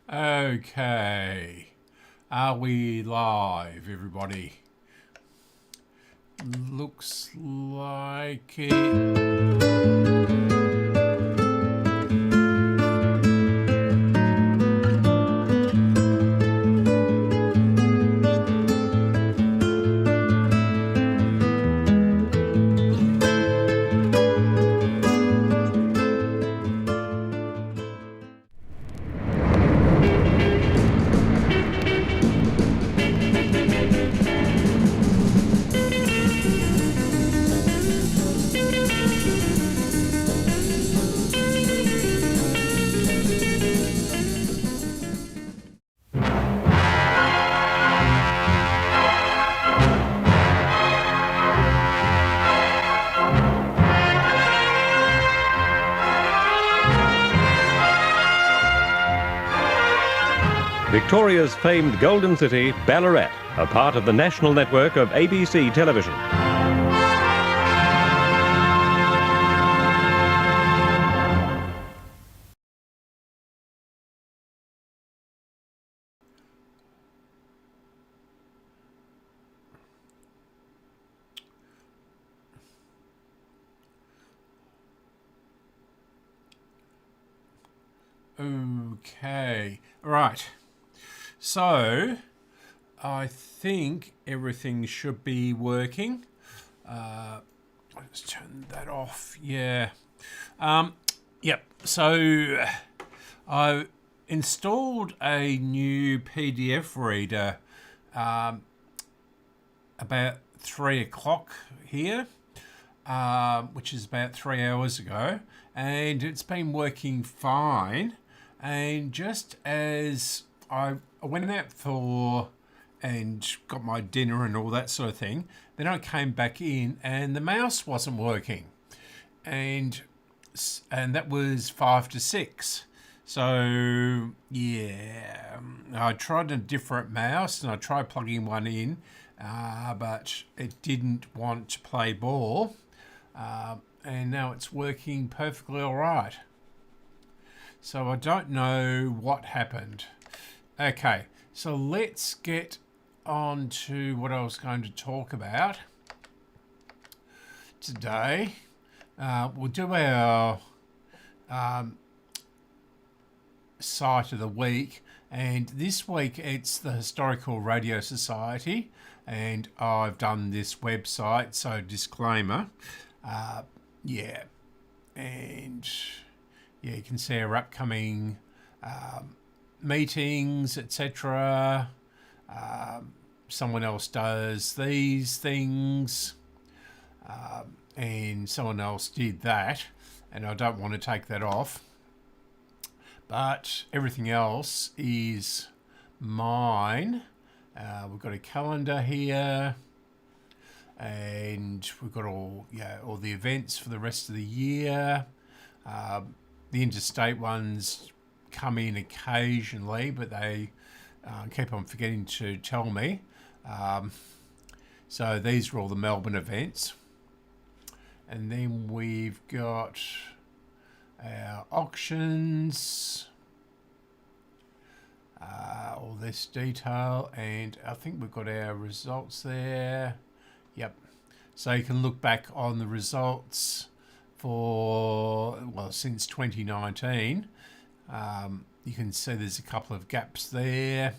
Okay, are we live, everybody? Looks like it. Victoria's famed Golden City, Ballarat, a part of the national network of ABC television. Okay, right. So, I think everything should be working. Let's turn that off. Yeah. Yep. So, I installed a new PDF reader about 3 o'clock here, which is about 3 hours ago, and it's been working fine. And just as I went out and got my dinner and all that sort of thing, then I came back in and the mouse wasn't working, and that was 5 to 6. So yeah, I tried a different mouse and I tried plugging one in, but it didn't want to play ball, and now it's working perfectly all right. So I don't know what happened. Okay, so let's get on to what I was going to talk about today. We'll do our site of the week, and this week it's the Historical Radio Society, and I've done this website, so disclaimer. Yeah, and yeah, you can see our upcoming meetings, etc. Someone else does these things, and someone else did that, and I don't want to take that off. But everything else is mine. We've got a calendar here, and we've got all the events for the rest of the year. The interstate ones come in occasionally, but they keep on forgetting to tell me. So these are all the Melbourne events. And then we've got our auctions, all this detail, and I think we've got our results there. Yep. So you can look back on the results since 2019. You can see there's a couple of gaps there.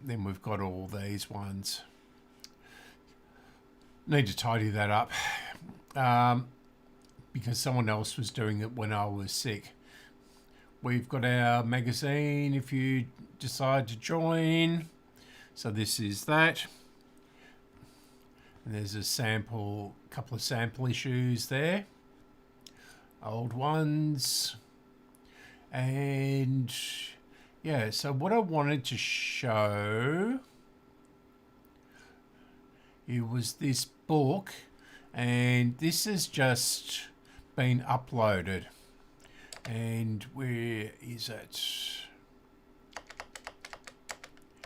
Then we've got all these ones. Need to tidy that up because someone else was doing it when I was sick. We've got our magazine if you decide to join. So this is that. And there's a couple of sample issues there. Old ones. And yeah, so what I wanted to show it was this book, and this has just been uploaded. And where is it?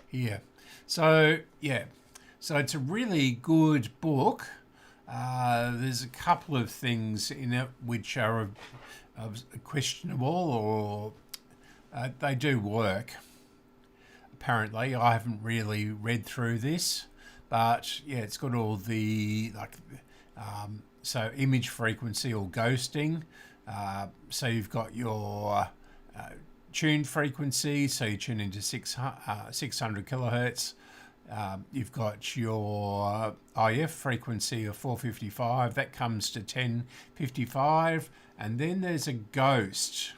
Here. So yeah, so it's a really good book. There's a couple of things in it which are questionable or They do work. Apparently, I haven't really read through this, but yeah, it's got all the so image frequency or ghosting. So you've got your tune frequency, so you tune into 600 kilohertz. You've got your IF frequency of 455, that comes to 1055, and then there's a ghost,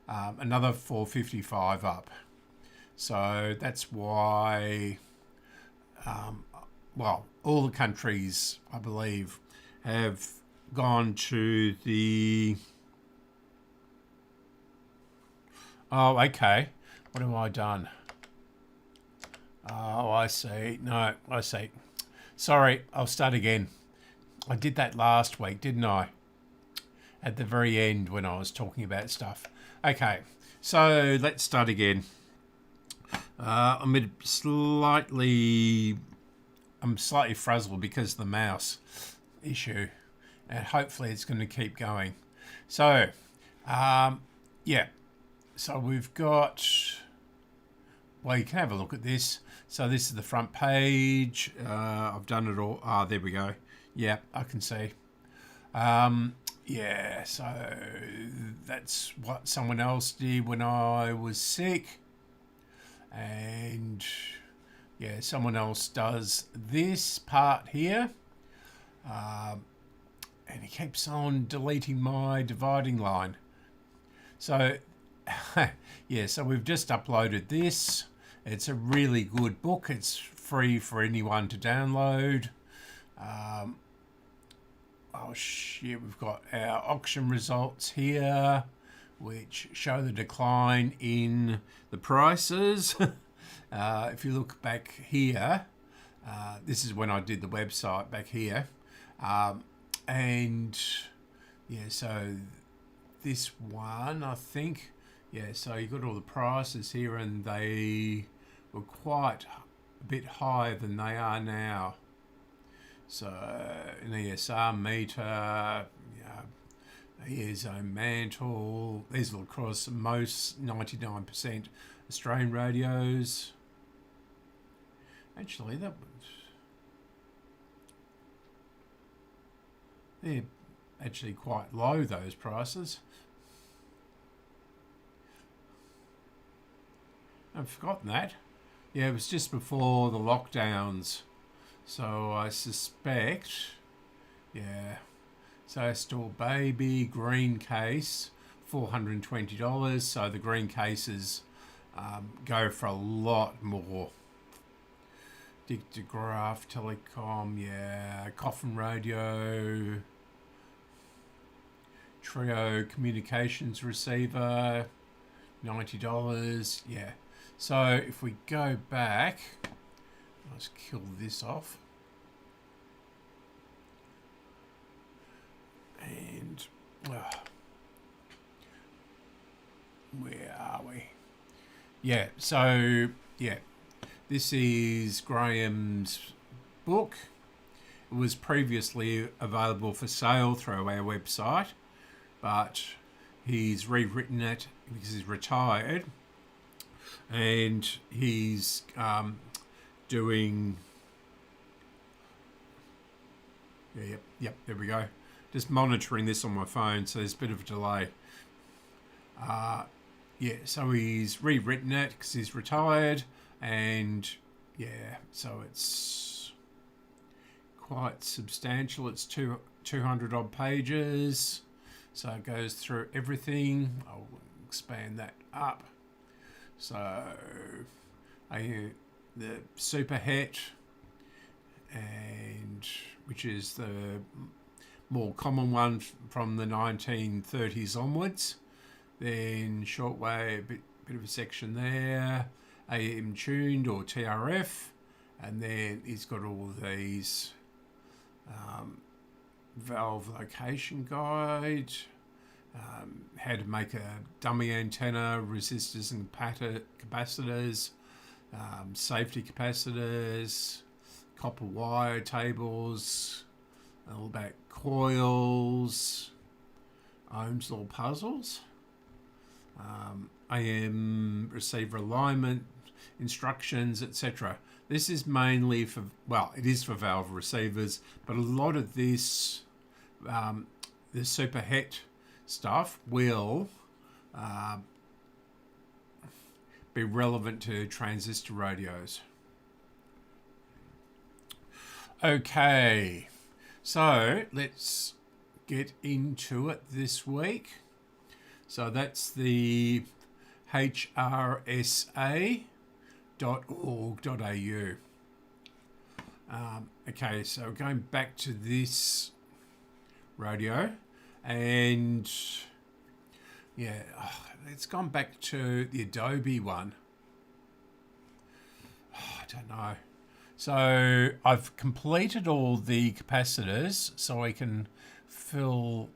another 455 up. So that's why, well, all the countries, I believe, have gone to the... Oh, okay. What have I done? Oh, I see. No, I see. Sorry, I'll start again. I did that last week, didn't I? At the very end when I was talking about stuff. Okay, so let's start again. I'm slightly frazzled because of the mouse issue, and hopefully it's going to keep going. So, yeah. So we've got, well, you can have a look at this. So this is the front page. I've done it all. Ah, there we go. Yeah, I can see. Yeah, so that's what someone else did when I was sick. And yeah, someone else does this part here. And he keeps on deleting my dividing line. So yeah, so we've just uploaded this. It's a really good book. It's free for anyone to download. Oh shit, we've got our auction results here, which show the decline in the prices. If you look back here, this is when I did the website back here. And yeah, so this one, I think, yeah, so you got all the prices here, and they were quite a bit higher than they are now. So an ESR meter, ESO mantle, these are across most 99% Australian radios. Actually, that was, they're actually quite low, those prices. I've forgotten that. Yeah, it was just before the lockdowns. So I suspect, yeah. So Store Baby, green case, $420. So the green cases go for a lot more. Dictograph, Telecom, yeah. Coffin Radio, Trio communications receiver, $90, yeah. So if we go back, let's kill this off. And where are we? Yeah, so yeah, this is Graham's book. It was previously available for sale through our website, but he's rewritten it because he's retired, and he's doing, yep, there we go. Just monitoring this on my phone, so there's a bit of a delay. Yeah, so he's rewritten it because he's retired, and yeah, so it's quite substantial. It's 200 odd pages, so it goes through everything. I'll expand that up. So the super het, and which is the more common one from the 1930s onwards. Then shortwave, bit of a section there, AM tuned or TRF, and then he's got all these valve location guide, how to make a dummy antenna, resistors and capacitors, safety capacitors, copper wire tables, all about coils, Ohm's law puzzles. AM receiver alignment, instructions, etc. This is mainly for, well, it is for valve receivers, but a lot of this, the super het stuff will be relevant to transistor radios. Okay, so let's get into it this week. So that's the HRSA.org.au. Okay, so going back to this radio, and yeah, it's gone back to the Adobe one. I don't know. So I've completed all the capacitors, so I can fill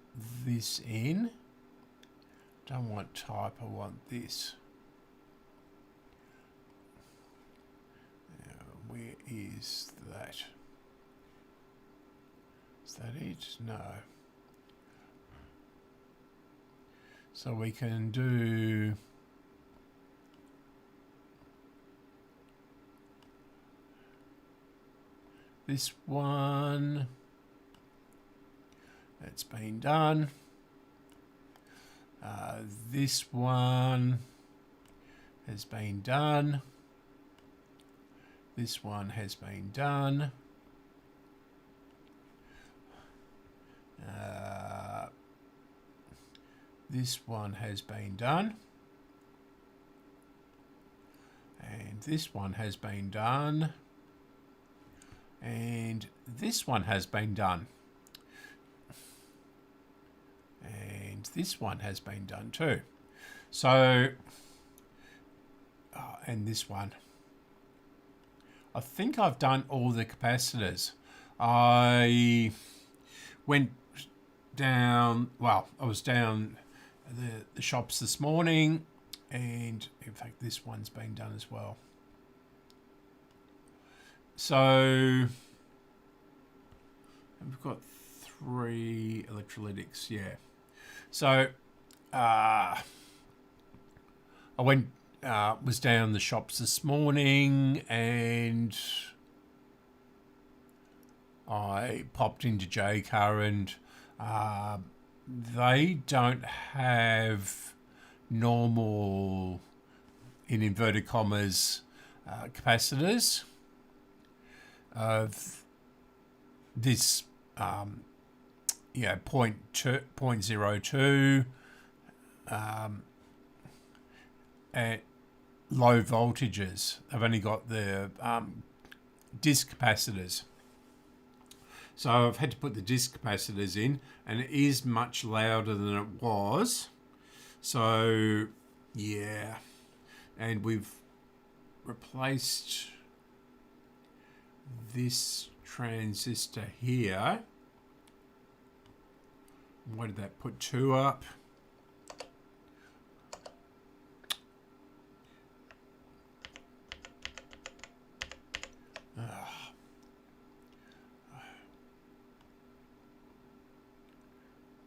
this in. Don't want type, I want this. Where is that? Is that it? No. So we can do this one. That's been done. This one has been done. This one has been done. This one has been done. And this one has been done. And this one has been done. And this one has been done too. So, and this one. I think I've done all the capacitors. I went down, well, I was down the shops this morning, and in fact this one's been done as well. So we've got 3 electrolytics, yeah. So I went, was down the shops this morning, and I popped into J-Car, and they don't have normal, in inverted commas, capacitors of this, yeah, 0.02 at low voltages. They've only got the disc capacitors. So I've had to put the disc capacitors in, and it is much louder than it was. So yeah, and we've replaced this transistor here. Why did that put 2 up?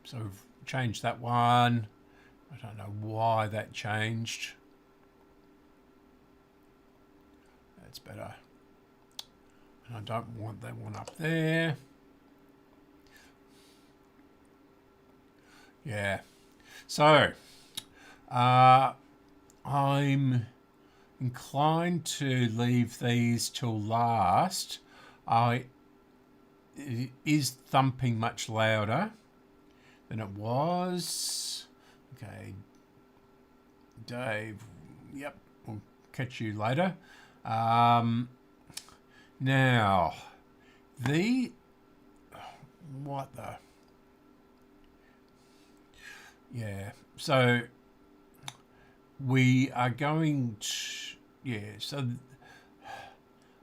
So we've changed that one. I don't know why that changed. That's better. And I don't want that one up there. Yeah. So I'm inclined to leave these till last. It is thumping much louder than it was. Okay, Dave, yep, we'll catch you later. Now, what the? Yeah, so we are going to, yeah, so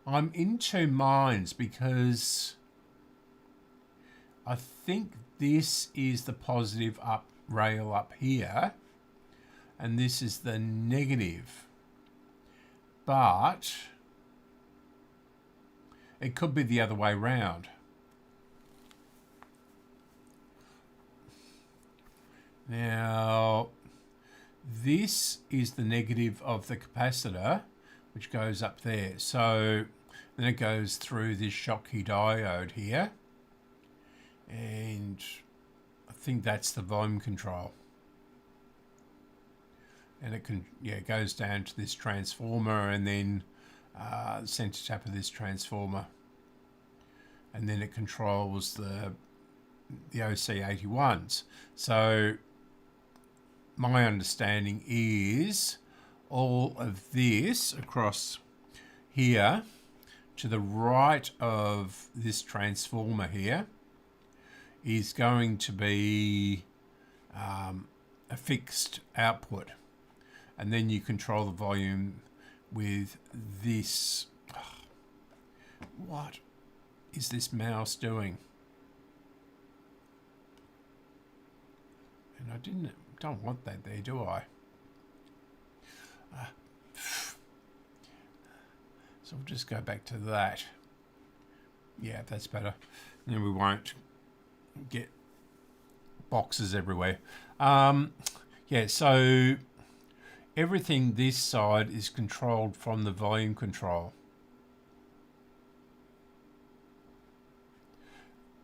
I'm in 2 minds, because I think this is the positive up rail up here, and this is the negative, but it could be the other way round. Now, this is the negative of the capacitor, which goes up there. So then it goes through this Schottky diode here, and I think that's the volume control. And it can, yeah, it goes down to this transformer, and then the center tap of this transformer, and then it controls the OC81s. So my understanding is all of this across here to the right of this transformer here is going to be a fixed output, and then you control the volume with this. What is this mouse doing? And I don't want that there, do I? So we'll just go back to that. Yeah, that's better. And then we won't get boxes everywhere. Yeah, so everything this side is controlled from the volume control.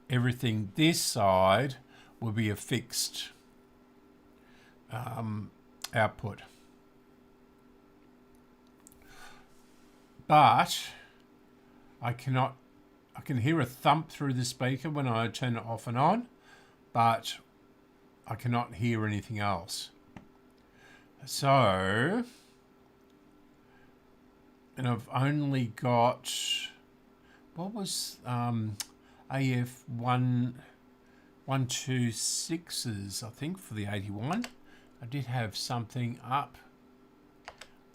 Everything this side will be a fixed output. But I can hear a thump through the speaker when I turn it off and on, but I cannot hear anything else. So, and I've only got, what was AF 126s, I think, for the 81. I did have something up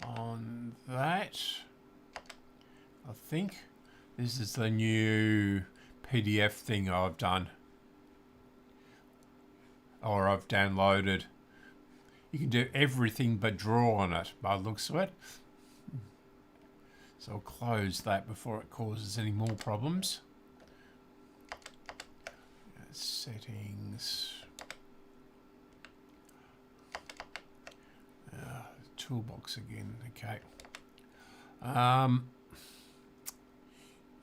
on that. I think this is the new PDF thing I've done, or I've downloaded. You can do everything but draw on it by the looks of it. So I'll close that before it causes any more problems. Settings. Toolbox again. Okay.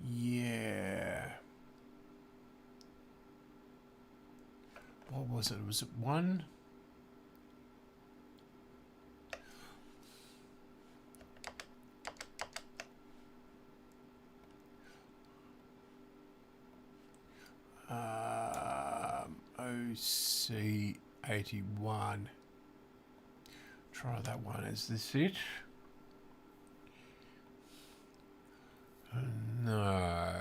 Yeah. What was it? Was it one? OC81. Try that one. Is this it? No.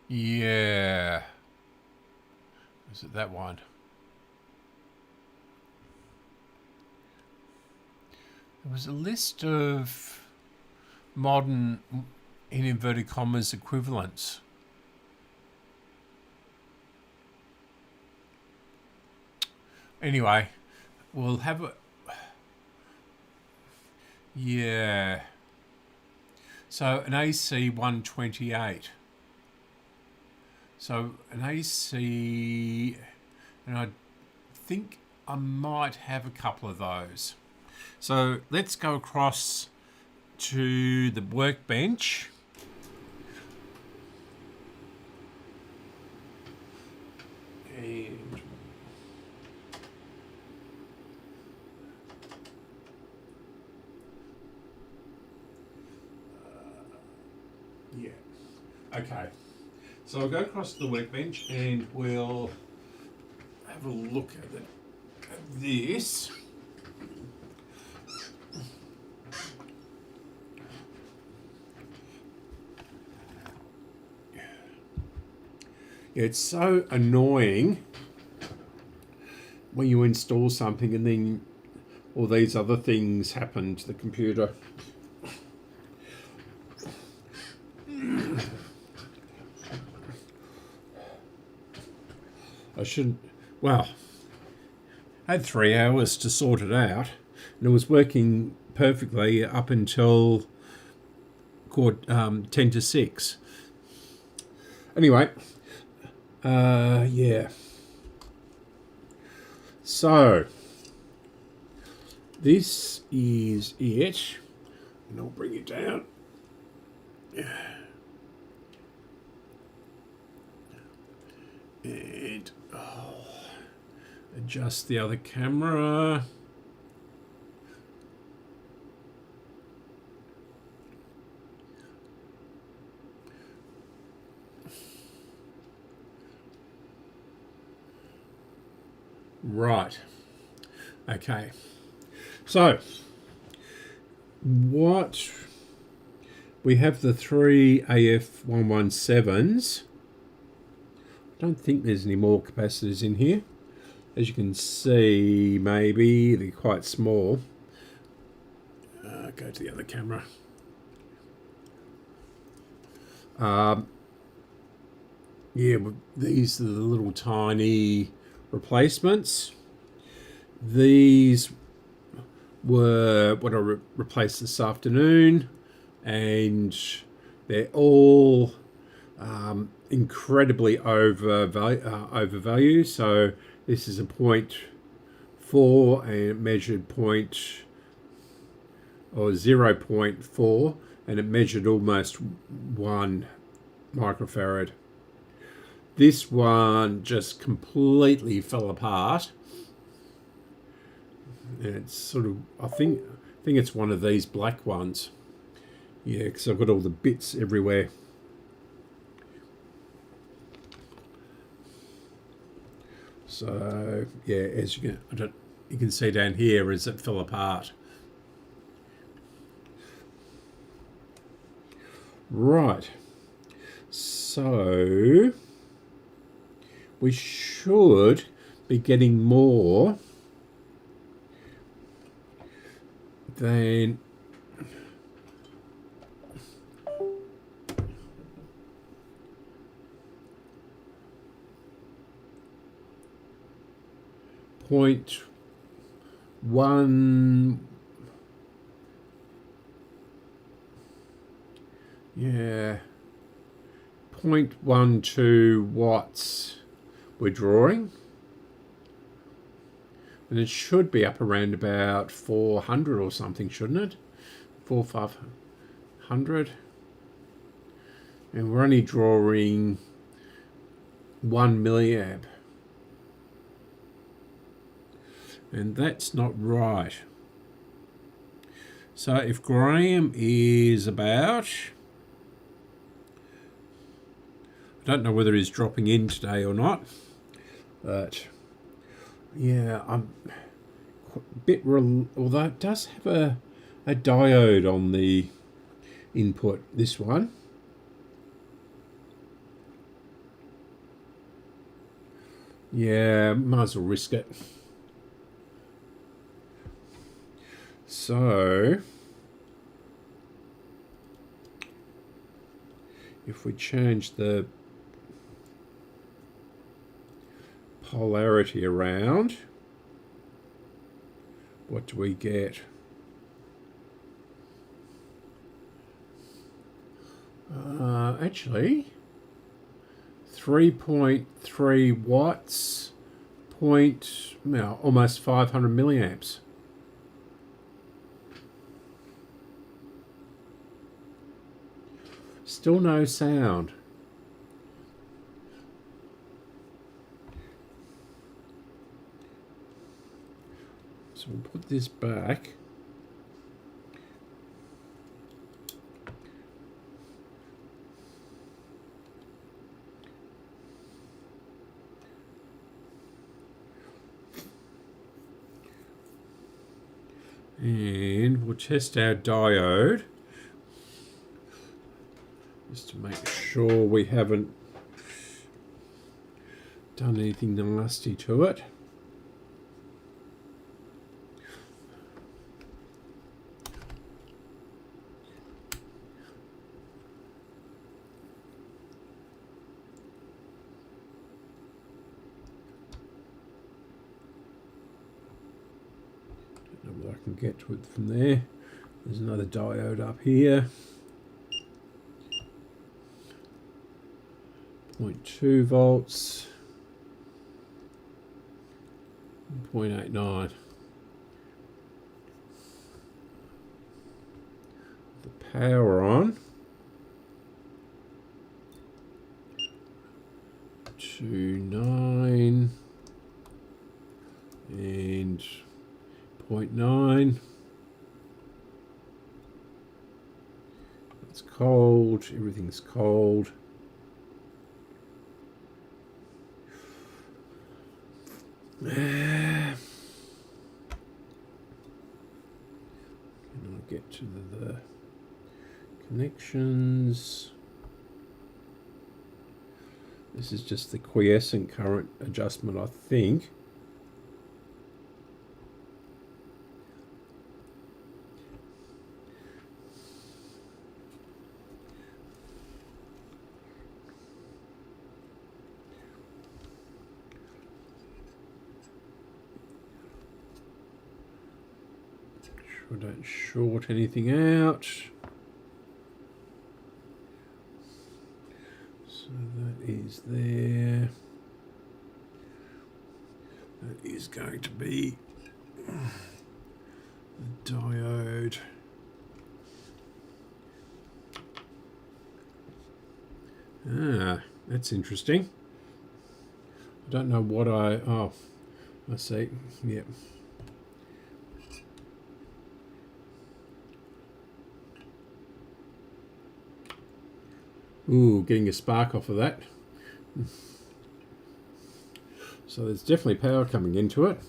Yeah. Is it that one? There was a list of modern, in inverted commas, equivalents. Anyway, we'll have a... Yeah. So an AC 128. So an AC, and I think I might have a couple of those. So let's go across to the workbench. And yeah, okay. So I'll go across to the workbench and we'll have a look at it. At this. It's so annoying when you install something and then all these other things happen to the computer. I shouldn't, well, I had 3 hours to sort it out, and it was working perfectly up until 10 to 6. Anyway, yeah. So, this is it. And I'll bring it down. And adjust the other camera. Right. Okay. So, what we have the 3 AF117s. I don't think there's any more capacitors in here. As you can see, maybe they're quite small. Go to the other camera. Yeah, these are the little tiny replacements. These were what I replaced this afternoon, and they're all incredibly overvalue. So this is a 0.4 and it measured 0.4, and it measured almost 1 microfarad. This one just completely fell apart. And it's sort of, I think it's one of these black ones. Yeah, because I've got all the bits everywhere. So yeah, as you can see down here, as it fell apart. Right. So we should be getting more than .1, yeah, 0.12 watts we're drawing, and it should be up around about 400 or something, shouldn't it? 500, and we're only drawing 1 milliamp. And that's not right. So if Graham is about, I don't know whether he's dropping in today or not, but yeah, I'm a bit, although it does have a diode on the input, this one. Yeah, might as well risk it. So if we change the polarity around, what do we get? Actually, 3.3 watts, almost 500 milliamps. Still no sound. So we'll put this back. And we'll test our diode, just to make sure we haven't done anything nasty to it. can get to it from there. There's another diode up here. 0.2 volts. 0.89. The power on. 2.9 and 0.9. It's cold. Everything's cold. Can I get to the connections? This is just the quiescent current adjustment, I think. I don't short anything out. So that is there. That is going to be the diode. Ah, that's interesting. I don't know what I see. Yep. Ooh, getting a spark off of that. So there's definitely power coming into it.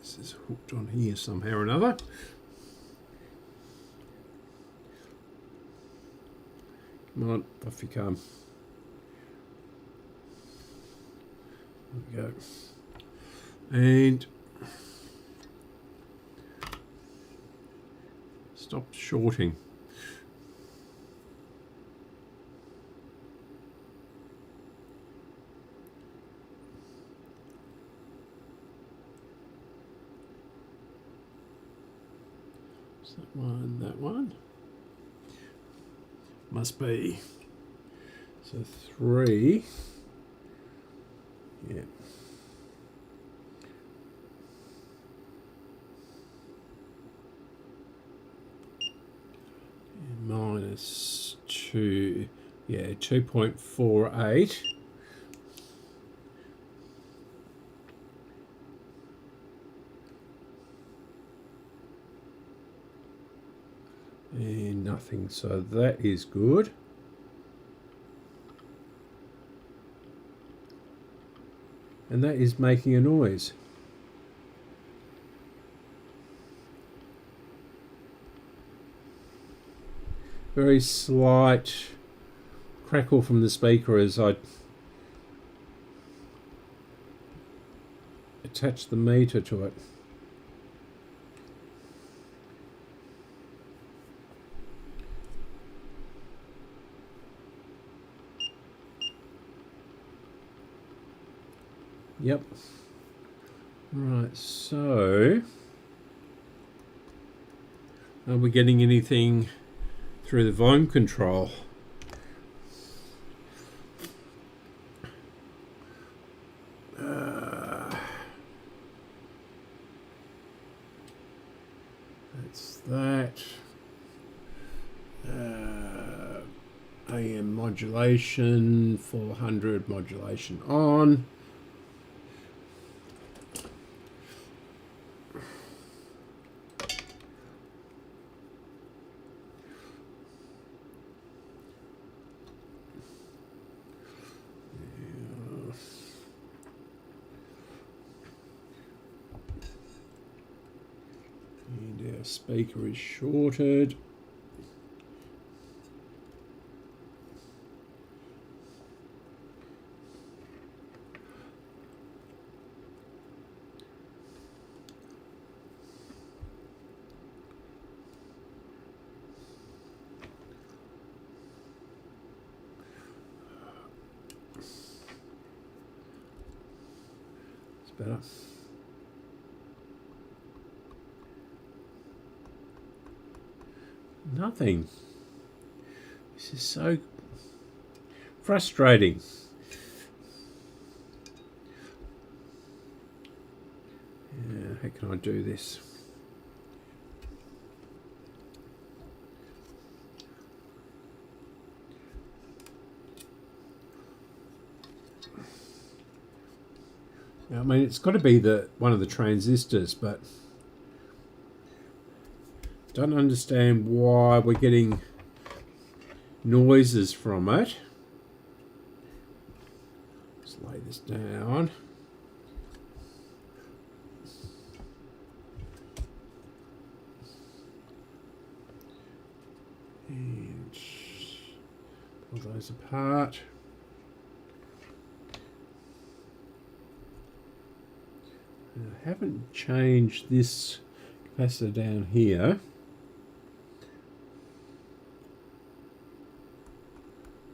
This is hooked on here somehow or another. Come on, off you come. There we go. And stop shorting. Is that one, that one? Must be. So 3. Yeah. And minus 2, yeah, 2.48. And nothing, so that is good. And that is making a noise. Very slight crackle from the speaker as I attach the meter to it. Yep. Right, so are we getting anything through the volume control? That's that. AM modulation, 400 modulation on. And our speaker is shorted. better. Nothing. This is so frustrating. Yeah, how can I do this? I mean, it's got to be one of the transistors, but don't understand why we're getting noises from it. Let's lay this down. And pull those apart. I haven't changed this capacitor down here.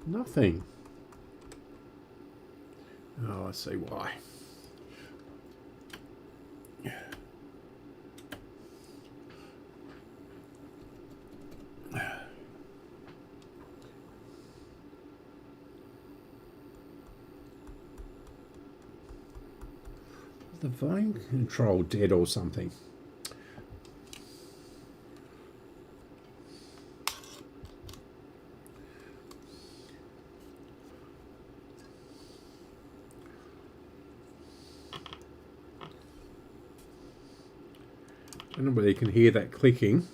Nothing. Oh, I see why. The volume control dead or something. I don't know whether you can hear that clicking.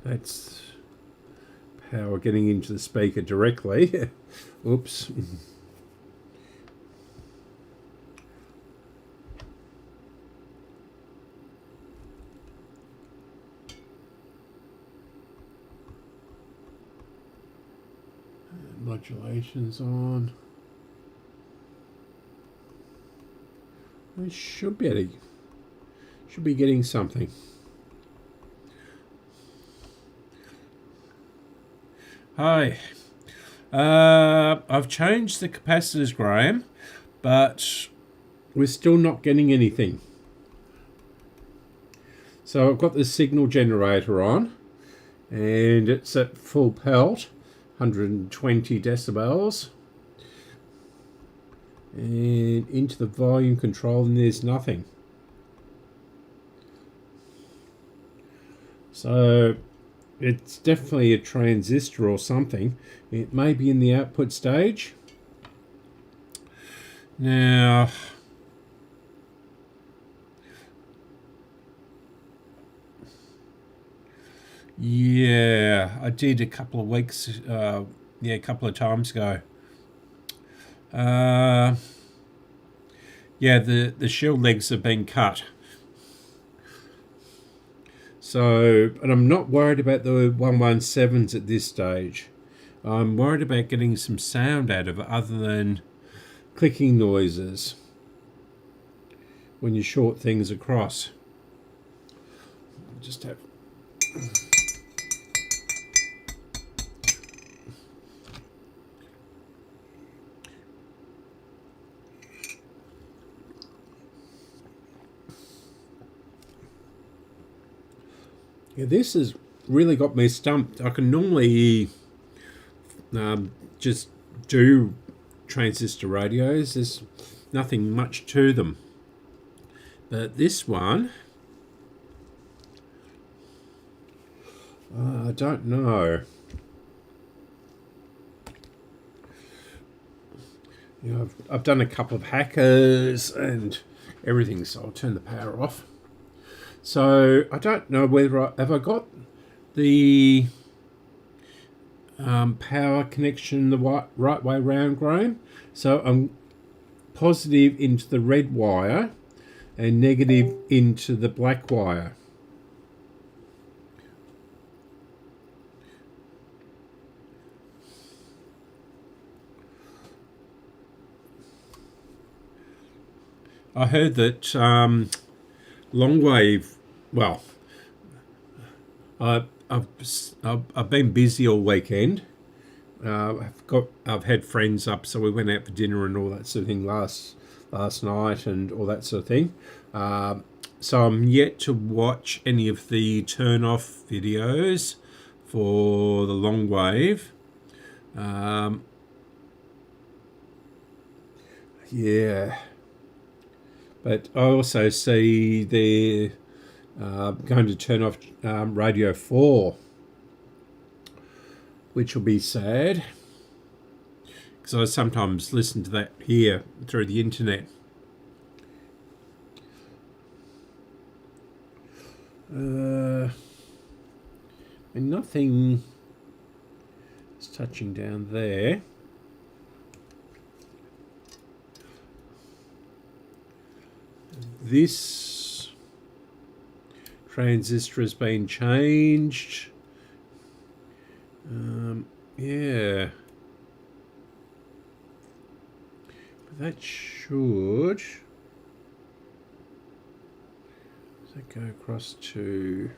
That's power getting into the speaker directly. Oops. Modulation's on. I should be getting something. Hi. I've changed the capacitors, Graham, but we're still not getting anything. So I've got the signal generator on, and it's at full pelt, 120 decibels. And into the volume control, and there's nothing. So it's definitely a transistor or something. It may be in the output stage. Now, yeah, I did a couple of weeks, a couple of times ago. Yeah, the shield legs have been cut. So, and I'm not worried about the 117s at this stage. I'm worried about getting some sound out of it other than clicking noises when you short things across. Just have... Yeah, this has really got me stumped. I can normally just do transistor radios. There's nothing much to them. But this one, I don't know. You know, I've done a couple of hackers and everything, so I'll turn the power off. So I don't know whether have I got the power connection the right way round, Graham. So I'm positive into the red wire and negative into the black wire. I heard that long wave. Well, I've been busy all weekend. I've had friends up, so we went out for dinner and all that sort of thing last night and all that sort of thing. So I'm yet to watch any of the turn off videos for the long wave. Yeah, but I also see they're going to turn off Radio 4, which will be sad, because I sometimes listen to that here through the internet. And nothing is touching down there. This transistor has been changed. Yeah. But that should... Does that go across to...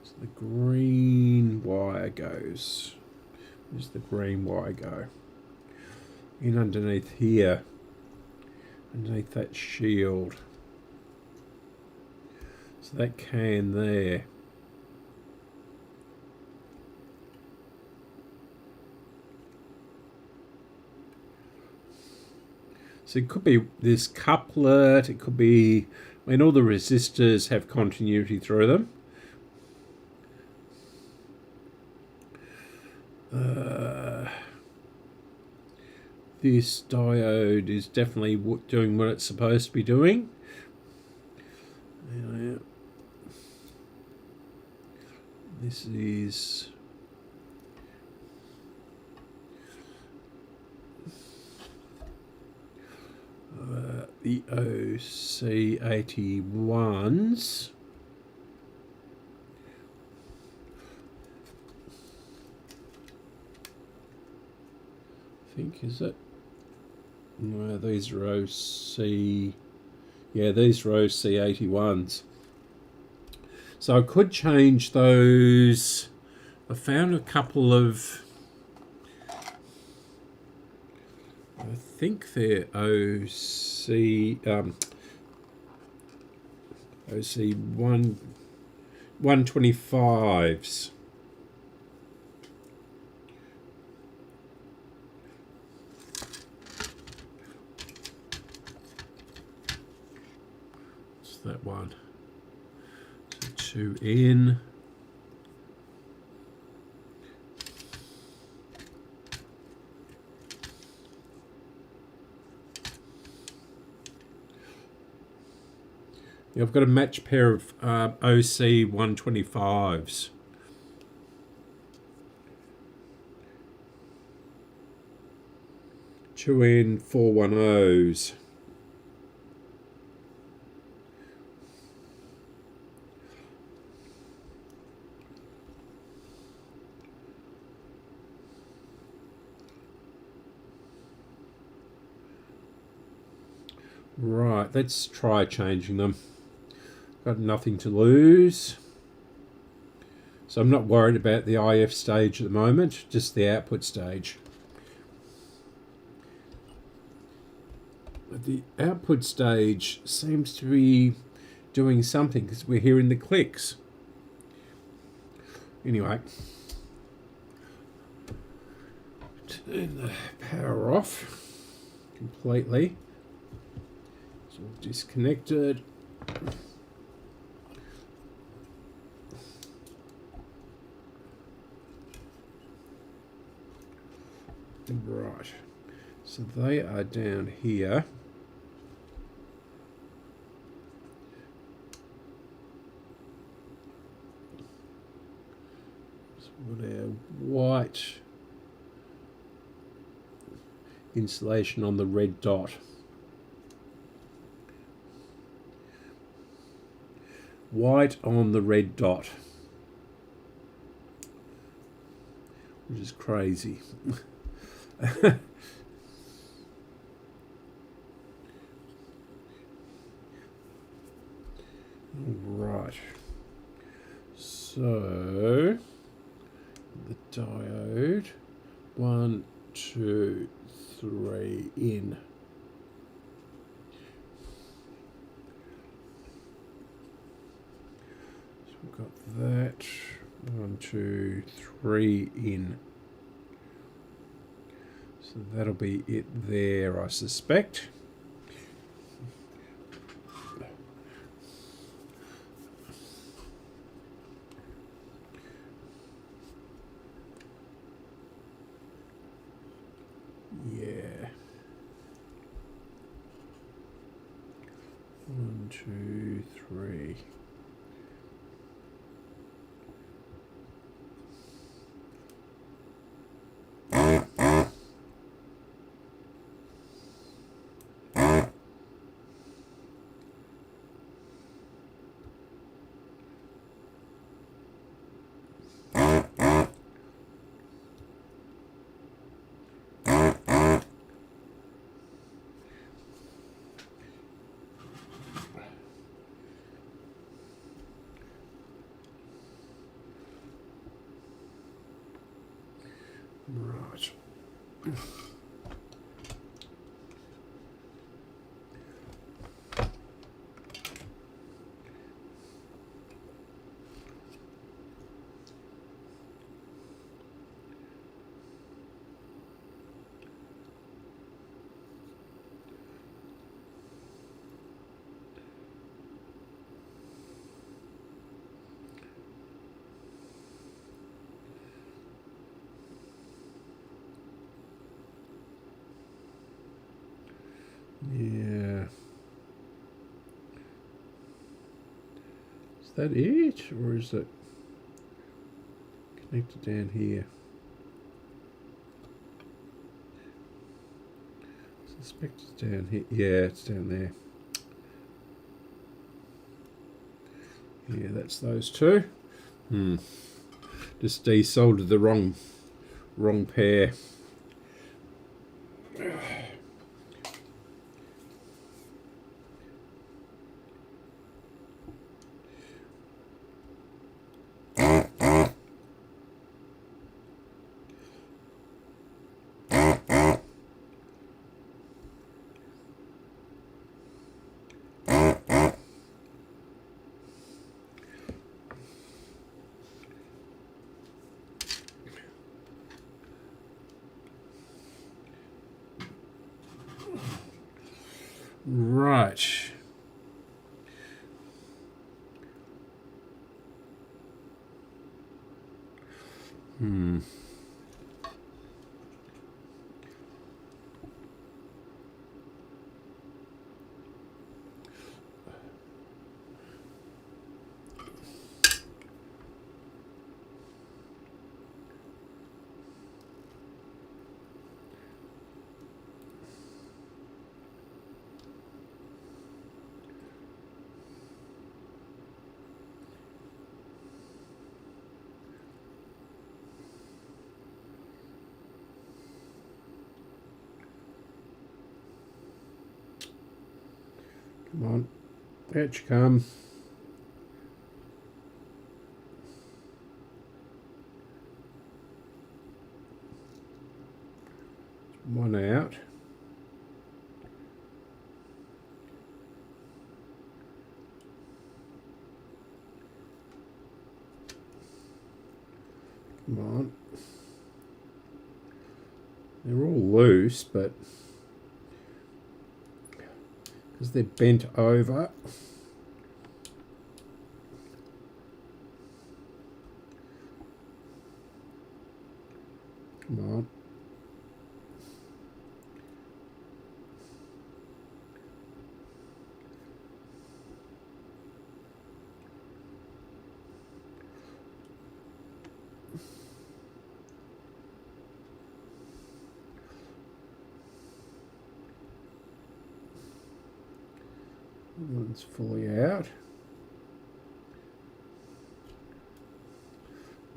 So the green wire goes. Where's the green wire go? In underneath here. Underneath that shield. So that can there. So it could be this couplet, it could be, I mean, all the resistors have continuity through them. This diode is definitely doing what it's supposed to be doing. This is the OC81s. I think, is it? No, these are OC... Yeah, these are OC81s. So I could change those. I found a couple of... I think they're OC 125s. What's that one? So 2 in. I've got a matched pair of OC 125s. Two in 410s. Right, let's try changing them. Got nothing to lose. So I'm not worried about the IF stage at the moment, just the output stage. But the output stage seems to be doing something because we're hearing the clicks. Anyway, turn the power off completely. It's all disconnected. Right, so they are down here. So we've got our white insulation on the red dot. White on the red dot, which is crazy. Right, so the 1, 2, 3 in. So we've got that. 1, 2, 3 in. So that'll be it there, I suspect. Yeah. 1, 2, 3. Right. Yeah. Is that it? Or is it connected down here? I suspect it's down here. Yeah, it's down there. Yeah, that's those two. Just desoldered the wrong pair. Right. Come on. Out you come. One out. Come on. They're all loose, but because they're bent over. Come on. One's fully out.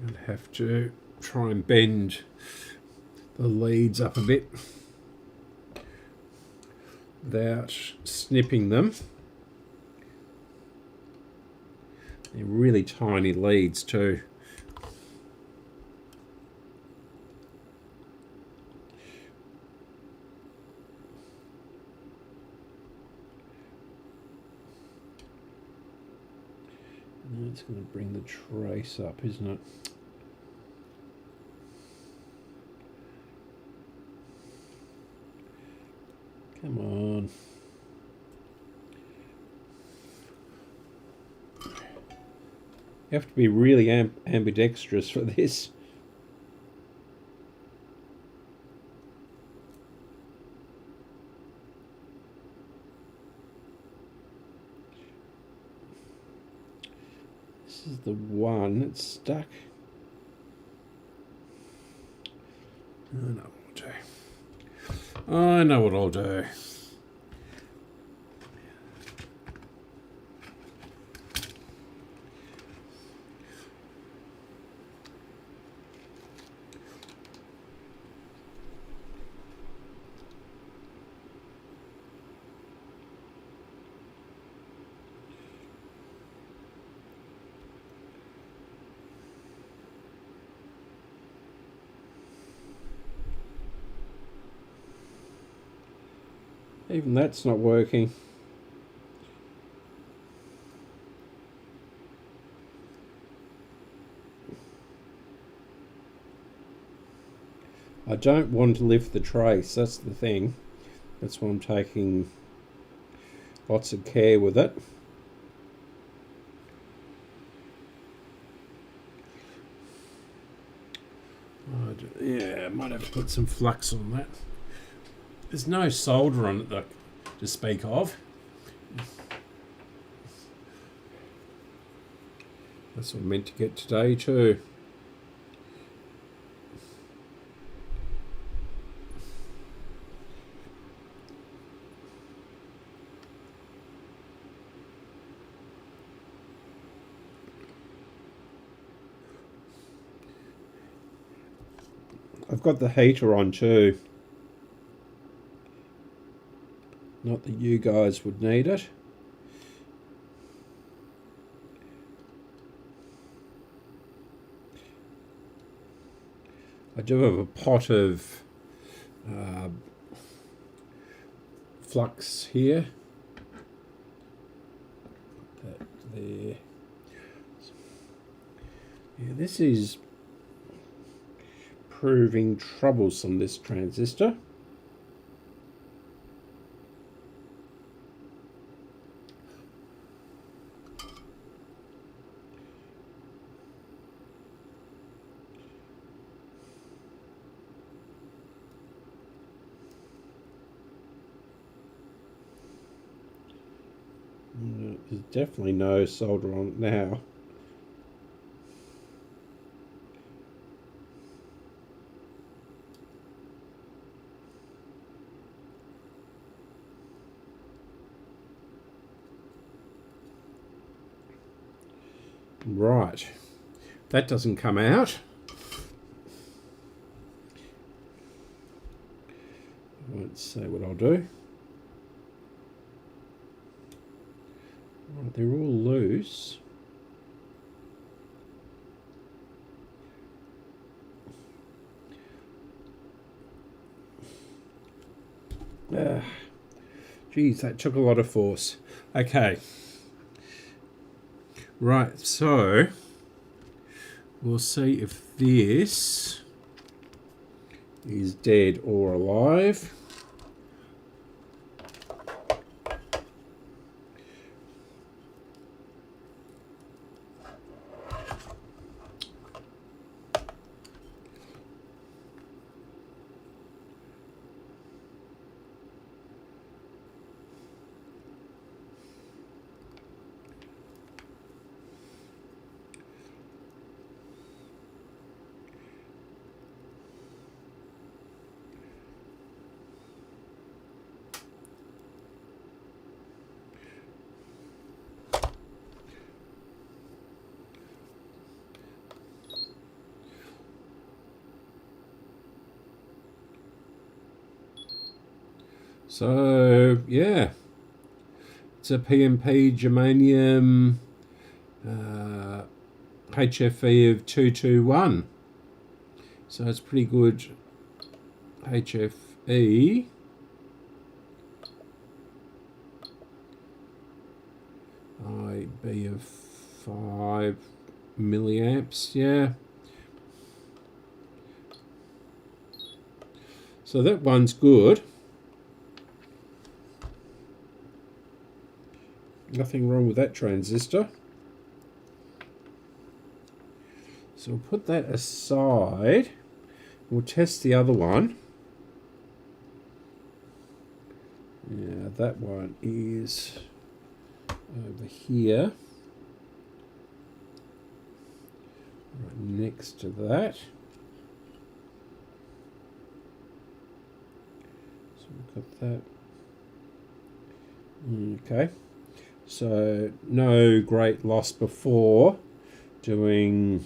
I'd have to try and bend the leads up a bit without snipping them. They're really tiny leads too. It's going to bring the trace up, isn't it? Come on. You have to be really ambidextrous for this. This is the one that's stuck. I know what I'll do. I know what I'll do. Even that's not working. I don't want to lift the trace, that's the thing. That's why I'm taking lots of care with it. Yeah, I might have to put some flux on that. There's no solder on it to speak of. That's what I meant to get today too. I've got the heater on too. Not that you guys would need it. I do have a pot of flux here. Put that there. Yeah, this is proving troublesome, this transistor. There's definitely no solder on it now. Right, that doesn't come out. Let's see what I'll do. Right, they're all loose. Geez, that took a lot of force. Okay. Right, so we'll see if this is dead or alive. So, yeah, it's a PMP germanium HFE of 221. So it's pretty good HFE. IB of 5 milliamps, yeah. So that one's good. Nothing wrong with that transistor. So we'll put that aside. We'll test the other one. Yeah, that one is over here, right next to that. So we've got that. Okay, so no great loss before pulling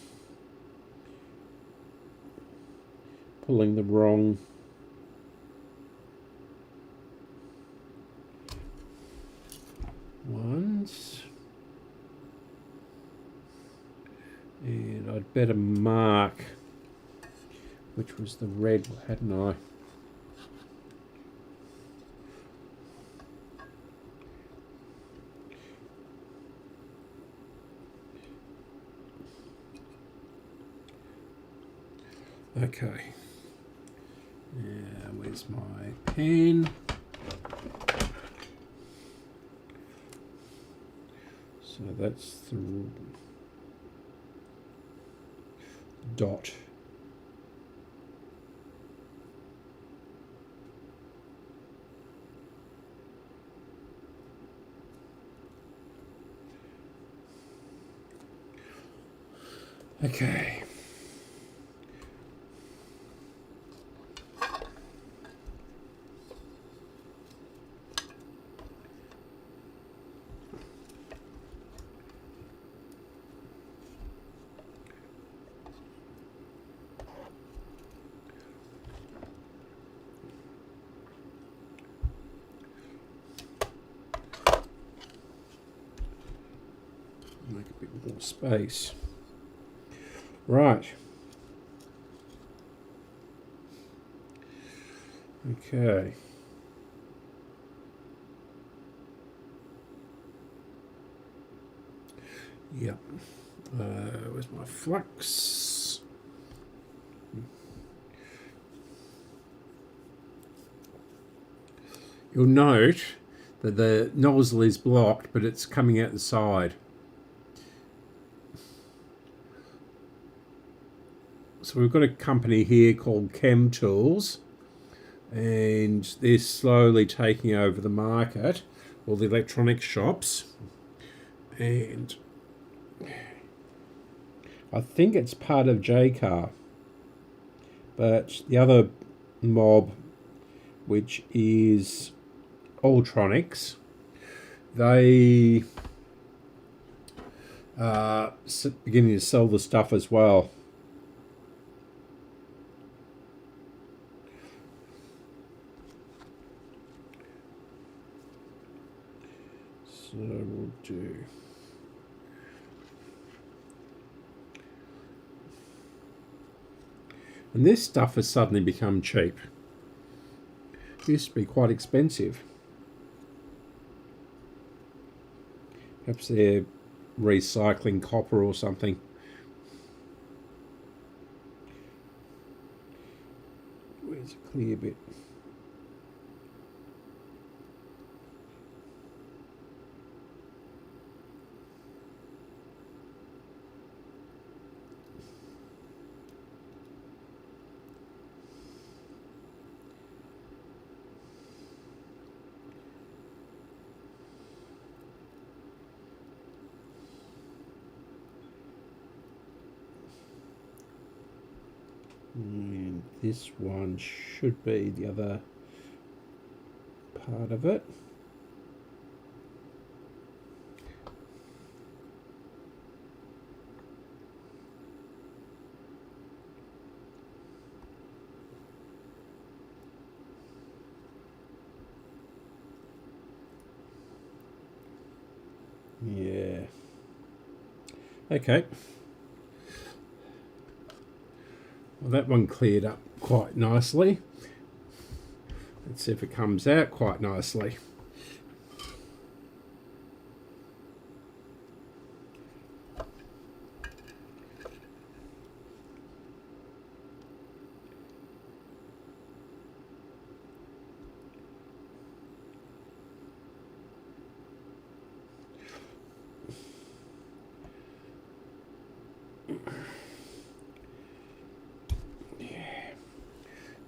the wrong ones. And I'd better mark which was the red, hadn't I? Okay. Yeah, where's my pen? So that's the dot. Okay. Make a bit more space. Right. Okay. Yep. Where's my flux? You'll note that the nozzle is blocked, but it's coming out the side. So we've got a company here called Chem Tools, and they're slowly taking over the market, all the electronic shops, and I think it's part of JCar, but the other mob, which is Ultronics, they are beginning to sell the stuff as well. So we'll do. And this stuff has suddenly become cheap. It used to be quite expensive. Perhaps they're recycling copper or something. Where's the clear bit? And this one should be the other part of it. Yeah. Okay. Well, that one cleared up quite nicely. Let's see if it comes out quite nicely.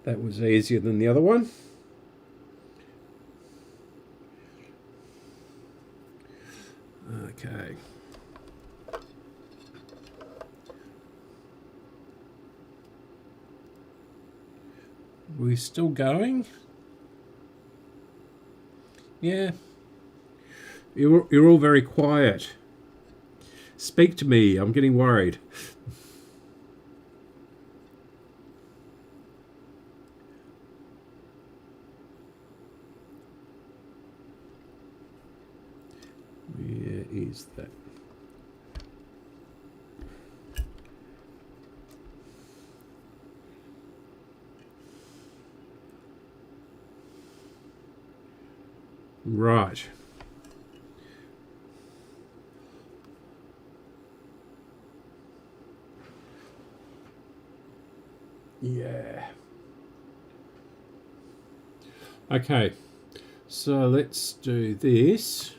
That was easier than the other one. Okay. We're still going? Yeah. You're all very quiet. Speak to me. I'm getting worried. Where is that? Right. Yeah. Okay. So let's do this.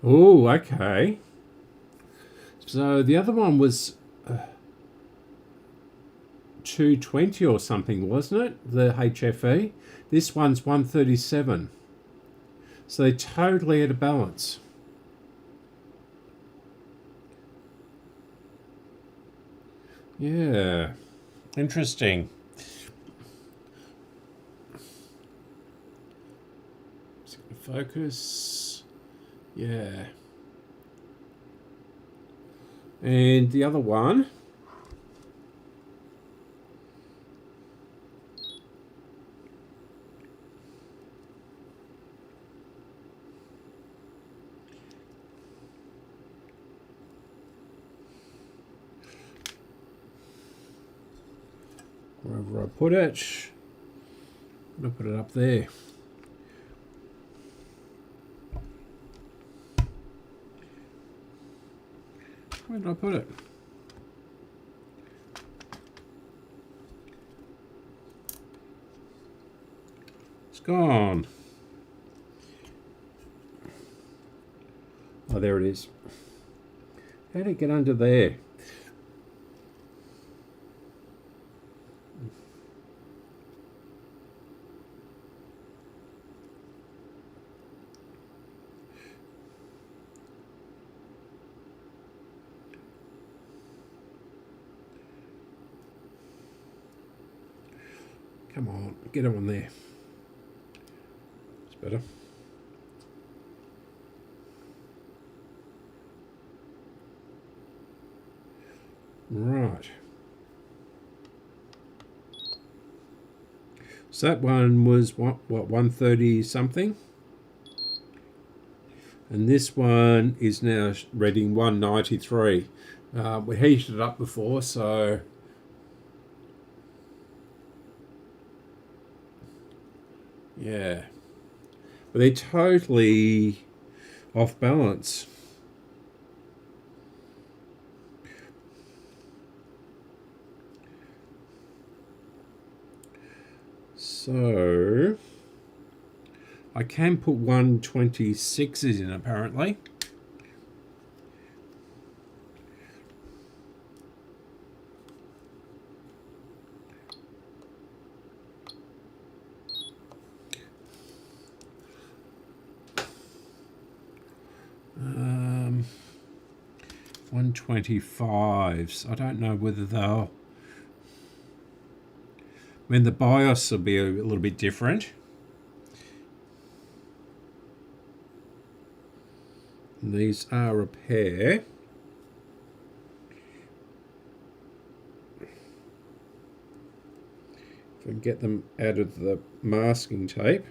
Oh, okay. So the other one was 220 or something, wasn't it? The HFE. This one's 137. So they totally out of balance. Yeah. Interesting. Just gonna focus. Yeah. And the other one. Wherever I put it, I'm going to put it up there. Where did I put it? It's gone. Oh, there it is. How did it get under there? Come on, get it on there. It's better. Right. So that one was what 130 something? And this one is now reading 193. We heated it up before, so yeah. But they're totally off balance. So I can put 126s in apparently. Um, 125s. I don't know whether they'll. I mean, the BIOS will be a little bit different. And these are a pair. If I can get them out of the masking tape.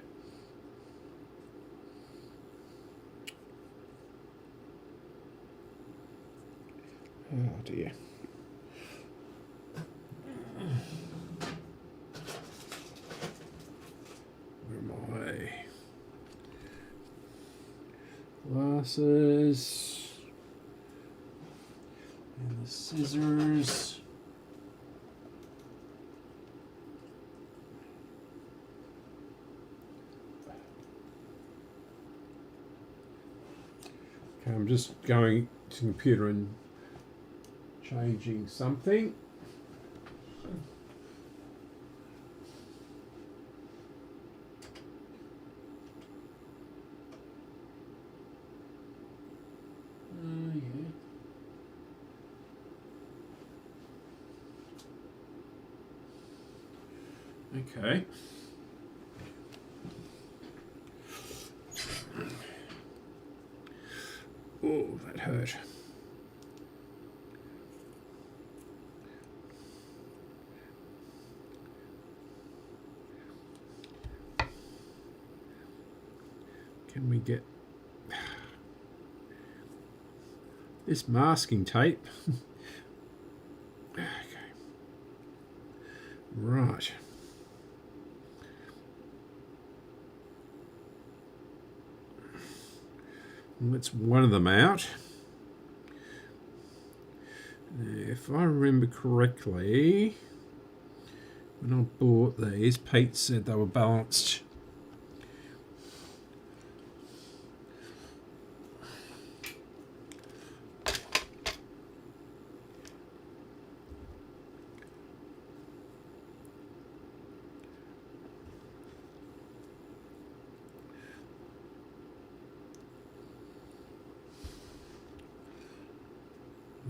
Oh dear. Where am I? Glasses. And the scissors. Okay, I'm just going It's a computer and changing something. Okay. Oh, that hurt. Can we get this masking tape? Okay. Right. Let's one of them out. If I remember correctly, when I bought these, Pete said they were balanced.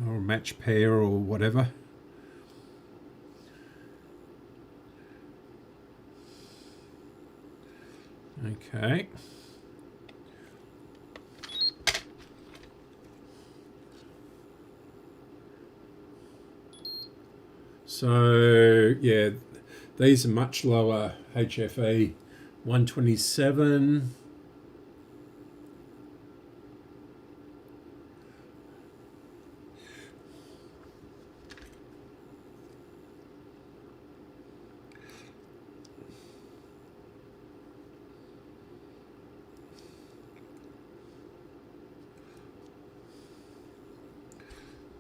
Or a match pair or whatever. Okay. So yeah, these are much lower HFE 127.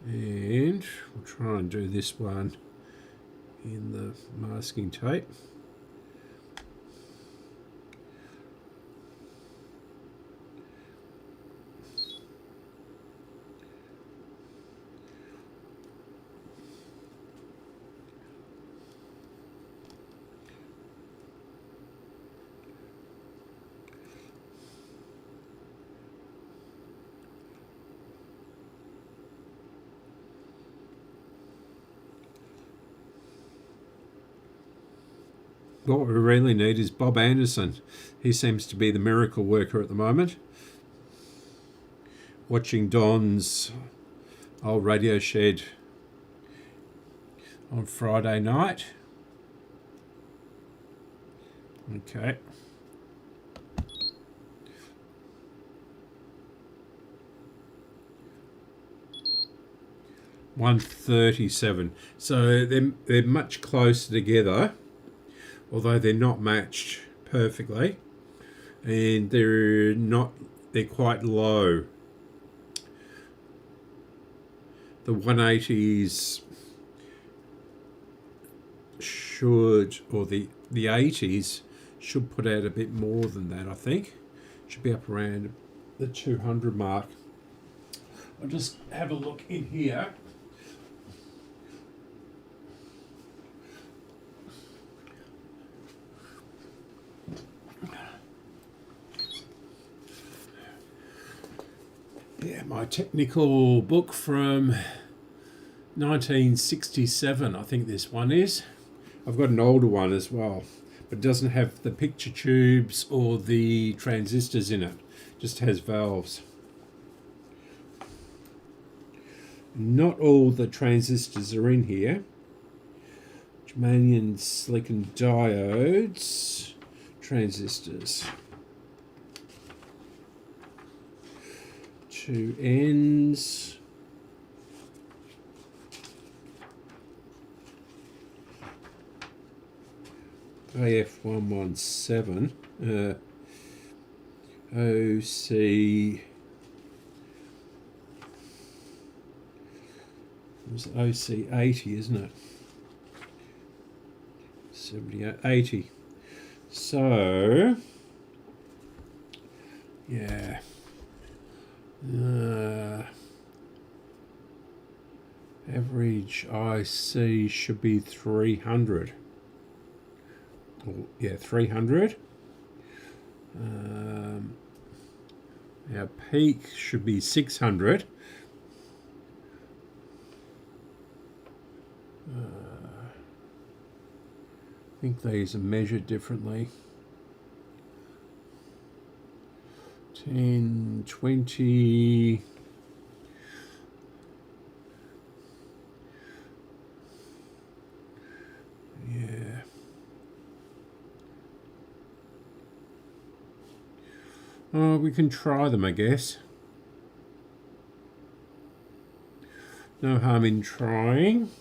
And we'll try and do this one in the masking tape. What we really need is Bob Anderson. He seems to be the miracle worker at the moment. Watching Don's old radio shed on Friday night. Okay. $137. So they're much closer together, although they're not matched perfectly, and they're quite low. The 180s should, or the 80s should put out a bit more than that, I think. Should be up around the 200 mark. I'll just have a look in here. Yeah, my technical book from 1967, I think this one is. I've got an older one as well, but it doesn't have the picture tubes or the transistors in it. It just has valves. Not all the transistors are in here. Germanium, silicon diodes, transistors. 2 ends. AF117. OC. It was OC80, isn't it? 78, 80. So, yeah. Average IC should be 300. Yeah, 300. Our peak should be 600. I think these are measured differently. 10, 20. Yeah. Oh, we can try them, I guess. No harm in trying.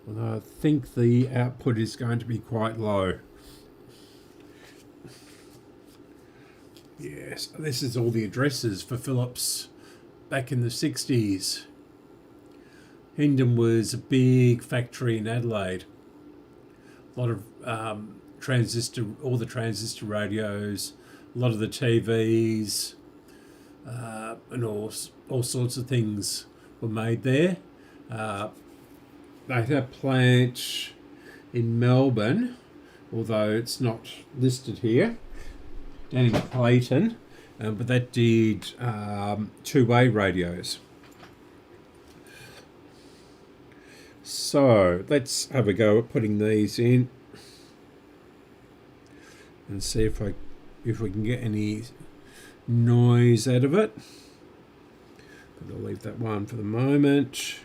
Although I think the output is going to be quite low. Yes, this is all the addresses for Philips back in the 60s. Hendon was a big factory in Adelaide. A lot of all the transistor radios, a lot of the TVs, and all sorts of things were made there. They had a plant in Melbourne, although it's not listed here, down in Clayton, but that did two-way radios. So let's have a go at putting these in and see if we can get any noise out of it. But I'll leave that one for the moment.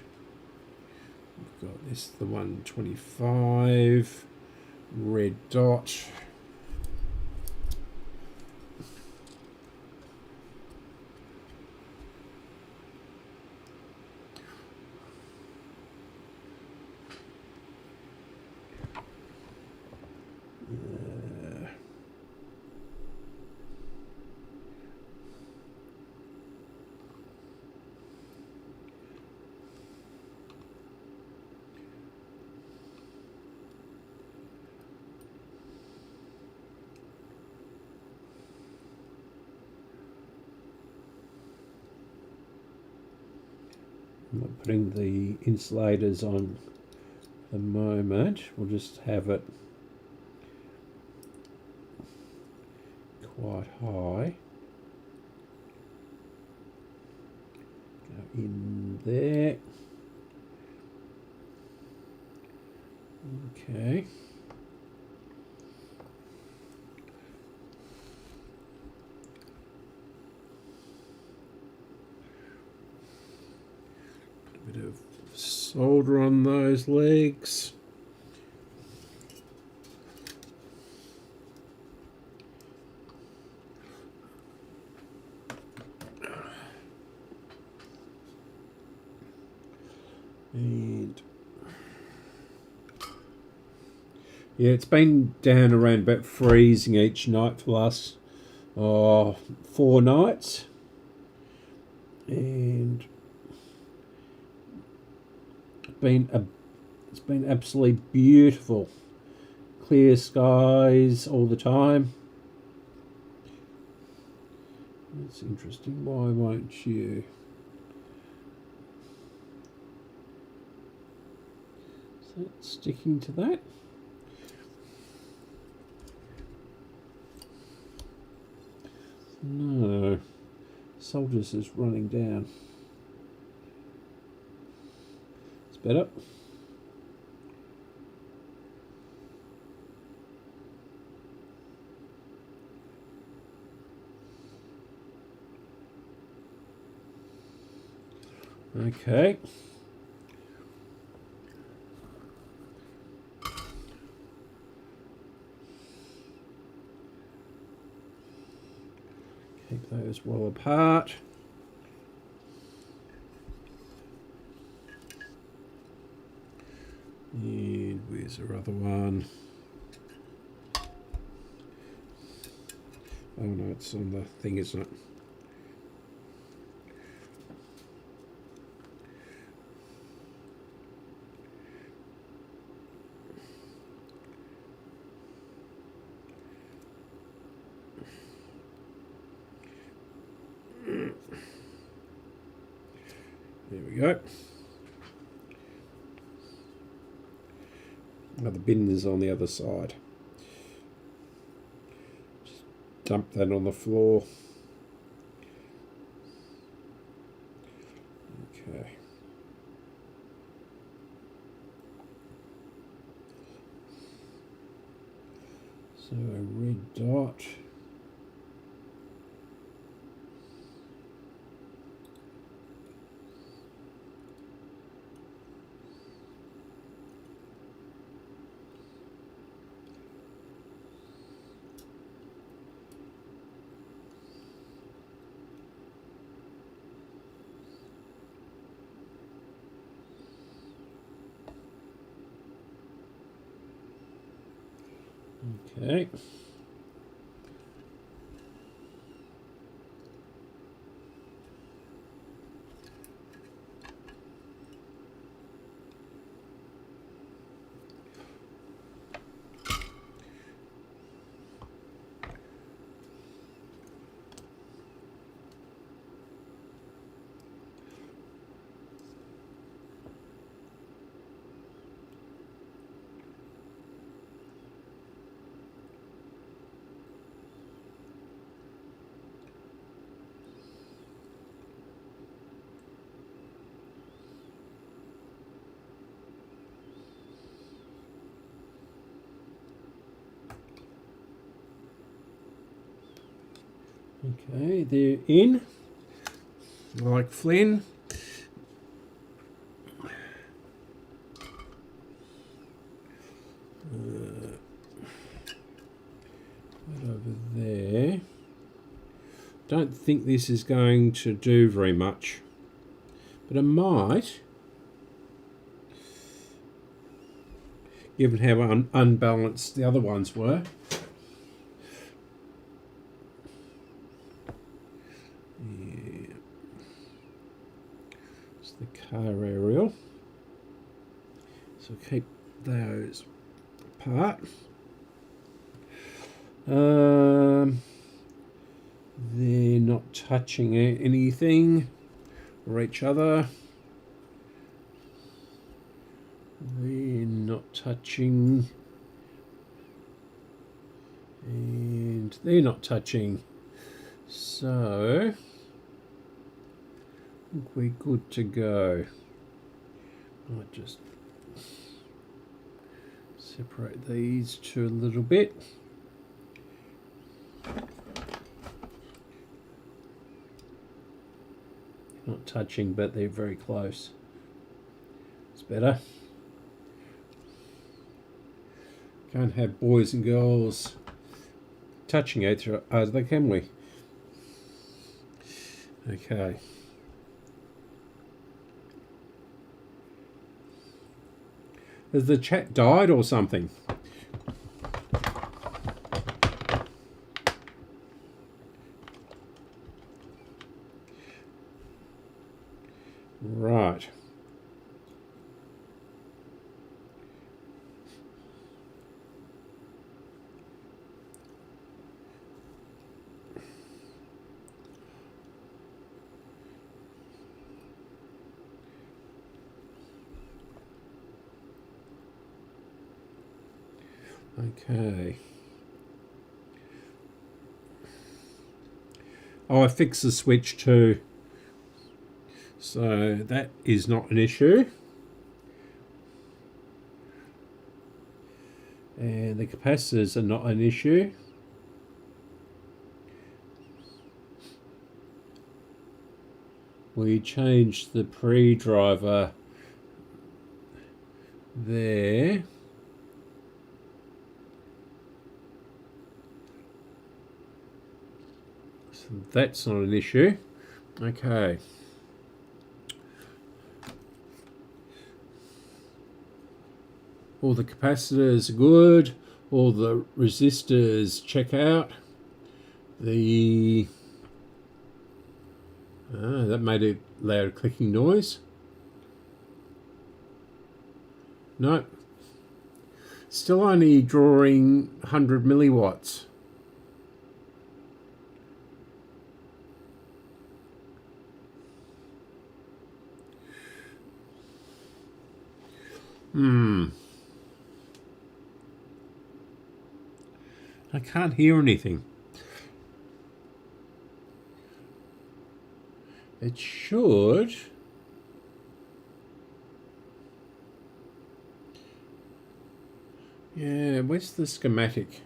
We've got this, the 125 red dot. I'm not putting the insulators on the moment. We'll just have it quite high. Go in there. Okay. Bit of solder on those legs. And yeah, it's been down around about freezing each night for the last 4 nights. And it's been absolutely beautiful. Clear skies all the time. That's interesting. Why won't you? Is that sticking to that? No. Soldiers is running down. It's better. Okay. Keep those well apart. And where's our other one? Oh no, it's on the thing, isn't it? There we go. Now the bin is on the other side. Just dump that on the floor. Okay. So a red dot. Okay. Okay, they're in, like Flynn. Right over there. Don't think this is going to do very much, but it might, given how unbalanced the other ones were. The car aerial, so keep those apart. They're not touching anything or each other. They're not touching, and they're not touching, so I think we're good to go. Might just separate these two a little bit. Not touching, but they're very close. It's better. Can't have boys and girls touching each other, can we? Okay. Has the chat died or something? Right. Okay. Oh, I fixed the switch too, so that is not an issue. And the capacitors are not an issue. We changed the pre-driver there. So that's not an issue. Okay. All the capacitors are good. All the resistors check out. That made a loud clicking noise. No. Still only drawing 100 milliwatts. I can't hear anything. It should. Yeah, where's the schematic?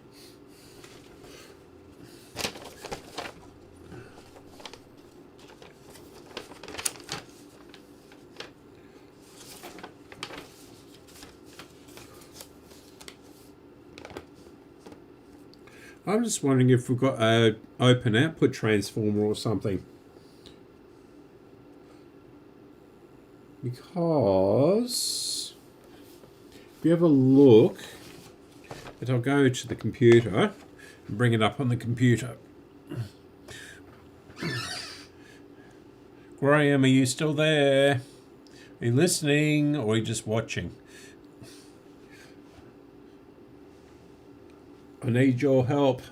I'm just wondering if we've got an open output transformer or something. Because if you have a look, but I'll go to the computer and bring it up on the computer. Graham, are you still there? Are you listening or are you just watching? I need your help.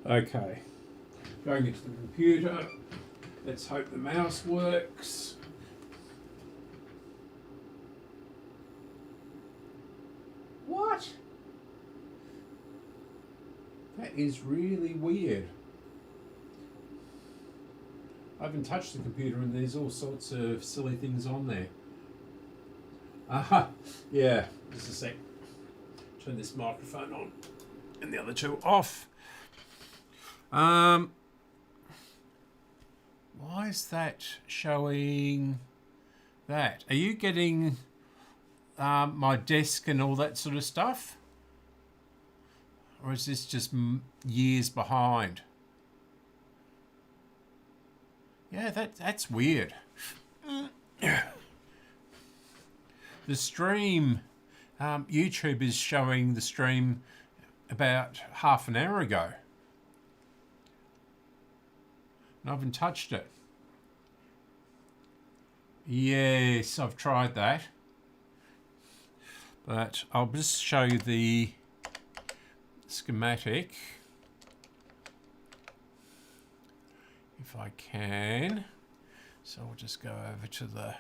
Okay, going into the computer. Let's hope the mouse works. What? That is really weird. I haven't touched the computer and there's all sorts of silly things on there. Aha, yeah, just a sec. Turn this microphone on and the other two off. Why is that showing that? Are you getting my desk and all that sort of stuff? Or is this just years behind? Yeah, that's weird. The stream, YouTube is showing the stream about half an hour ago. And I haven't touched it. Yes, I've tried that. But I'll just show you the schematic. If I can. So we'll just go over to the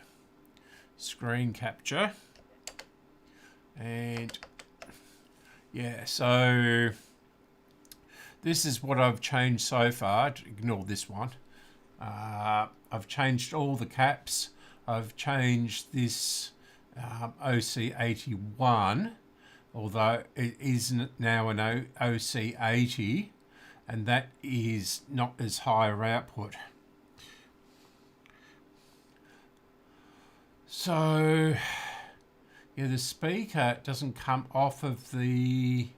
screen capture. And yeah, so this is what I've changed so far. Ignore this one. I've changed all the caps. I've changed this OC81, although it is now an OC80, and that is not as higher output. So yeah, the speaker doesn't come off of the...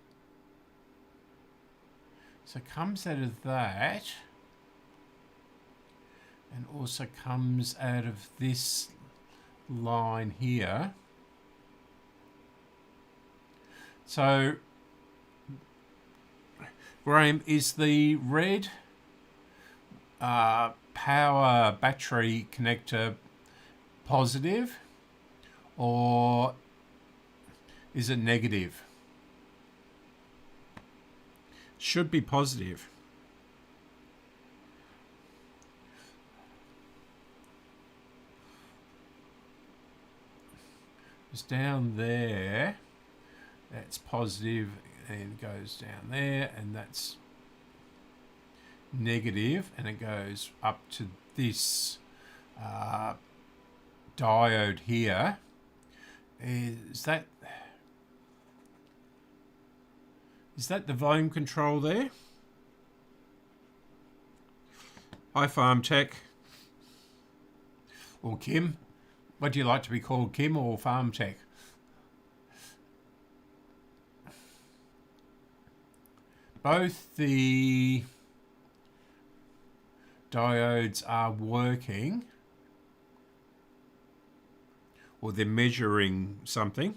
So it comes out of that and also comes out of this line here. So, Graham, is the red power battery connector positive or is it negative? Should be positive. It's down there. That's positive and goes down there, and that's negative, and it goes up to this diode here. Is that the volume control there? Hi, Farm Tech. Or Kim. What do you like to be called, Kim or Farm Tech? Both the diodes are working, or they're measuring something.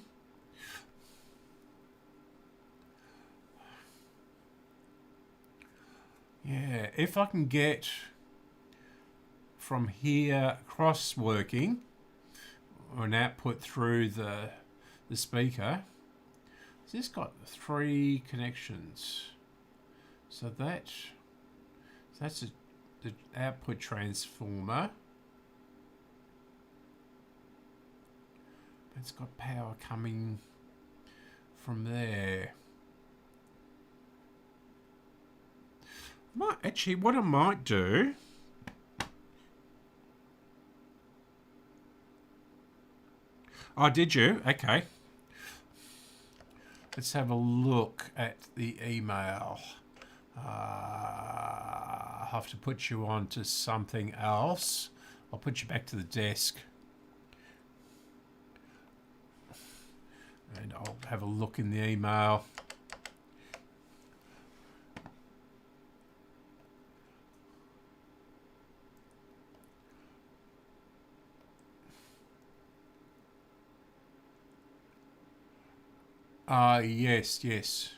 Yeah, if I can get from here across working, or an output through the speaker. So this got 3 connections. So that's a the output transformer. It's got power coming from there. Actually, what I might do... Oh, did you? Okay. Let's have a look at the email. I'll have to put you on to something else. I'll put you back to the desk. And I'll have a look in the email. Yes.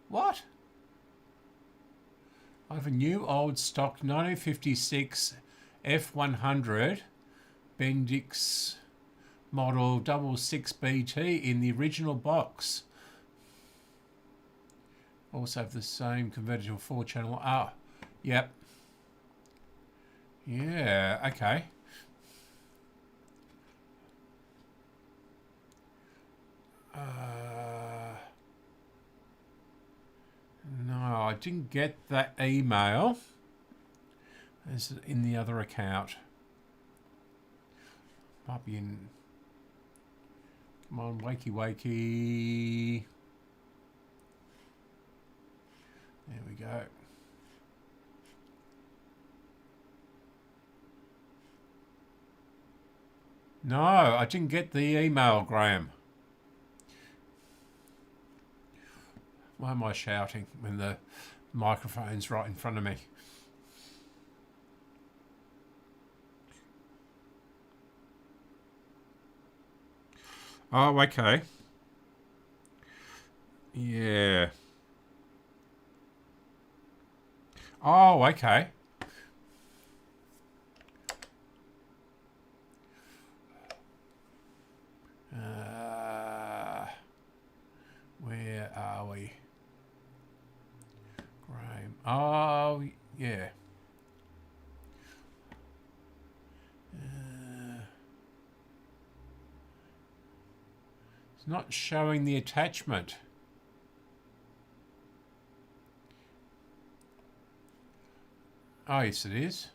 What? I have a new old stock 1956 F100 Bendix model 66BT in the original box. Also have the same converter to a 4-channel. Ah, yep. Yeah, okay. No, I didn't get that email. It's in the other account. Might be in... Come on, wakey. There we go. No, I didn't get the email, Graham. Why am I shouting when the microphone's right in front of me? Oh, okay. Yeah. Oh, okay. Where are we? Graham. Oh, yeah. It's not showing the attachment. Oh, yes, it is.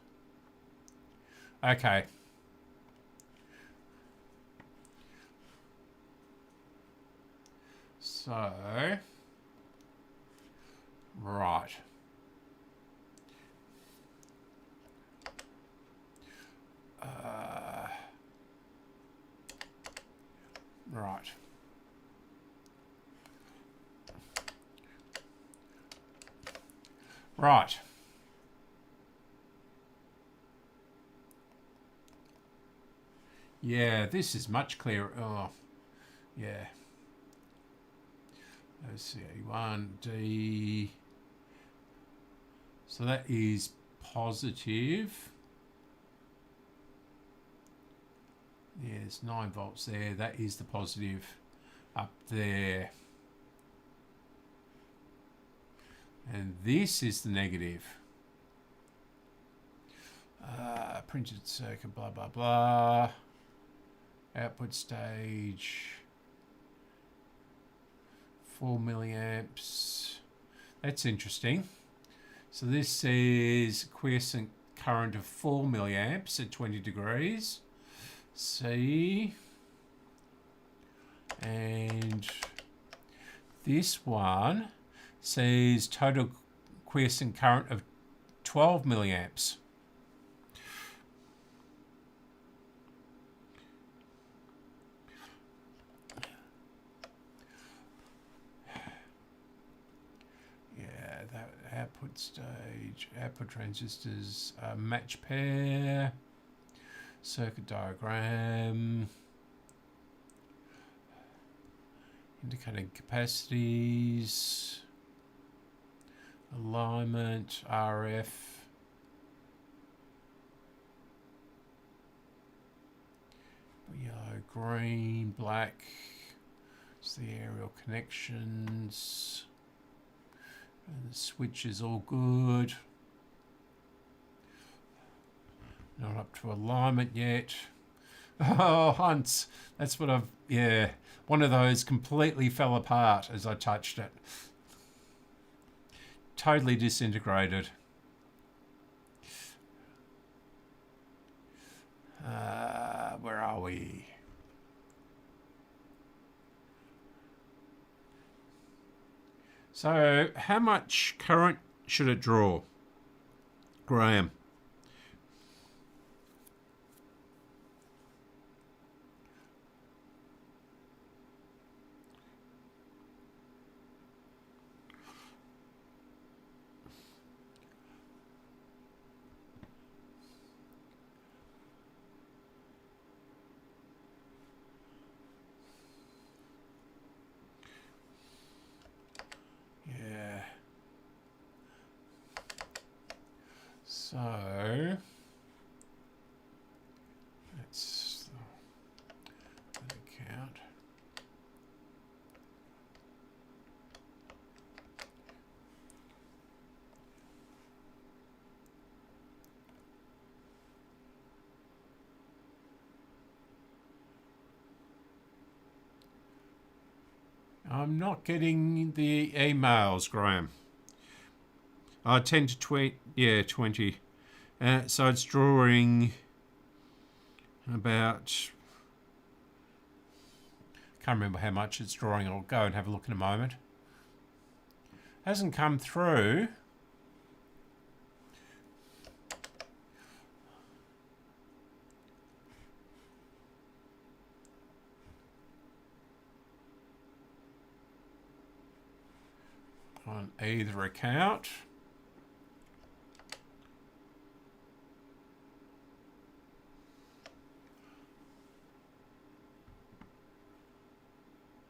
Okay. So, right. Right. Right. Yeah, this is much clearer. Oh, yeah. Let's see, 1D. So that is positive. Yeah, it's 9 volts there. That is the positive up there. And this is the negative. Printed circuit, blah, blah, blah. Output stage. 4 milliamps. That's interesting. So this says quiescent current of 4 milliamps at 20 degrees. C. And this one says total quiescent current of 12 milliamps. Yeah, that output stage, output transistors, match pair, circuit diagram, indicating capacities, alignment, RF, yellow, green, black. So the aerial connections. And the switch is all good. Not up to alignment yet. Oh, Hunts. That's what I've... Yeah. One of those completely fell apart as I touched it. Totally disintegrated. Where are we? So, how much current should it draw, Graham? Yeah. So, let's let it count. I'm not getting the emails, Graham. 10 to 20, yeah, 20. So it's drawing about, can't remember how much it's drawing. I'll go and have a look in a moment. Hasn't come through. On either account.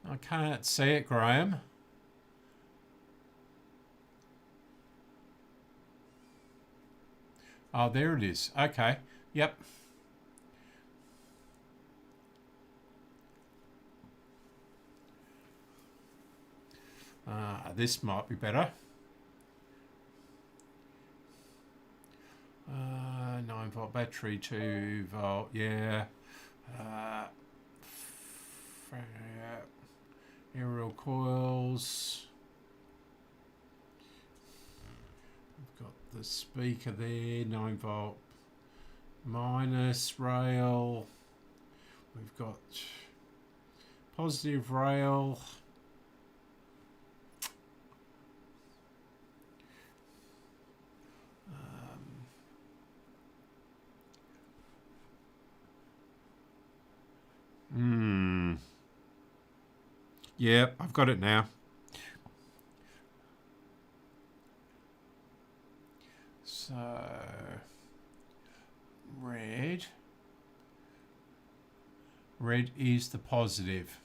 I can't see it, Graham. Oh, there it is. Okay. Yep. This might be better. 9-volt battery, 2-volt, yeah. Aerial coils. We've got the speaker there, 9-volt minus rail. We've got positive rail. Yep, I've got it now. So, red is the positive.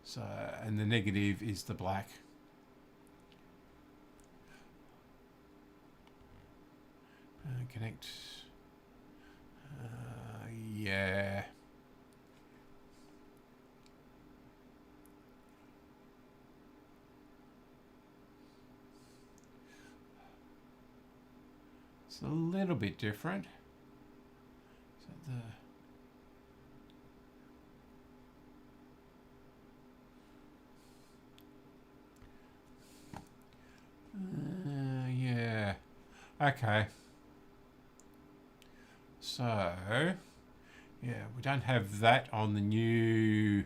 So, and the negative is the black. Connect. Yeah. It's a little bit different. So yeah. Okay. So, yeah, we don't have that on the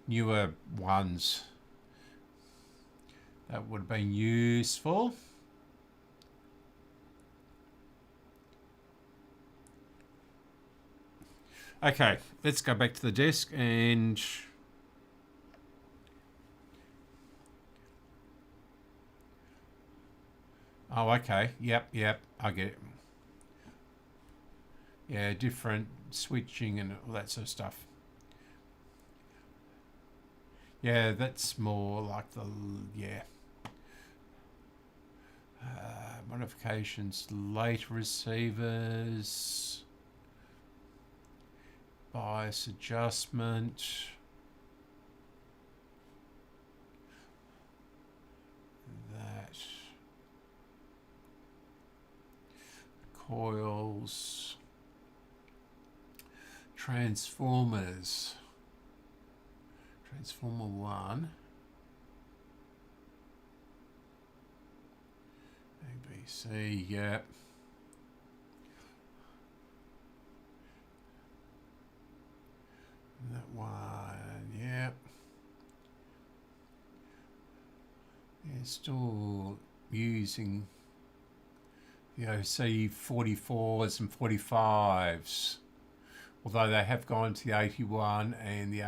newer ones. That would have been useful. Okay, let's go back to the desk and oh, okay. Yep, I get it. Yeah, different switching and all that sort of stuff. Yeah, that's more like the, yeah. Modifications, late receivers, bias adjustment. coils, transformers, transformer 1, ABC, yeah. That one, yeah. It's still using C44s and 45s, although they have gone to the 81 and the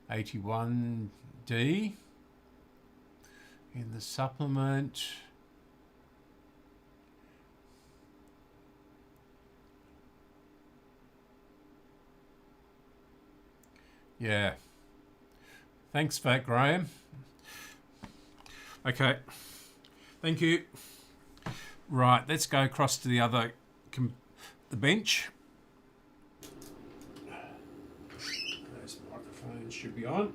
81D in the supplement. Yeah. Thanks for that, Graham. Okay. Thank you. Right, let's go across to the other the bench. Those microphones should be on.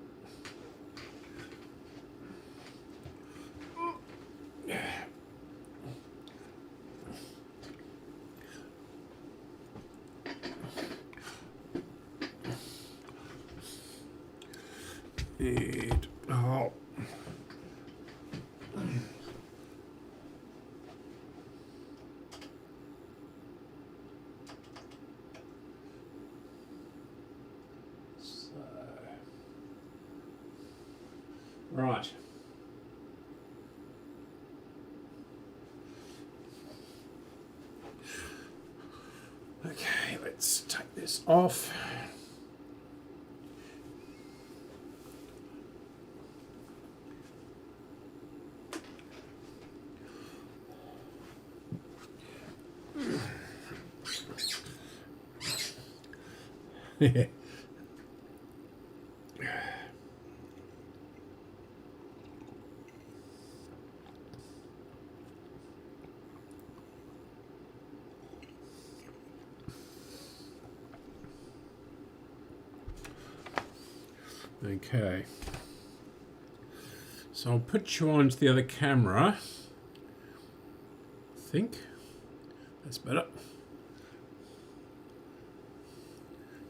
And, oh. Right. Okay, let's take this off. Yeah. Okay, so I'll put you onto the other camera. I think that's better.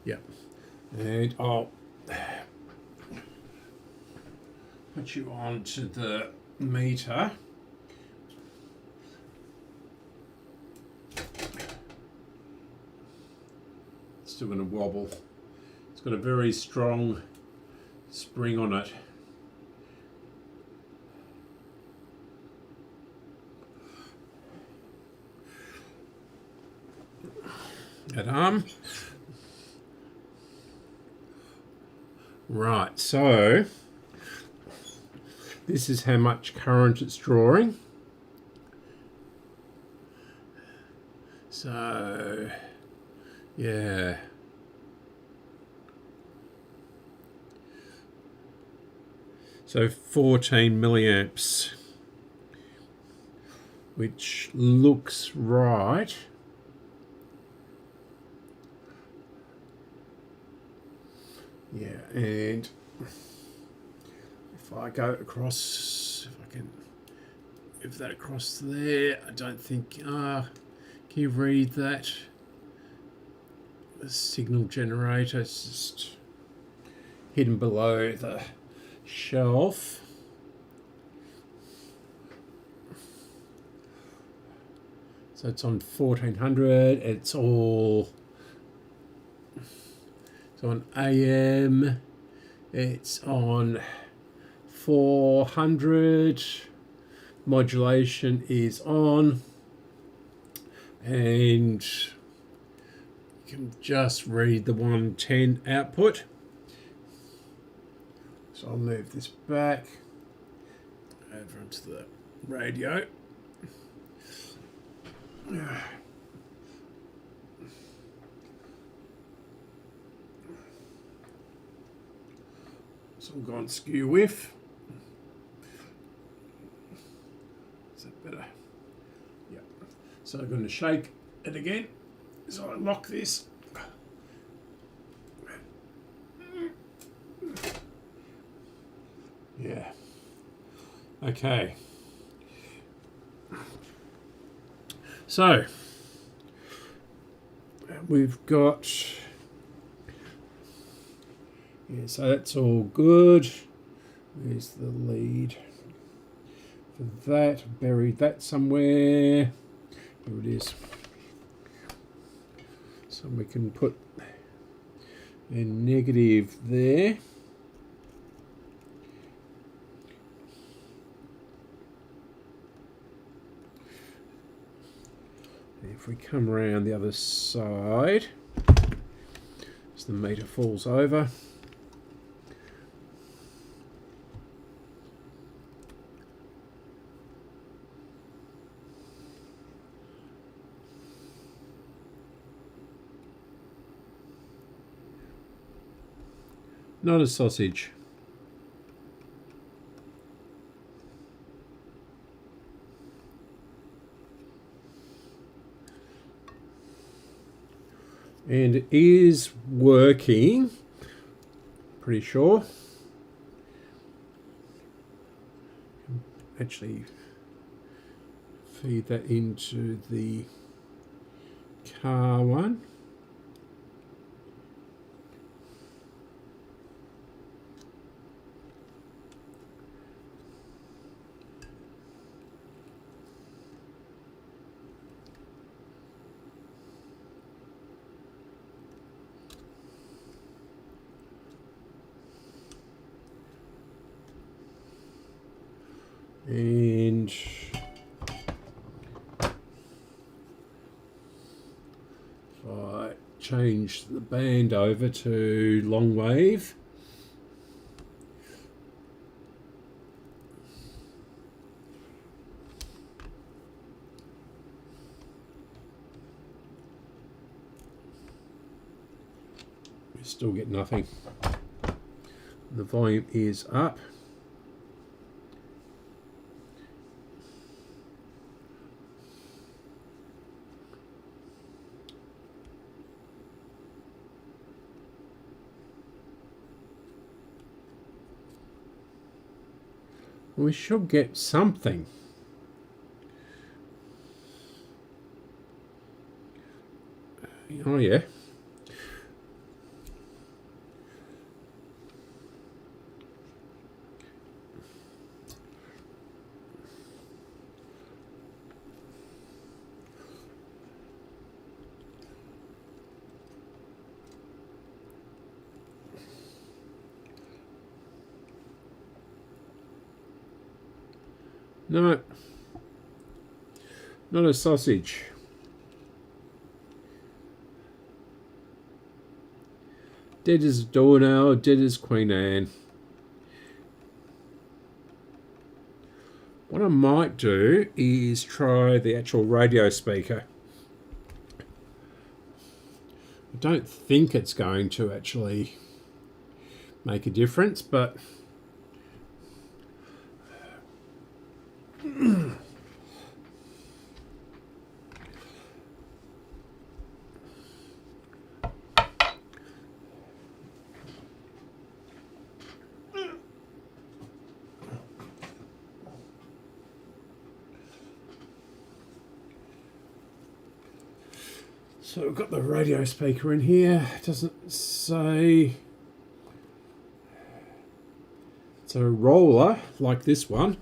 Yeah, and I'll put you onto the meter. It's still going to wobble. It's got a very strong spring on it. That arm. Right, so this is how much current it's drawing. So, yeah. So 14 milliamps, which looks right. Yeah, and if I go across, if I can move that across there, I don't think, can you read that? The signal generator is just hidden below the shelf. So it's on 1400, it's all, so on AM, it's on 400, modulation is on, and you can just read the 110 output. So I'll move this back over onto the radio. So I'm going skew with. Is that better? Yeah. So I'm going to shake it again. So I lock this. Yeah. Okay. So we've got, yeah, so that's all good. There's the lead for that. Buried that somewhere. Here it is. So we can put a negative there. If we come around the other side, as the meter falls over, not a sausage. And it is working, pretty sure. Actually feed that into the car one. And if I change the band over to long wave, we still get nothing. The volume is up. We should get something. Oh yeah. No, not a sausage. Dead as a doornail, dead as Queen Anne. What I might do is try the actual radio speaker. I don't think it's going to actually make a difference, but so we've got the radio speaker in here. It doesn't say. It's a roller like this one.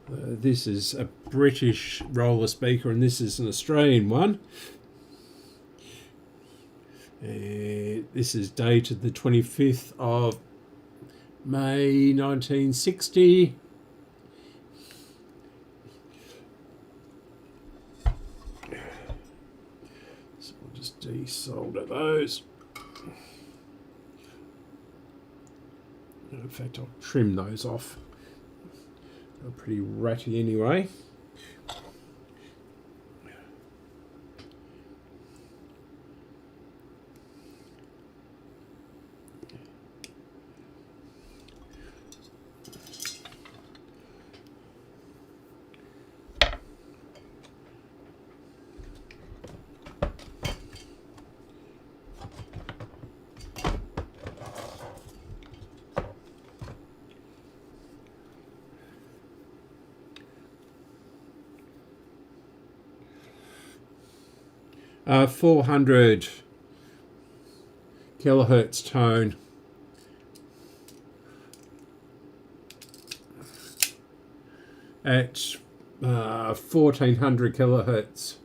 This is a British roller speaker and this is an Australian one. This is dated the 25th of May 1960. So we'll just desolder those. In fact, I'll trim those off. They're pretty ratty anyway. 400 kilohertz tone. At 1400 kilohertz.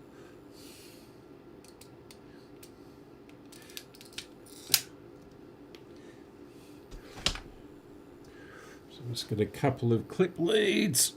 So let's get a couple of clip leads.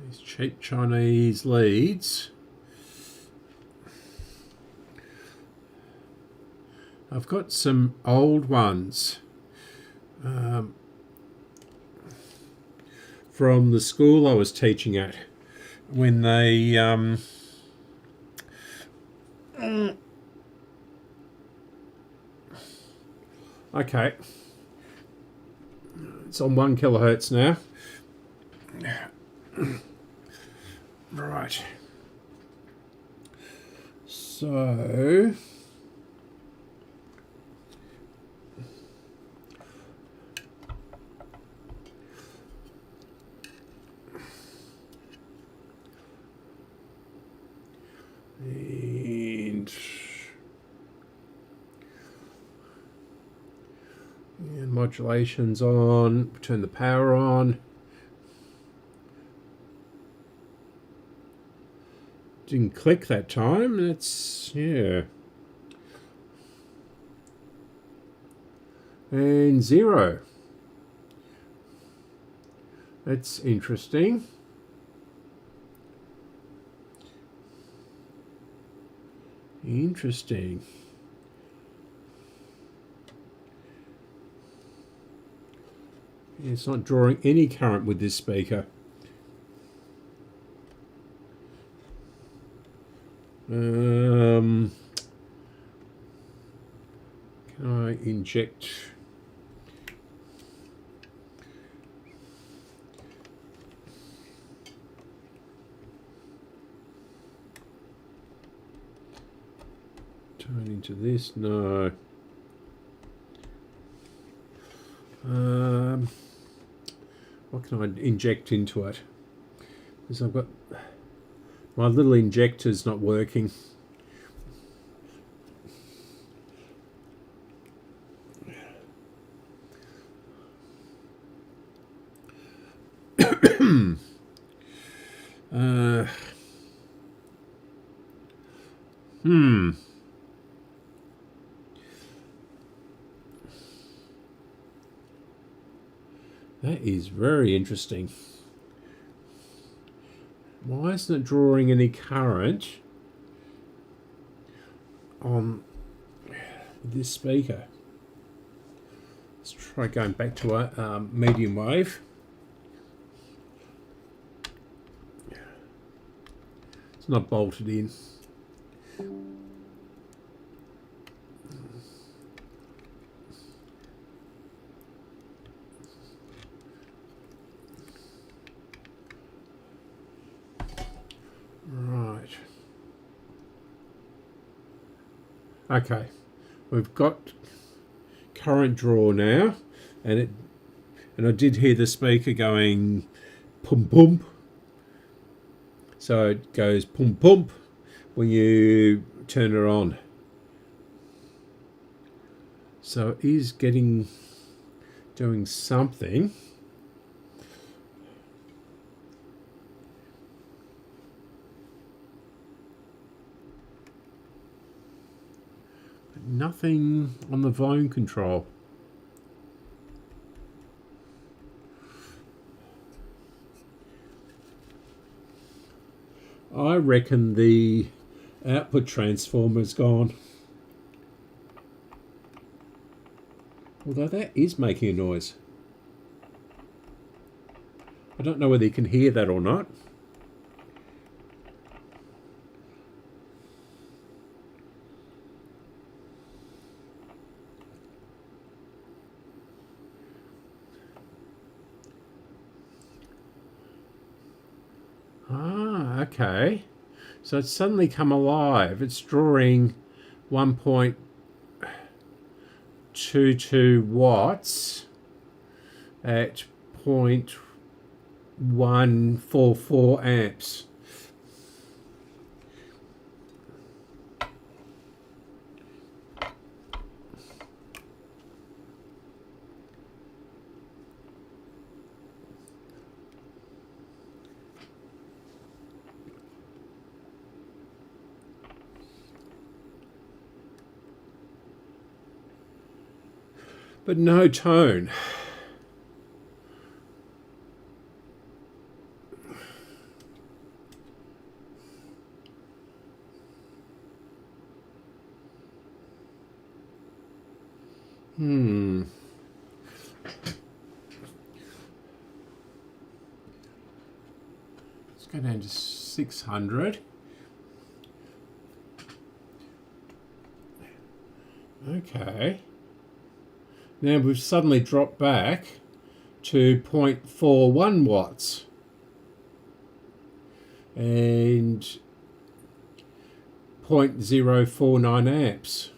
These cheap Chinese leads. I've got some old ones from the school I was teaching at when they okay, it's on 1 kilohertz now. Right. So and modulation's on, turn the power on. Didn't click that time. That's, yeah. And 0. That's interesting. Interesting. It's not drawing any current with this speaker. Can I inject? Turn into this? No. What can I inject into it? Because I've got my little injector's not working. That is very interesting. Why isn't it drawing any current on this speaker? Let's try going back to a medium wave. It's not bolted in. Right. Okay, we've got current draw now, and I did hear the speaker going pum pum. So it goes pum pum when you turn it on. So it is doing something. Nothing on the volume control. I reckon the output transformer's gone. Although that is making a noise. I don't know whether you can hear that or not. Ah, okay. So it's suddenly come alive. It's drawing 1.22 watts at 0.144 amps. But no tone. Let's go down to 600. Okay. Now we've suddenly dropped back to 0.41 watts and 0.049 amps.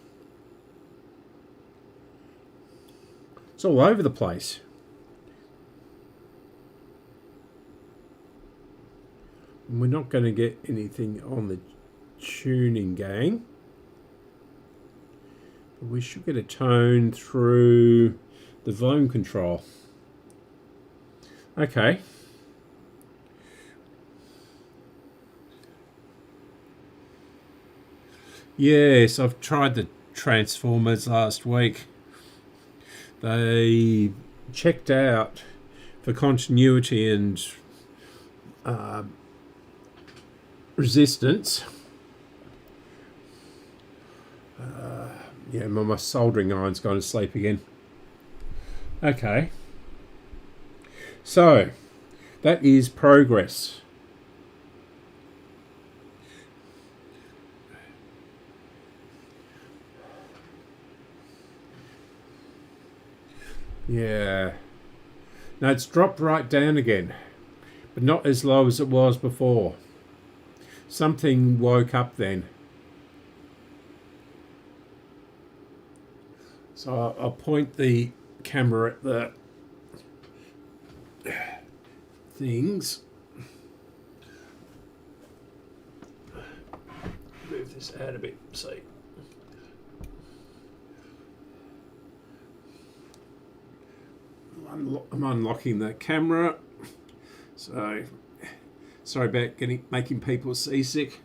It's all over the place. And we're not going to get anything on the tuning gang. But we should get a tone through the volume control. Okay. Yes, I've tried the transformers last week. They checked out for continuity and resistance. Yeah, my soldering iron's gone to sleep again. Okay. So, that is progress. Yeah. Now it's dropped right down again, but not as low as it was before. Something woke up then. So I'll point the camera at the things. Move this out a bit, see. I'm unlocking the camera. So sorry about making people seasick.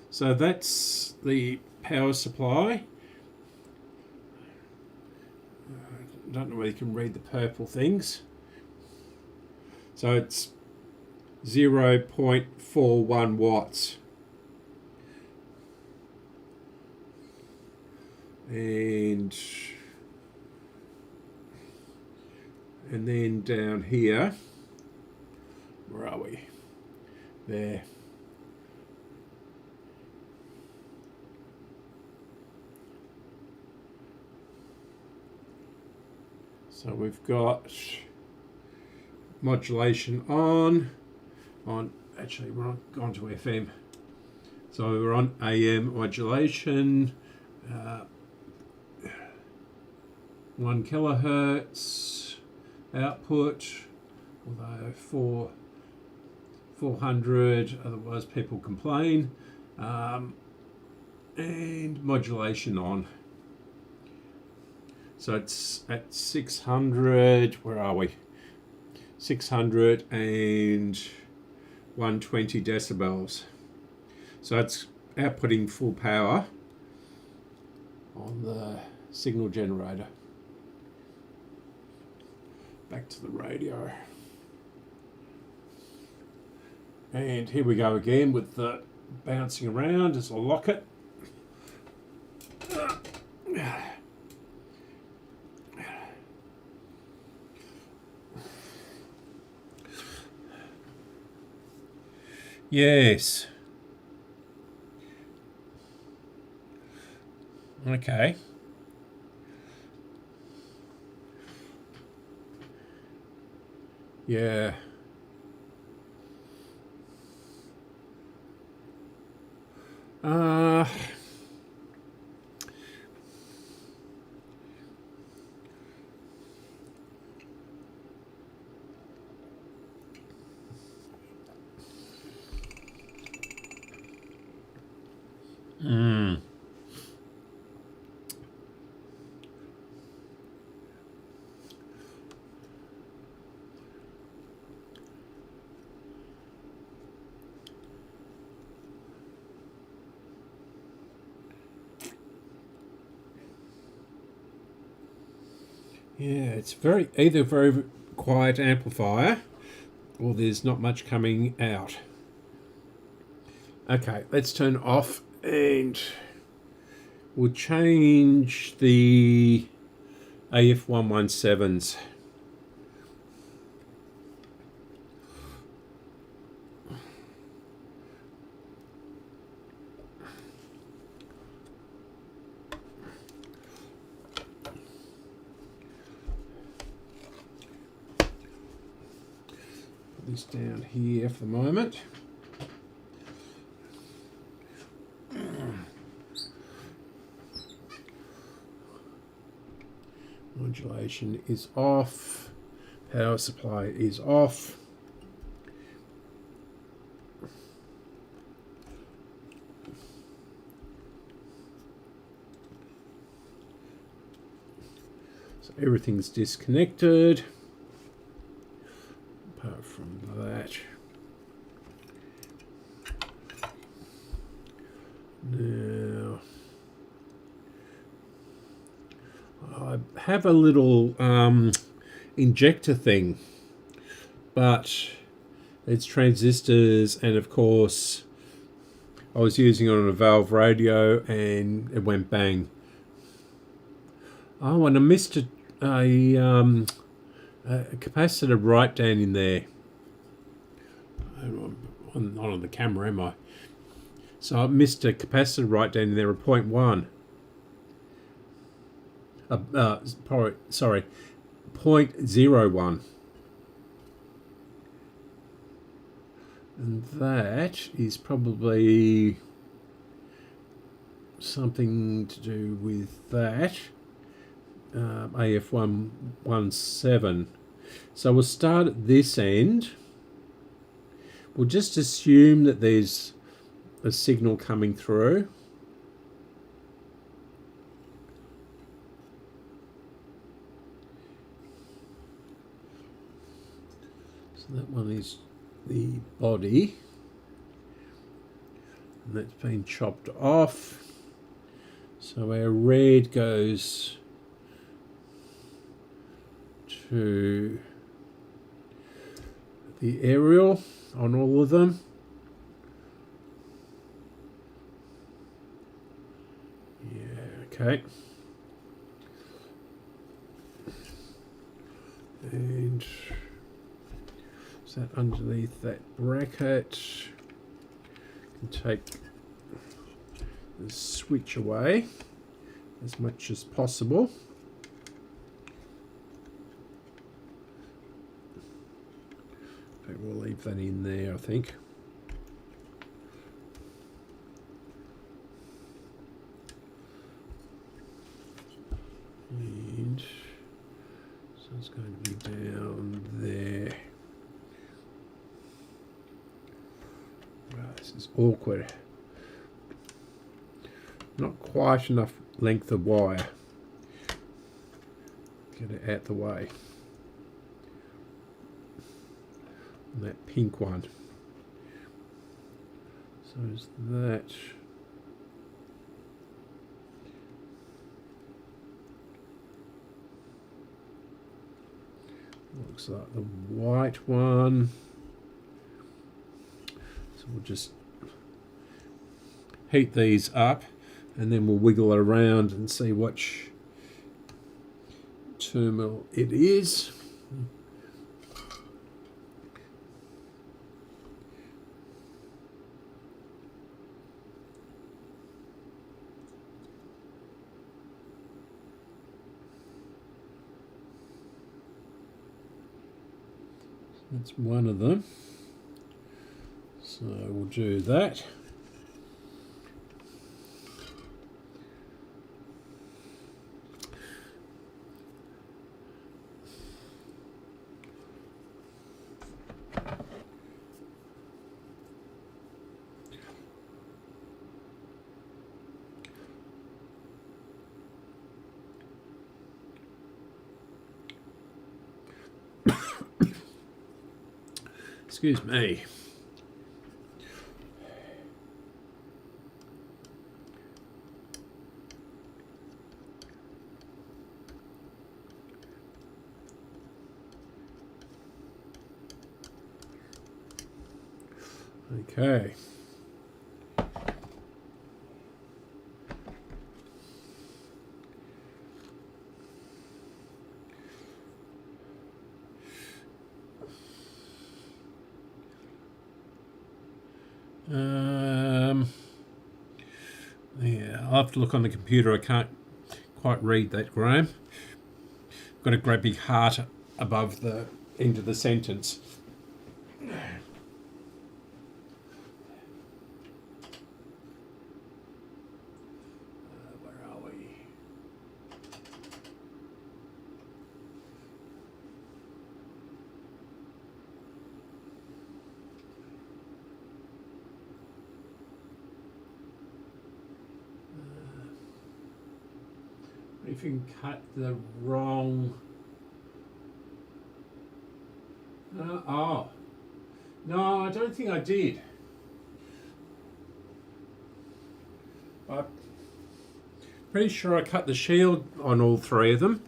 So that's the power supply. I don't know whether you can read the purple things. So it's 0.41 watts. And then down here, where are we? There. So we've got modulation on, actually we're gone to FM. So we're on AM modulation, 1 kilohertz output, although 400, otherwise people complain, and modulation on. So it's at 600, where are we? 600 and 120 decibels. So it's outputting full power on the signal generator. Back to the radio. And here we go again with the bouncing around as I lock it. Yes. Okay. Yeah. Uh, mm. Yeah, it's either very quiet amplifier or there's not much coming out. Okay, let's turn off and we'll change the AF117s. Put this down here for the moment. Modulation is off. Power supply is off. So everything's disconnected. Apart from that. Now, I have a little injector thing, but it's transistors, and of course I was using it on a valve radio and it went bang. Oh, and I missed a capacitor right down in there. I'm not on the camera, am I? So I missed a capacitor right down in there, a 0.1. Sorry, 0.01. And that is probably something to do with that. AF117. So we'll start at this end. We'll just assume that there's a signal coming through. So that one is the body. And that's been chopped off. So our red goes to the aerial on all of them. Yeah, okay. And is that underneath that bracket? And take the switch away as much as possible. But we'll leave that in there, I think. And so it's going to be down there. Wow, this is awkward. Not quite enough length of wire. Get it out the way. And that pink one. So is that. Looks like the white one. we'll just heat these up and then we'll wiggle it around and see which terminal it is. That's one of them. So we'll do that. Excuse me. Okay. Yeah, I'll have to look on the computer. I can't quite read that, Graham. Got a great big heart above the end of the sentence. Where are we? If you can cut the wrong... oh. No, I don't think I did. I'm pretty sure I cut the shield on all three of them.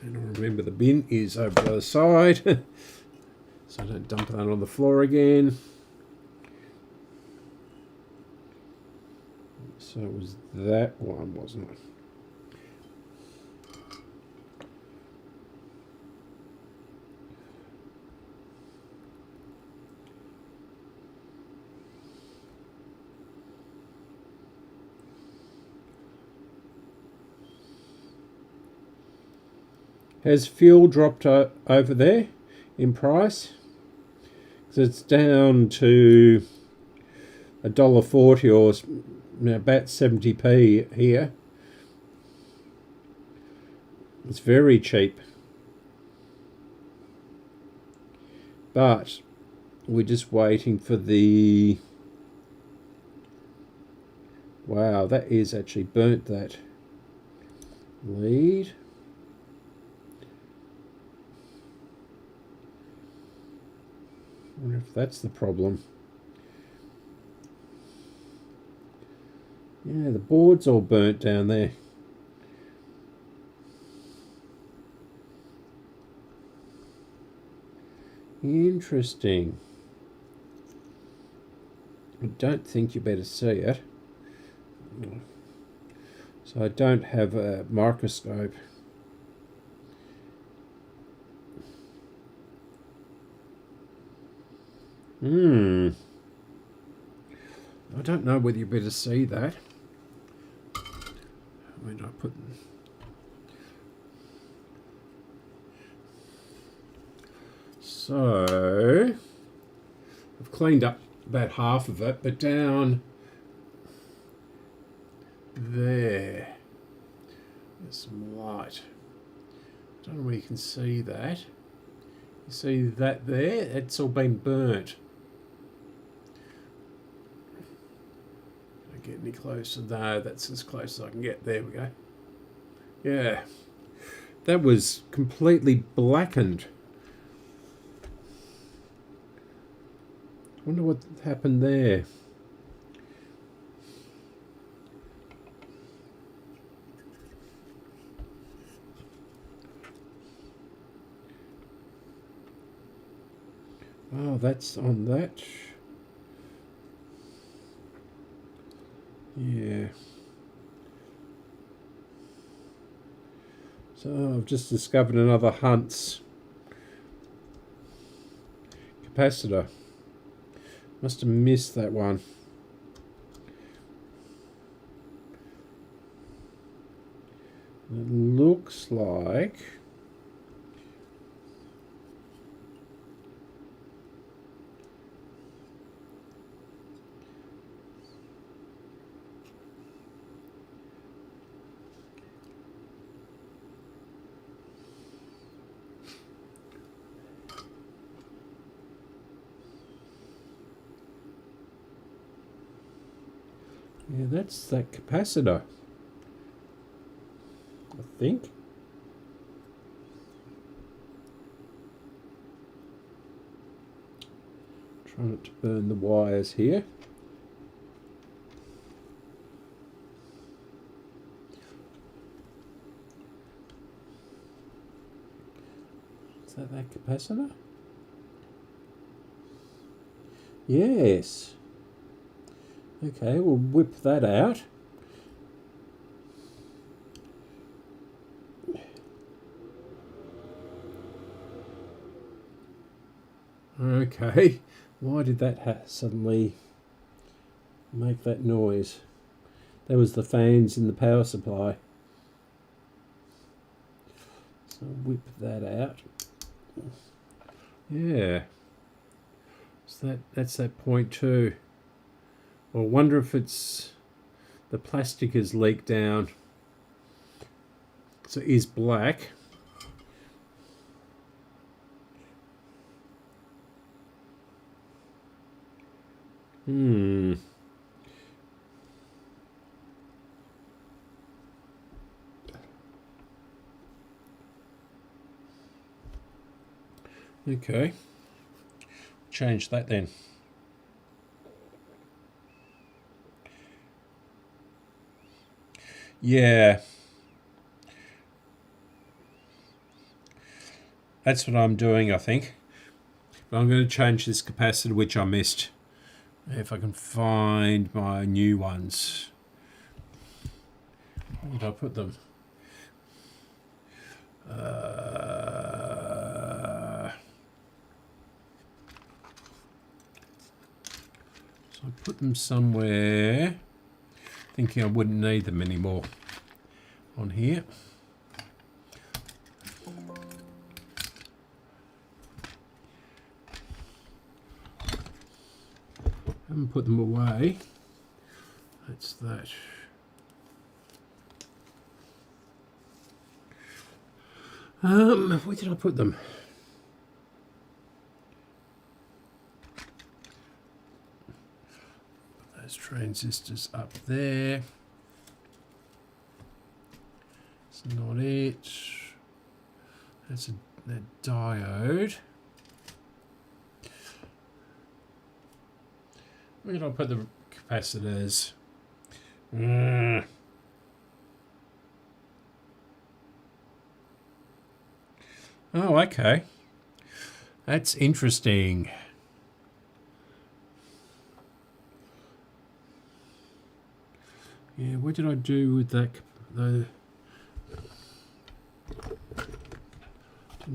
And remember, the bin is over the other side, so I don't dump that on the floor again. So it was that one, wasn't it? Has fuel dropped over there in price? So it's down to $1.40 or about 70p here. It's very cheap. But we're just waiting for the... Wow, that is actually burnt, that lead. I wonder if that's the problem. Yeah, the board's all burnt down there. Interesting. I don't think you better see it. So I don't have a microscope. I don't know whether you better see that. When I put... So I've cleaned up about half of it, but down there there's some light. I don't know where you can see that. You see that there? It's all been burnt. any closer? No, that's as close as I can get. There we go. Yeah. That was completely blackened. Wonder what happened there. Oh, that's on that. Yeah. So I've just discovered another Hunt's capacitor. Must have missed that one. It looks like yeah, that's that capacitor, I think. Trying not to burn the wires here. Is that capacitor? Yes. Okay, we'll whip that out. Okay, why did that suddenly make that noise? That was the fans in the power supply. So whip that out. Yeah. So that's that 0.2. I wonder if it's the plastic has leaked down. So it is black. Okay. Change that then. Yeah. That's what I'm doing, I think. But I'm going to change this capacitor, which I missed. If I can find my new ones. Where did I put them? So I put them somewhere, thinking I wouldn't need them anymore. On here. Haven't put them away. That's that. Where did I put them? Put those transistors up there. It's not it. That's that diode. Where did I put the capacitors? Oh, okay. That's interesting. Yeah, what did I do with that? Didn't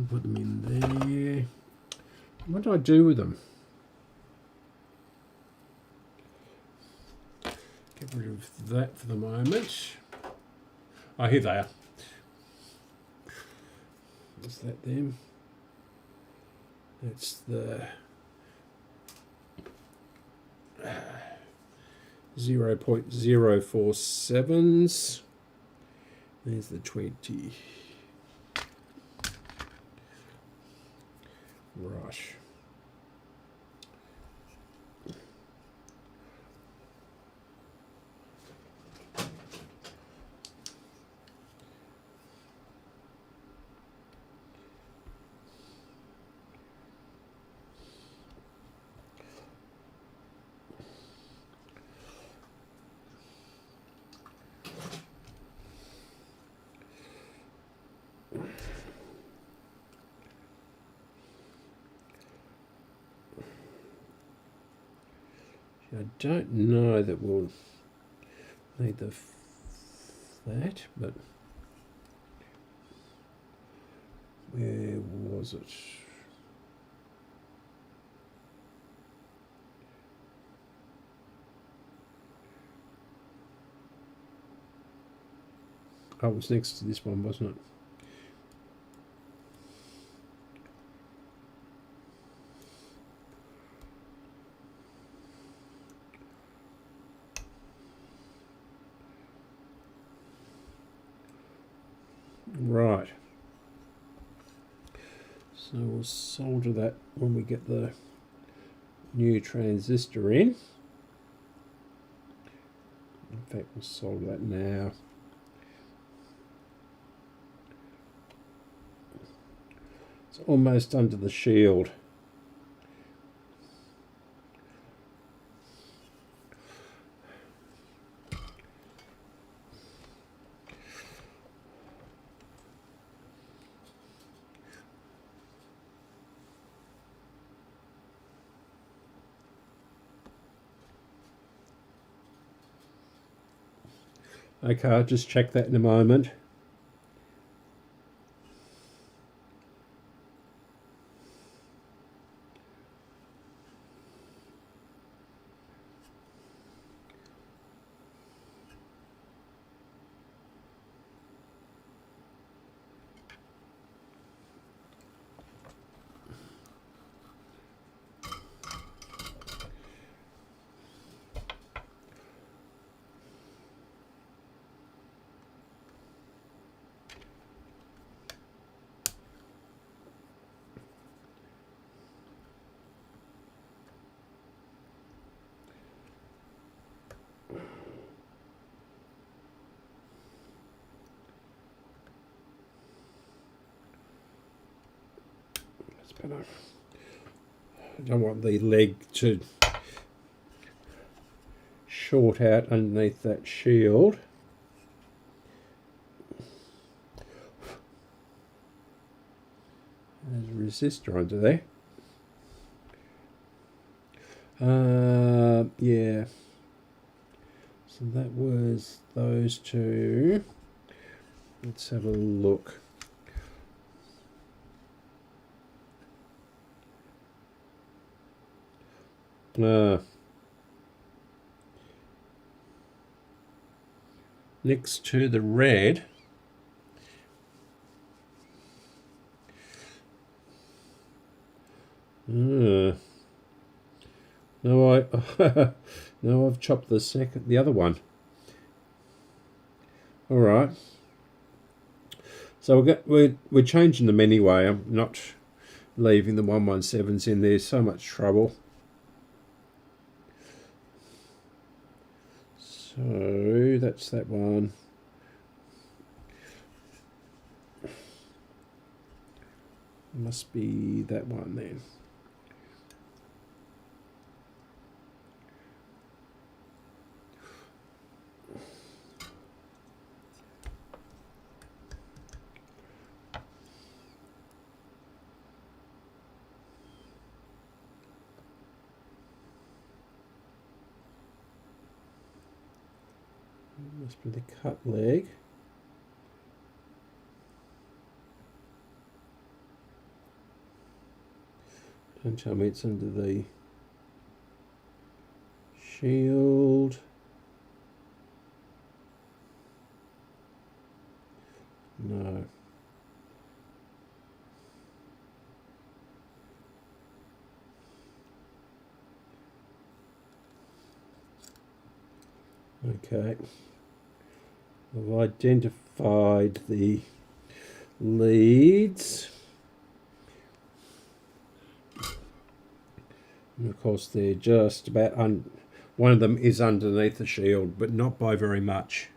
put them in there. What did I do with them? Get rid of that for the moment. Oh, here they are. Is that them? That's the 0.047s. There's the 20. Right. I don't know that we'll need that, but where was it? Oh, it was next to this one, wasn't it? Right. So we'll solder that when we get the new transistor in. In fact, we'll solder that now. It's almost under the shield. Okay, I'll just check that in a moment. Better. I don't want the leg to short out underneath that shield. There's a resistor under there. Yeah. So that was those two. Let's have a look. Next to the red, no, no, I've chopped the other one. All right. So we're changing them anyway. I'm not leaving the 117s in there. So much trouble. So that's that one. Must be that one then. Must be the cut leg. Don't tell me it's under the shield. No. Okay. I've identified the leads. And of course they're just about, one of them is underneath the shield, but not by very much.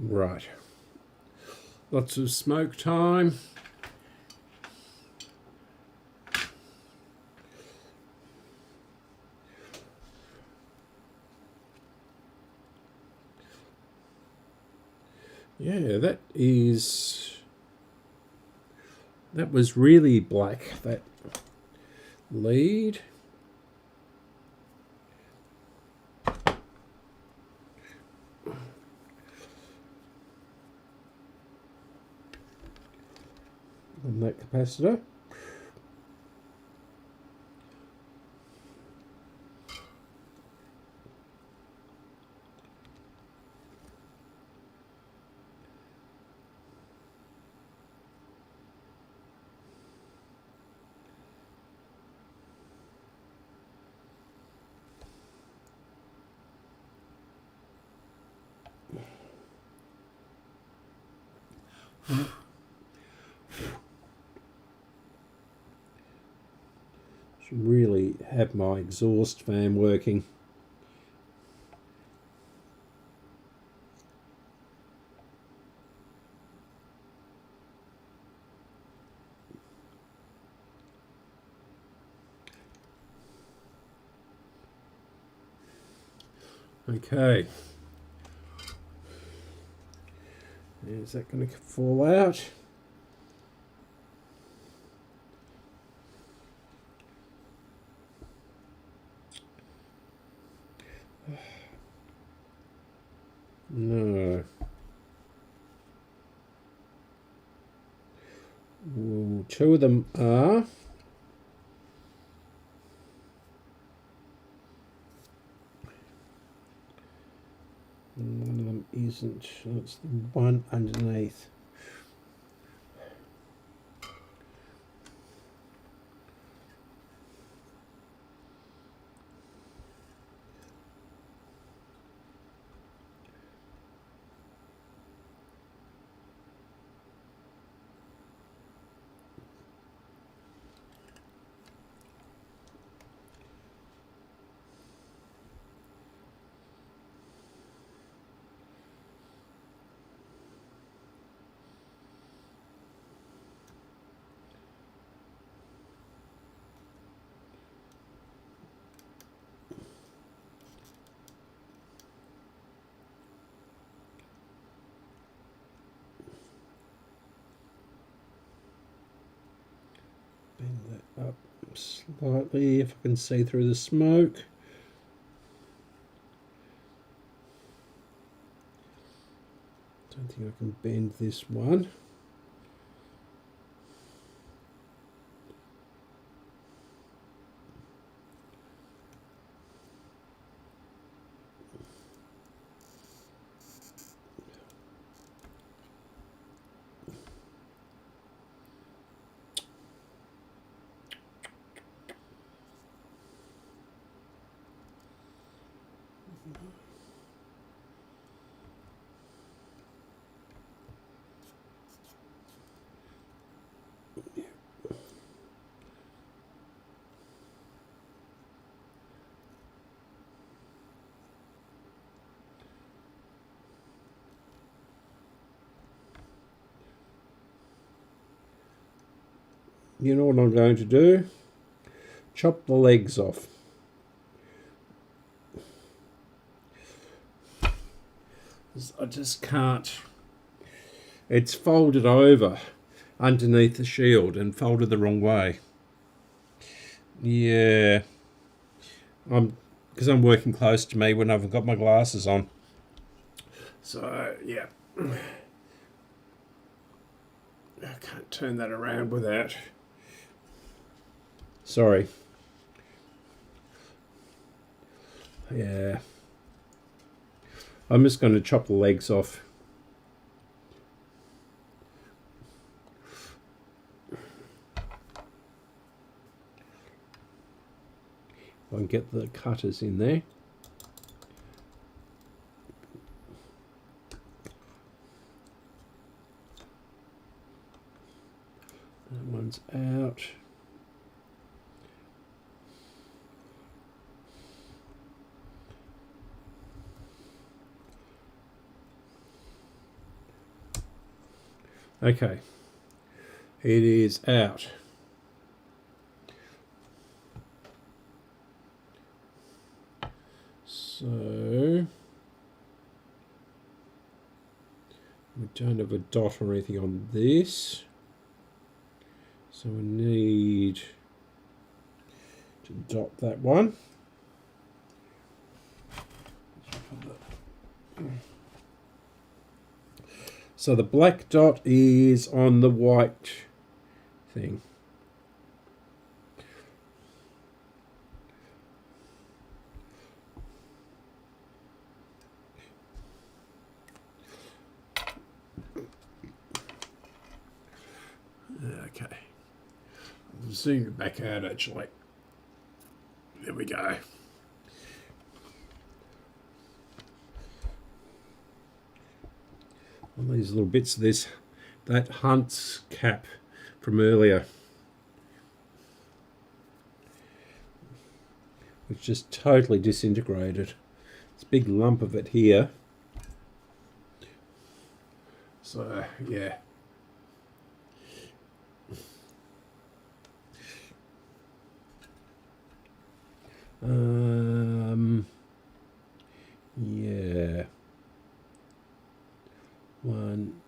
Right. Lots of smoke time. Yeah, that was really black, that lead. On that capacitor. Should really have my exhaust fan working. Okay. Is that going to fall out? No. Well, two of them are. And one of them isn't. It's the one underneath. Bend that up slightly if I can see through the smoke. Don't think I can bend this one. You know what I'm going to do? Chop the legs off. I just can't. It's folded over underneath the shield and folded the wrong way. Yeah. Because I'm working close to me when I've got my glasses on. So, yeah. I can't turn that around without. Sorry. Yeah. I'm just going to chop the legs off. If I can get the cutters in there. That one's out. Okay, it is out. So we don't have a dot or anything on this, so we need to dot that one. So the black dot is on the white thing. Okay. I'll zoom it back out actually. There we go. All these little bits of this, that Hunt's cap from earlier, which just totally disintegrated. It's a big lump of it here. So yeah. Yeah. One.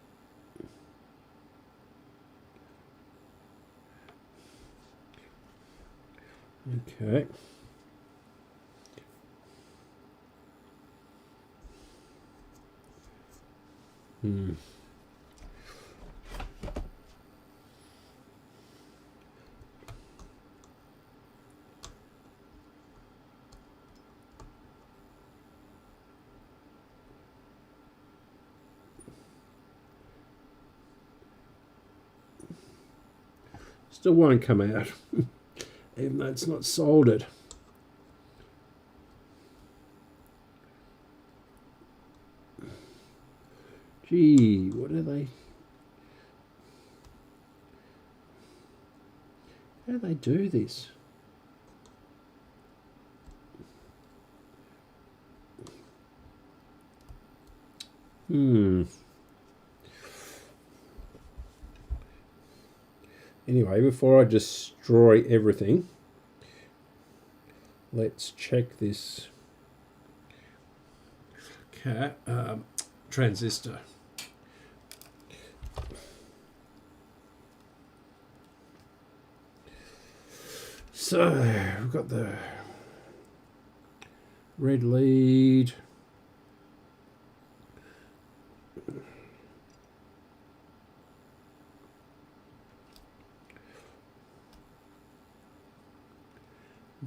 Okay. Still won't come out, even though it's not soldered. Gee, what are they? How do they do this? Anyway, before I destroy everything, let's check this transistor. So we've got the red lead.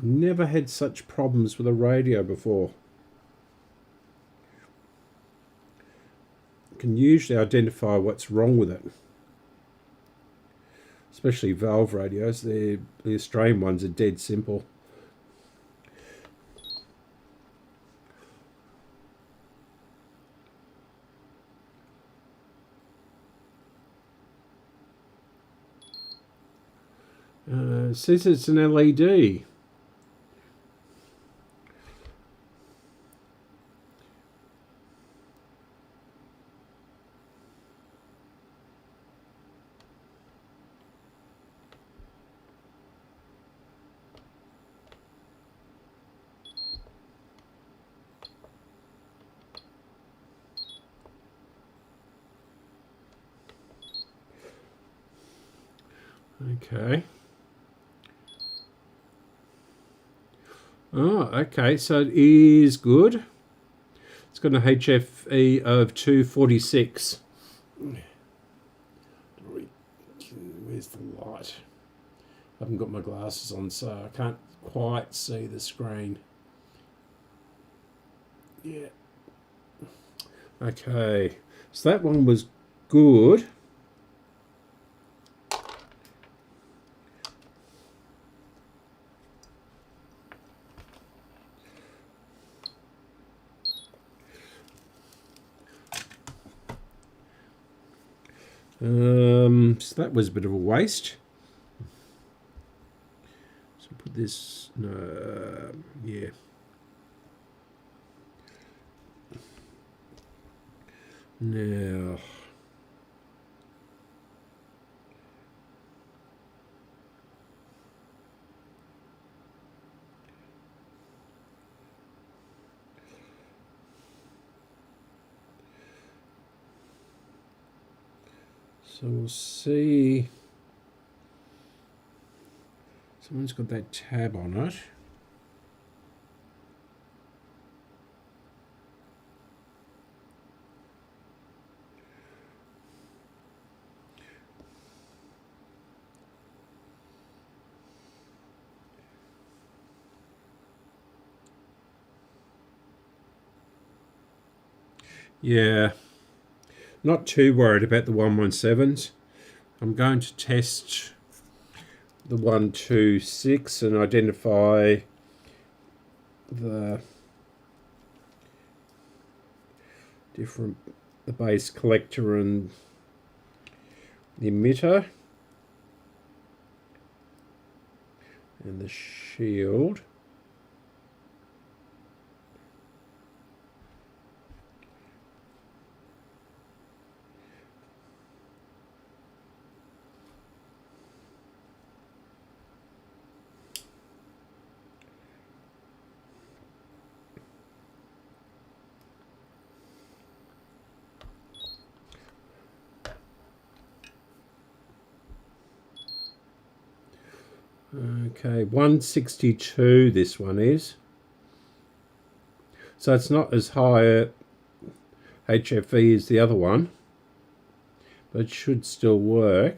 Never had such problems with a radio before. You can usually identify what's wrong with it. Especially valve radios. The Australian ones are dead simple. It says it's an LED. Okay. Oh, okay, so it is good. It's got an HFE of 246. Where's the light? I haven't got my glasses on, so I can't quite see the screen. Yeah. Okay, so that one was good. So that was a bit of a waste. So put this, yeah. Now, So we'll see. Someone's got that tab on it. Yeah, not too worried about the 117s. I'm going to test the 126 and identify the base collector and the emitter and the shield. Okay, 162 this one is. So it's not as high at HFE as the other one, but it should still work.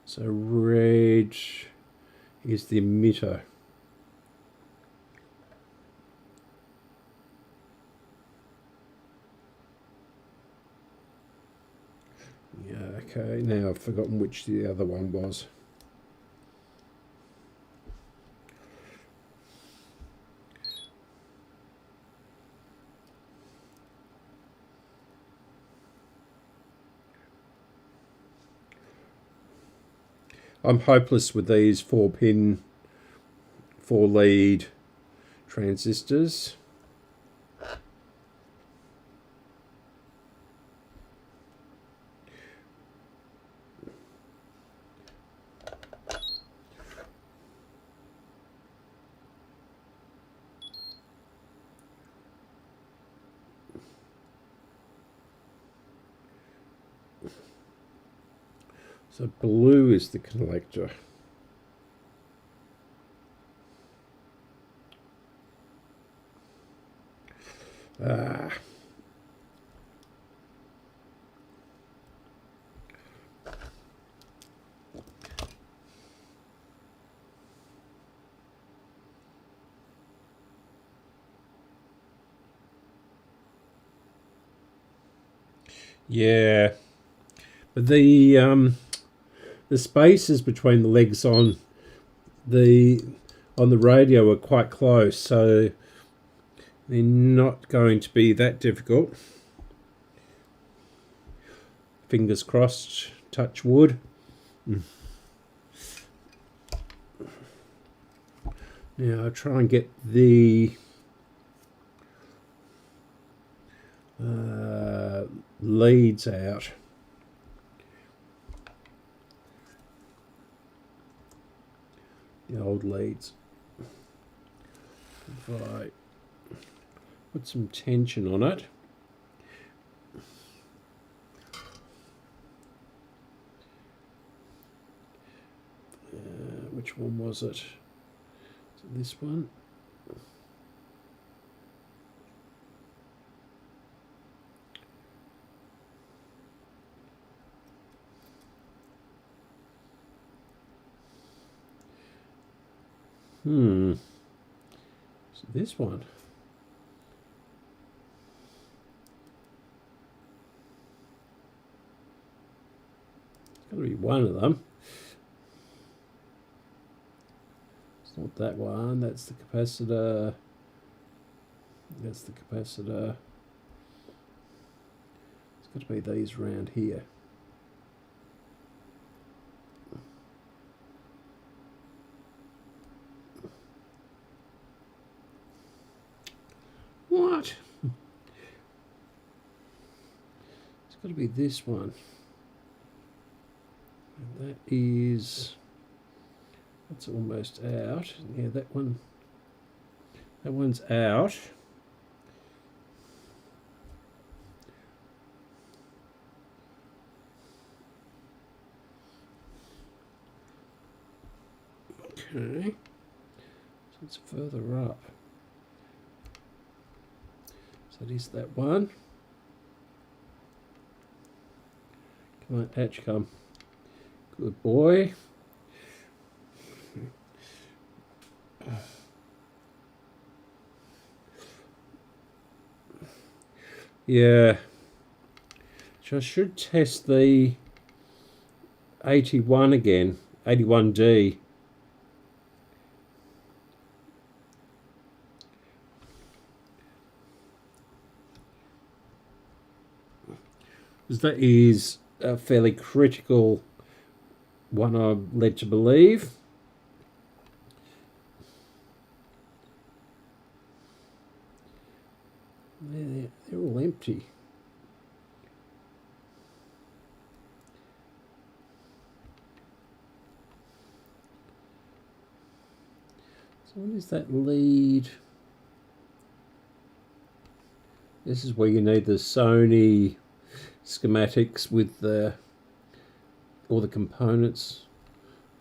So red is the emitter. Yeah, okay, now I've forgotten which the other one was. I'm hopeless with these 4-pin, 4-lead transistors. So blue is the collector. Yeah, but the spaces between the legs on the radio are quite close, so they're not going to be that difficult. Fingers crossed, touch wood. Now I'll try and get the leads out. The old leads. If I put some tension on it. Which one was it? So this one. So this one. It's got to be one of them. It's not that one. That's the capacitor. That's the capacitor. It's got to be these around here. What? It's got to be this one. And that is, that's almost out. Yeah, that one's out. Okay, so it's further up. So it is that one. Come on, Hatch, come. Good boy. Yeah. So I should test the 81 again, 81D. Because that is a fairly critical one, I'm led to believe. They're all empty. So what is that lead? This is where you need the Sony schematics with all the components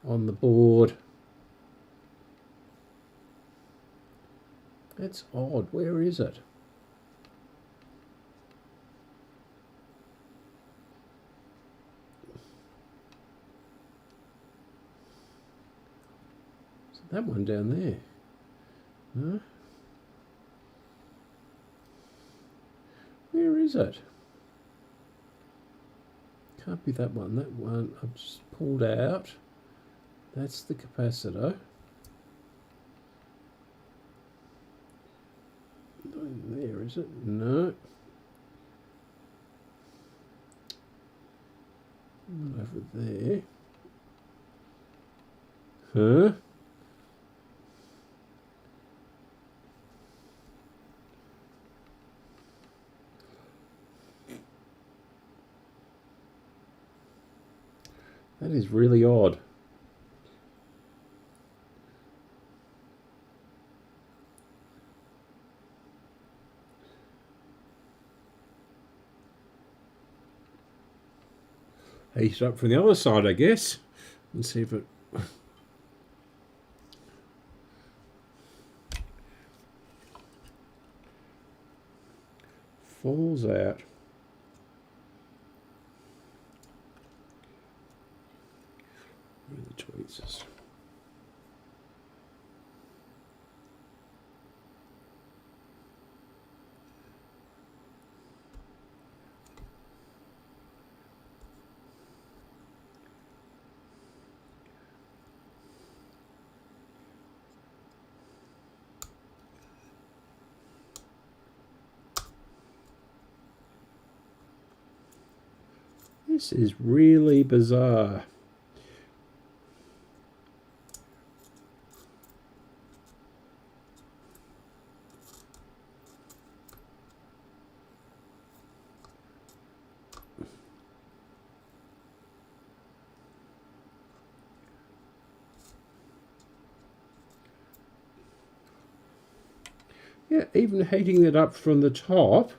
on the board. That's odd. Where is it? Is it that one down there? No? Where is it? Can't be that one. That one I've just pulled out. That's the capacitor. Not there, is it? No. Not over there. Huh? That is really odd. Heat it up from the other side, I guess, and see if it falls out. Where are the tweezers? This is really bizarre. Yeah, even heating it up from the top,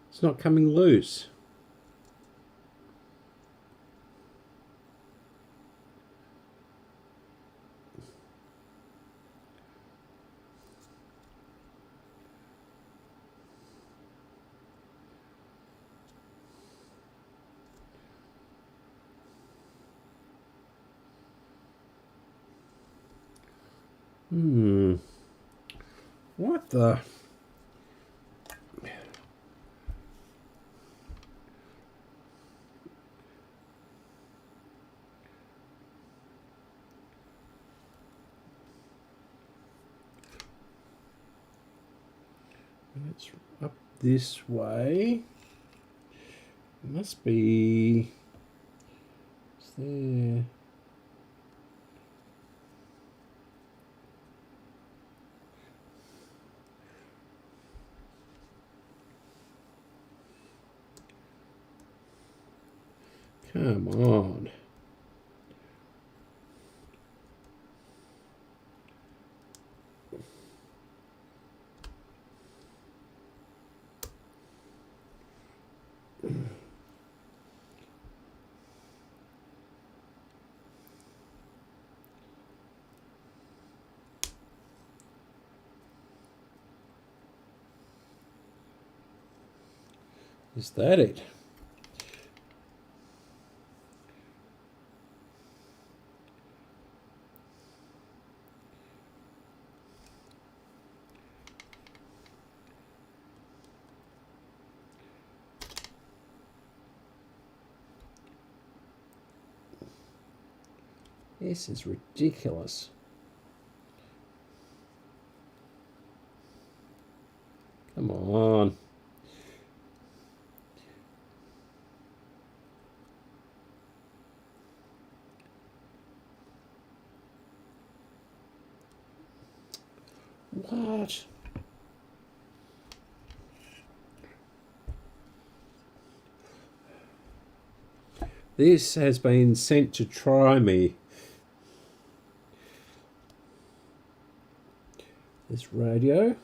it's not coming loose. What the? It's up this way. It must be. It's there. Come on. Is that it? This is ridiculous. Come on. What? This has been sent to try me. This radio.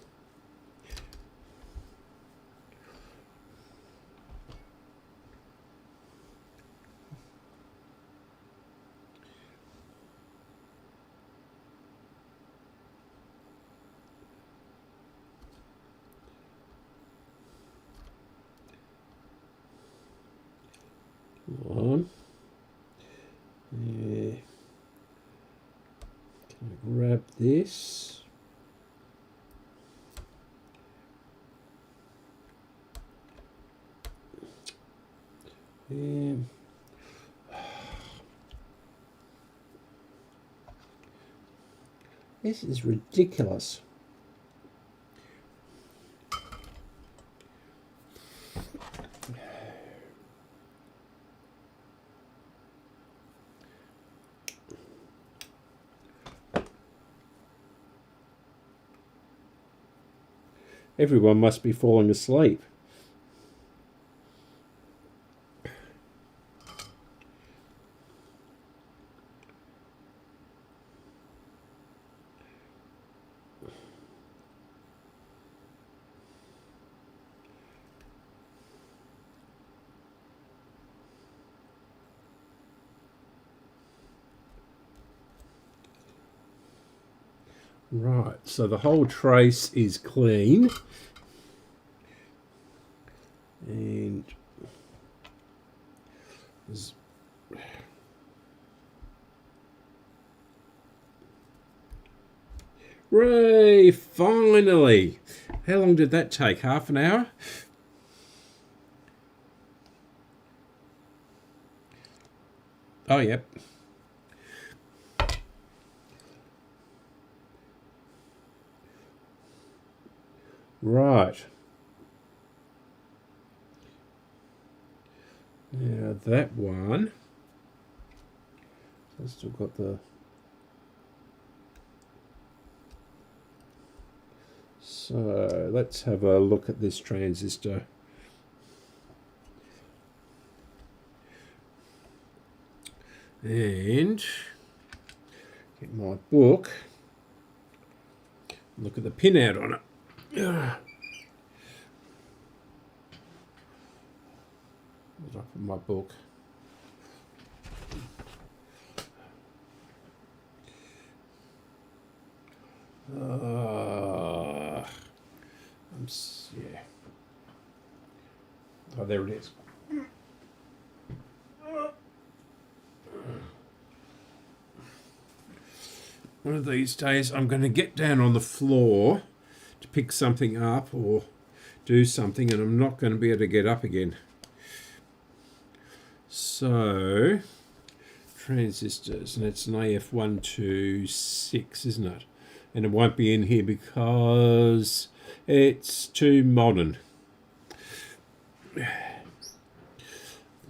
Come on. Yeah. Can I grab this? This is ridiculous. Everyone must be falling asleep. Right, so the whole trace is clean. And Ray, finally! How long did that take? Half an hour? Oh, yep. Right. Now that one, I've still got the, so let's have a look at this transistor. And get my book, look at the pinout on it. Where's my book? Yeah. Oh, there it is. One of these days I'm going to get down on the floor to pick something up or do something, and I'm not going to be able to get up again. So, transistors, and it's an AF126, isn't it? And it won't be in here because it's too modern.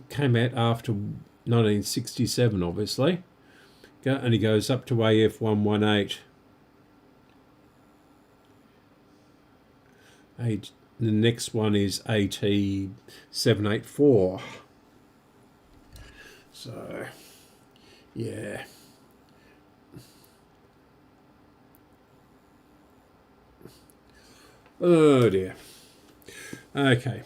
Came out after 1967, obviously. Only goes up to AF118. The next one is AT784. So, yeah. Oh dear. Okay.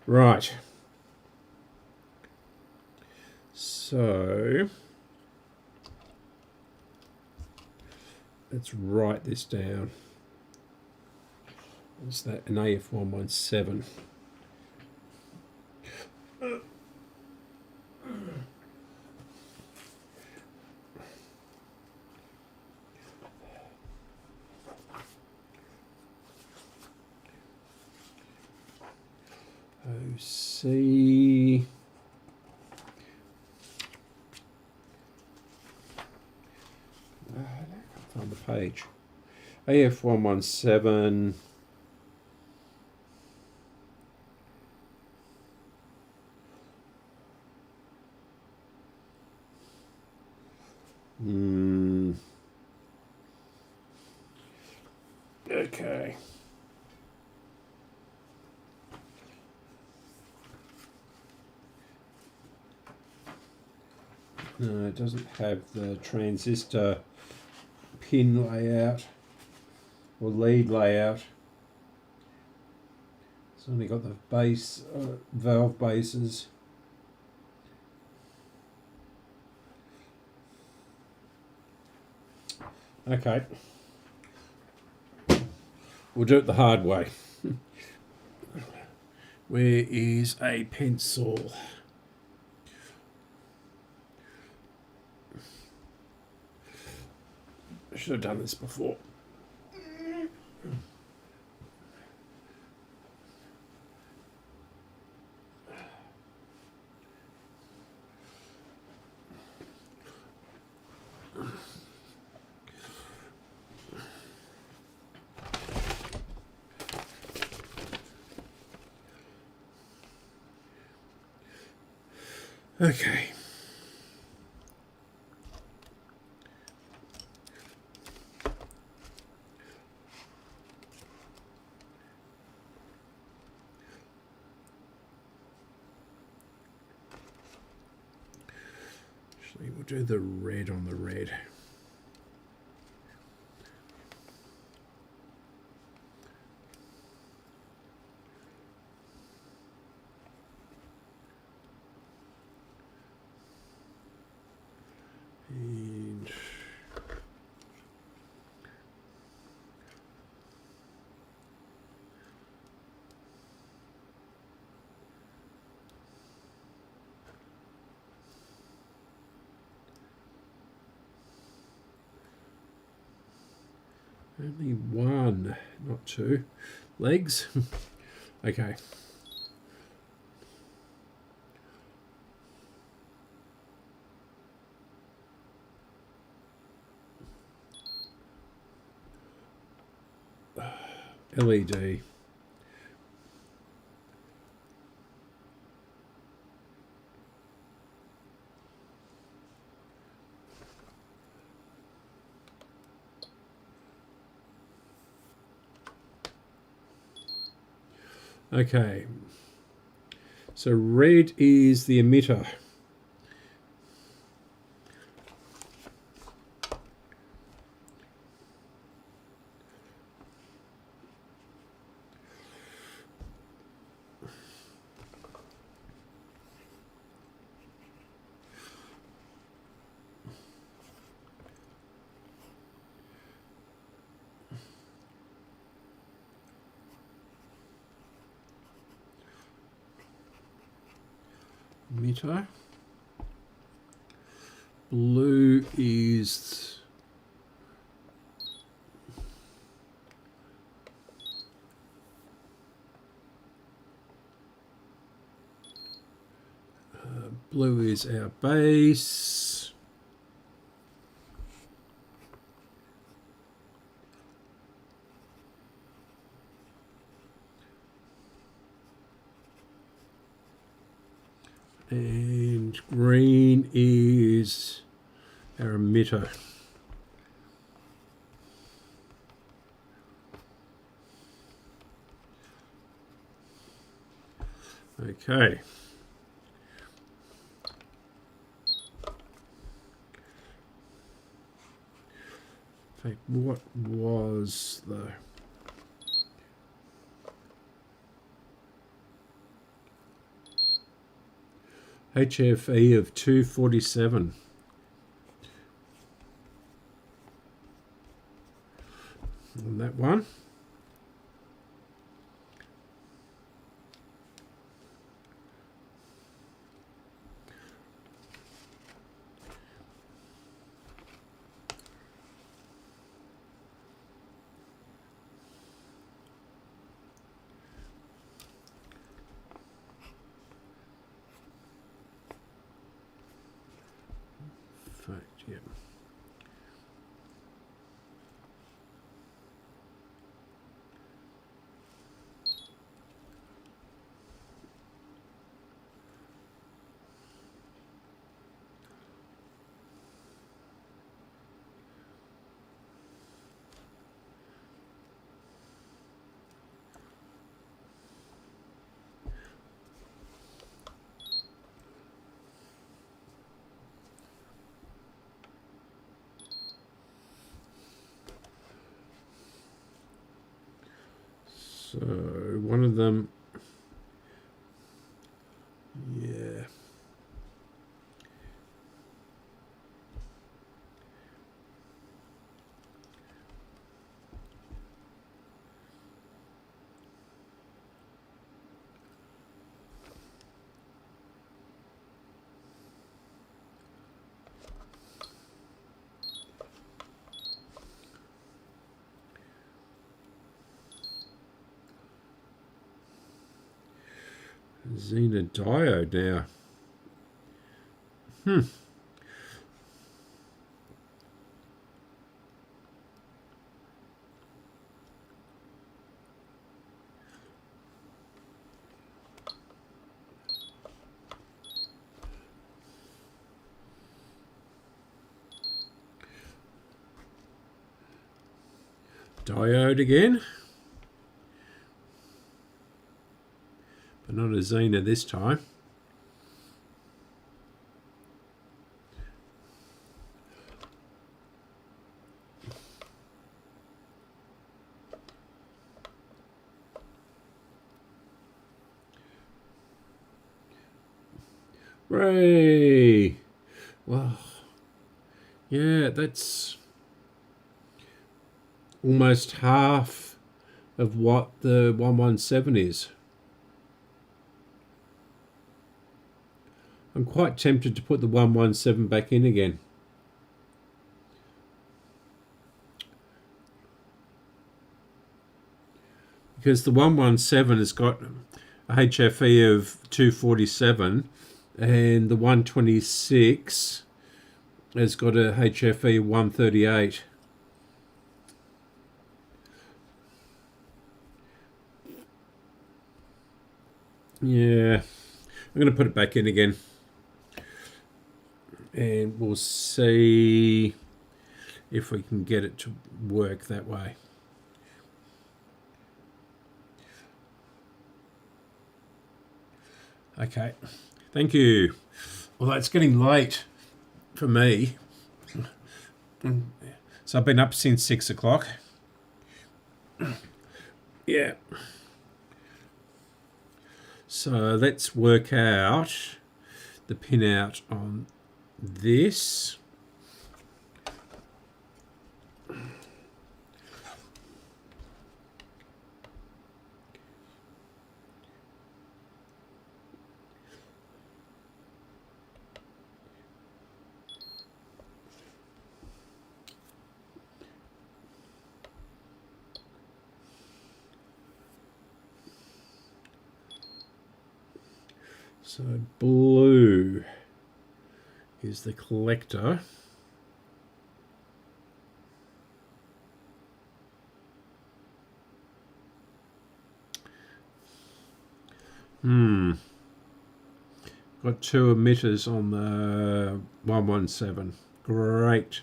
Right. So, let's write this down. Is that an AF117? OC. I can't find the page. AF117. Okay. No, it doesn't have the transistor pin layout or lead layout. It's only got the base valve bases. Okay, we'll do it the hard way. Where is a pencil? I should have done this before. Okay. Actually, we'll do the red on the red. And only one, not two, legs. Okay. LED. Okay, so red is the emitter. Emitter. Blue is our base. And green is our emitter. Okay. In fact, what was the HFE of 247? On that one. Perfect, yeah. So one of them, yeah. Xena diode now. Diode again. But not a Xena this time. Hooray! Wow. Yeah, that's almost half of what the 117 is. I'm quite tempted to put the 117 back in again. Because the 117 has got a HFE of 247 and the 126 has got a HFE 138. Yeah, I'm going to put it back in again. And we'll see if we can get it to work that way. Okay, thank you. Although it's getting late for me. So I've been up since 6 o'clock. Yeah. So let's work out the pinout on this. So blue is the collector. Got two emitters on the 117. Great.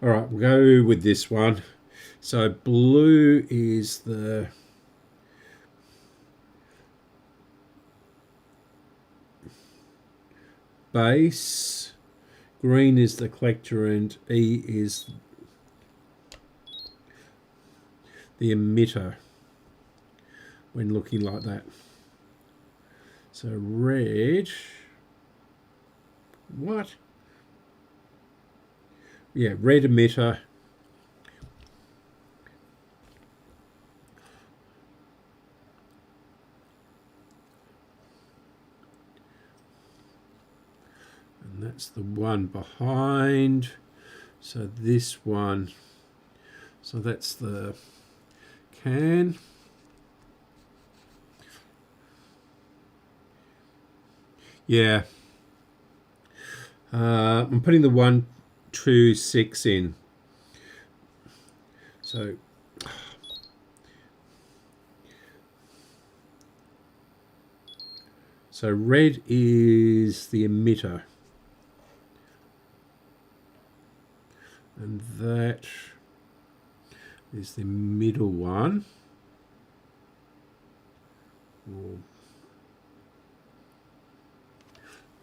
All right, we'll go with this one. So blue is the base, green is the collector, and E is the emitter when looking like that. So red, what? Yeah, red emitter. And that's the one behind. So this one, so that's the can. Yeah. I'm putting the 126 in. So red is the emitter. And that is the middle one.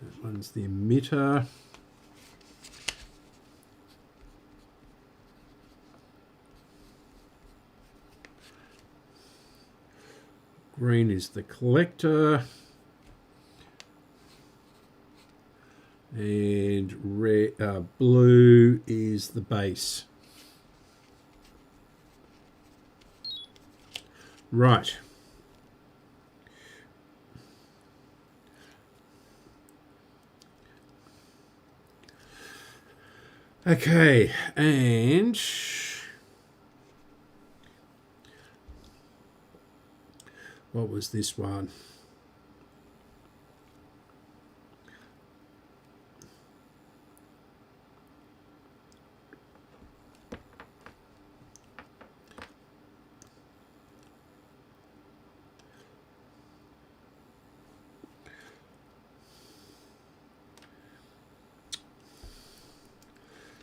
That one's the emitter. Green is the collector. And blue is the base. Right. Okay, and what was this one?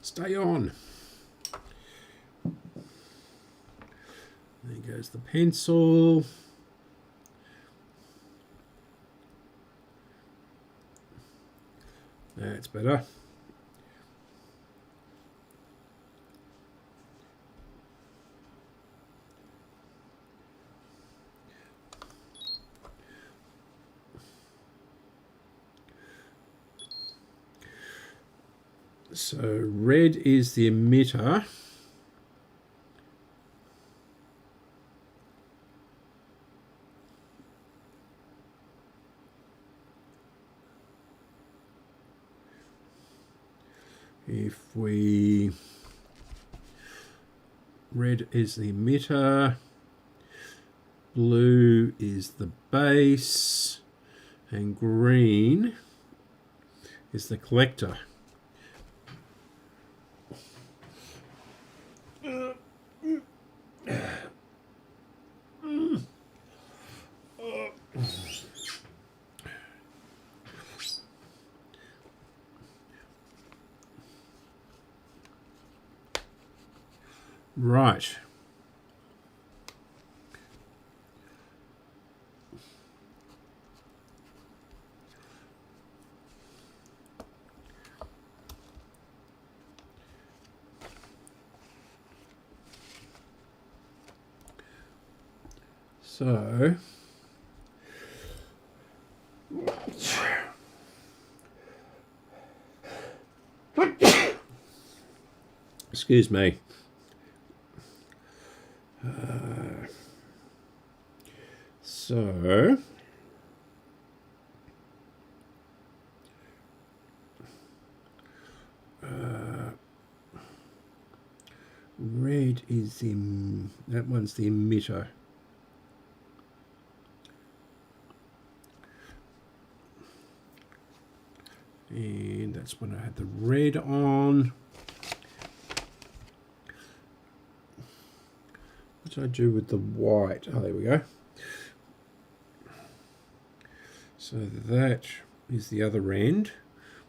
Stay on. There goes the pencil. That's better. So red is the emitter. Red is the emitter, blue is the base, and green is the collector. Right. So excuse me. So red is that one's the emitter. And that's when I had the red on. What did I do with the white? Oh, there we go. So that is the other end,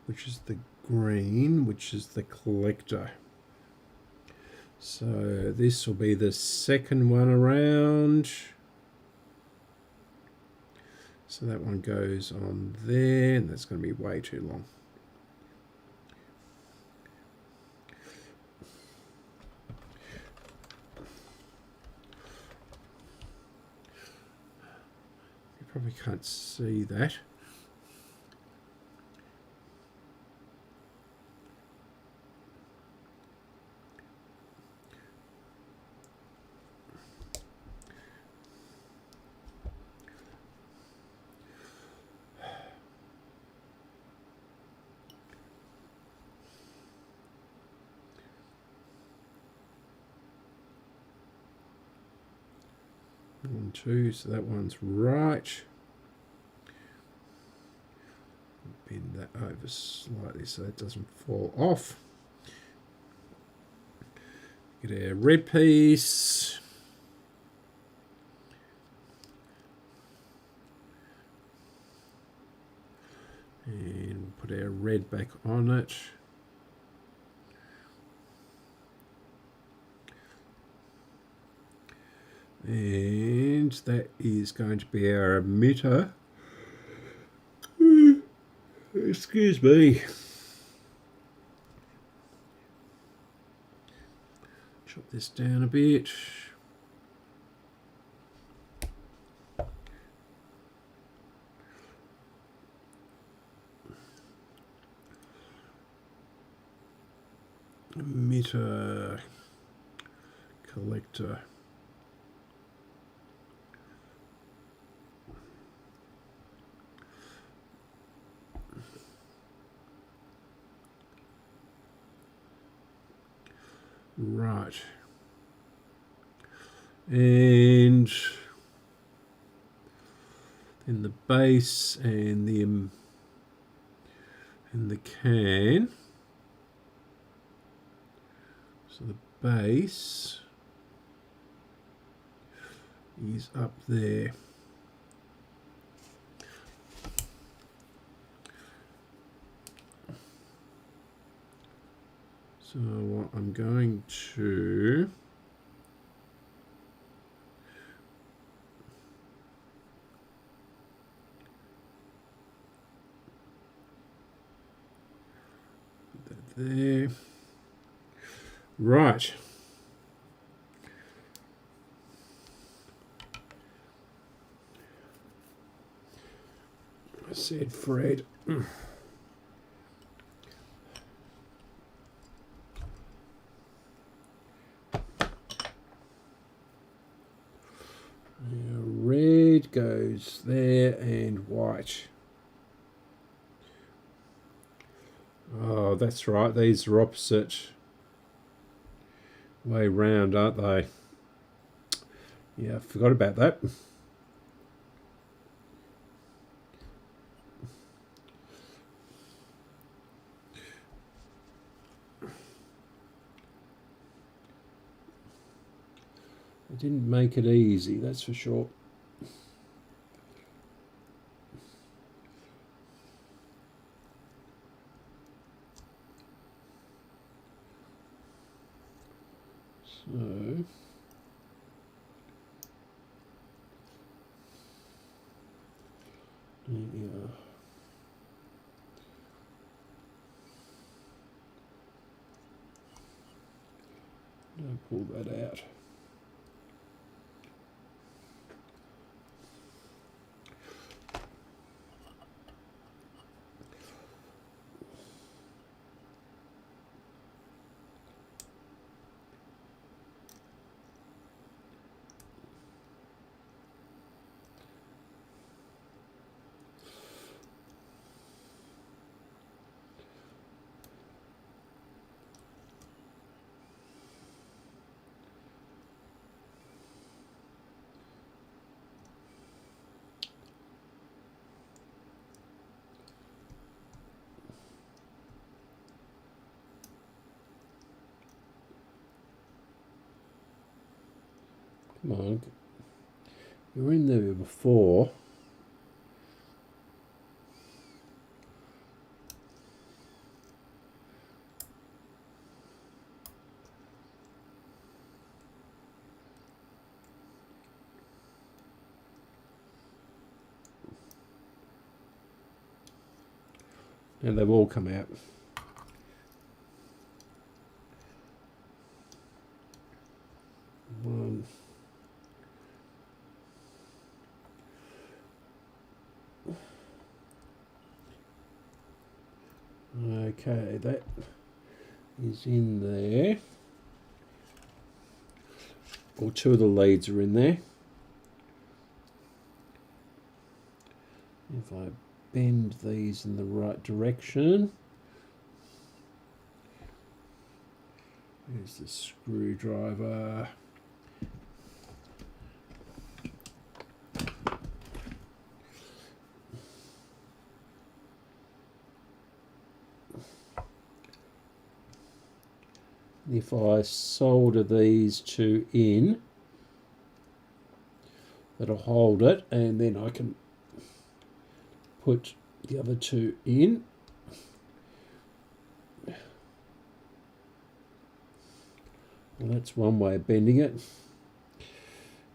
which is the green, which is the collector. So this will be the second one around. So that one goes on there, and that's going to be way too long. You probably can't see that. One, two, so that one's right. bend that over slightly so it doesn't fall off. Get our red piece. And we'll put our red back on it. And that is going to be our emitter. Excuse me. Chop this down a bit. Emitter collector. Right. And then the base and the can. So the base is up there. So what I'm going to put that there. Right. I said Fred. Red goes there and white. Oh, that's right. These are opposite way round, aren't they? Yeah, I forgot about that. It didn't make it easy, that's for sure. So yeah. Now pull that out. Come on, you were in there before. And they've all come out. One. Okay, that is in there. Or two of the leads are in there. If I bend these in the right direction, there's the screwdriver. If I solder these two in, that'll hold it, and then I can put the other two in. Well, that's one way of bending it.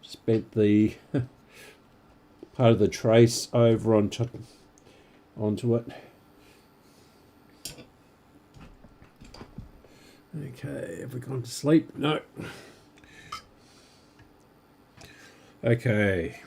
Just bent the part of the trace over onto it. Okay, have we gone to sleep? No. Okay.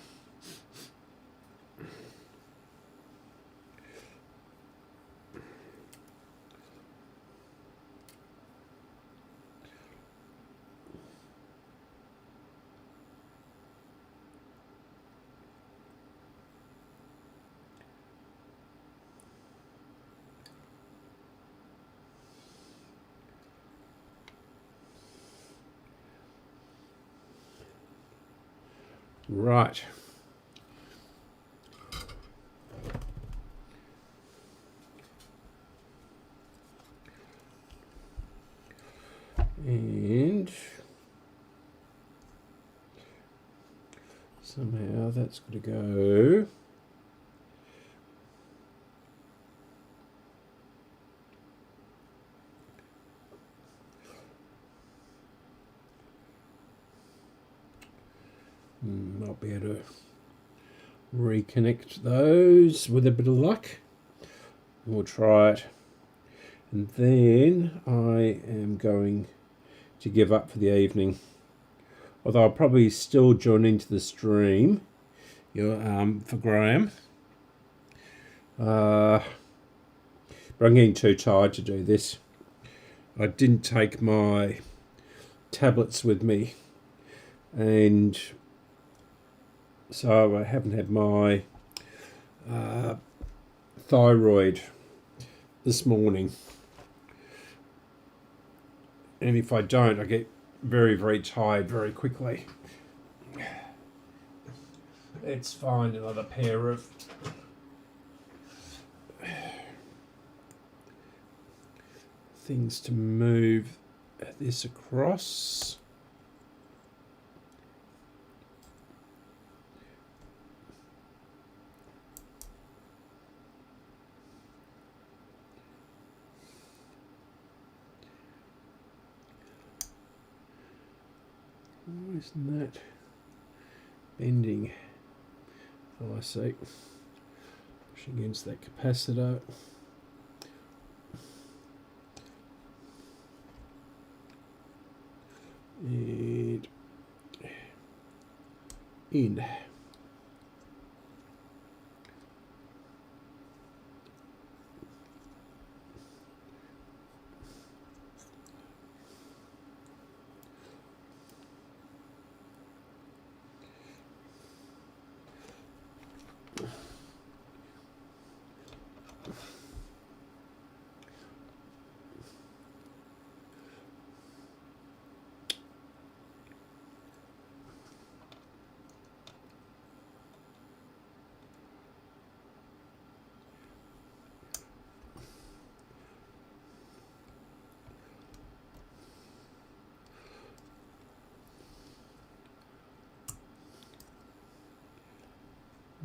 Right. And somehow that's got to go. I'll be able to reconnect those with a bit of luck. We'll try it. And then I am going to give up for the evening. Although I'll probably still join into the stream for Graham. But I'm getting too tired to do this. I didn't take my tablets with me, and so I haven't had my thyroid this morning. And if I don't, I get very, very tired very quickly. Let's find another pair of things to move this across. Oh, isn't that bending? Oh, I see. Pushing against that capacitor. And in.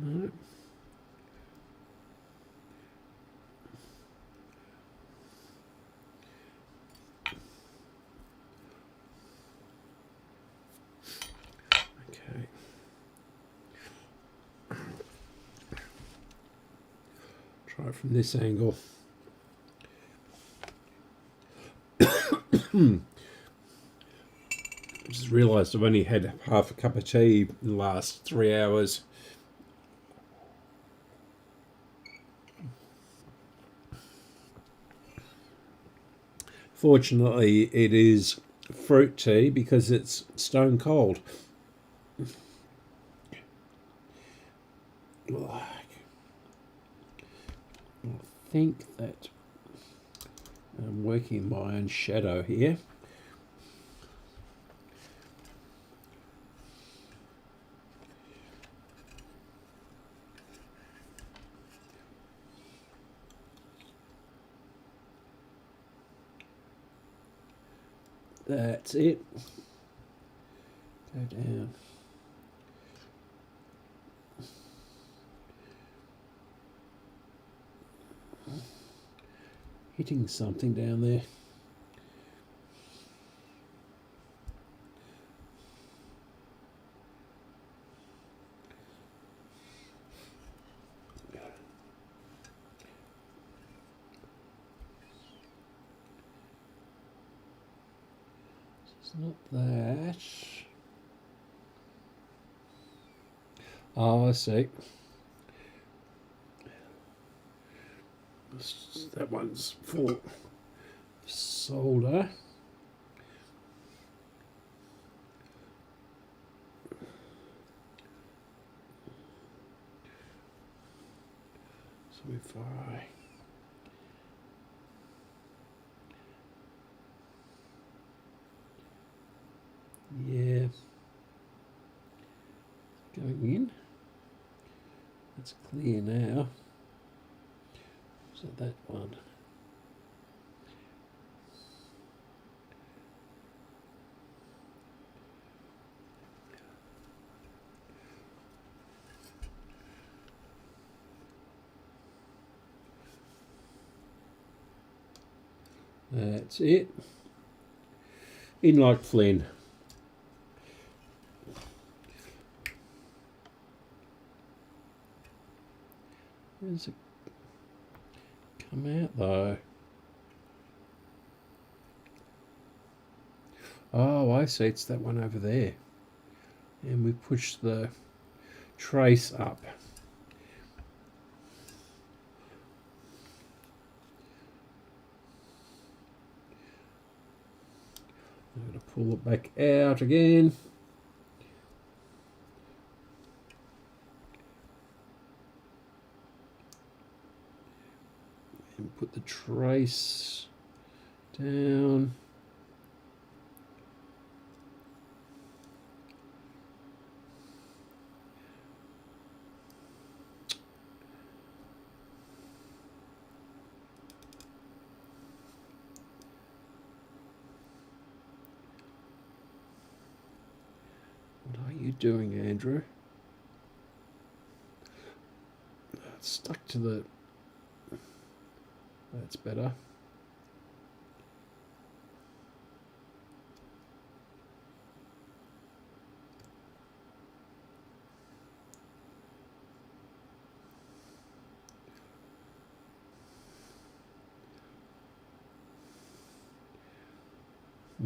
No. Okay. Try it from this angle. I just realised I've only had half a cup of tea in the last 3 hours. Fortunately, it is fruit tea because it's stone cold. I think that I'm working my own shadow here. That's it. Go down. Hitting something down there. It's not that. Oh, I see. That one's for solder. So if I going in, that's clear now. So that one. That's it. In like Flynn. Where does it come out though? Oh, I see, it's that one over there. And we push the trace up. I'm going to pull it back out again. And put the trace down. What are you doing, Andrew? It's stuck to the... That's better.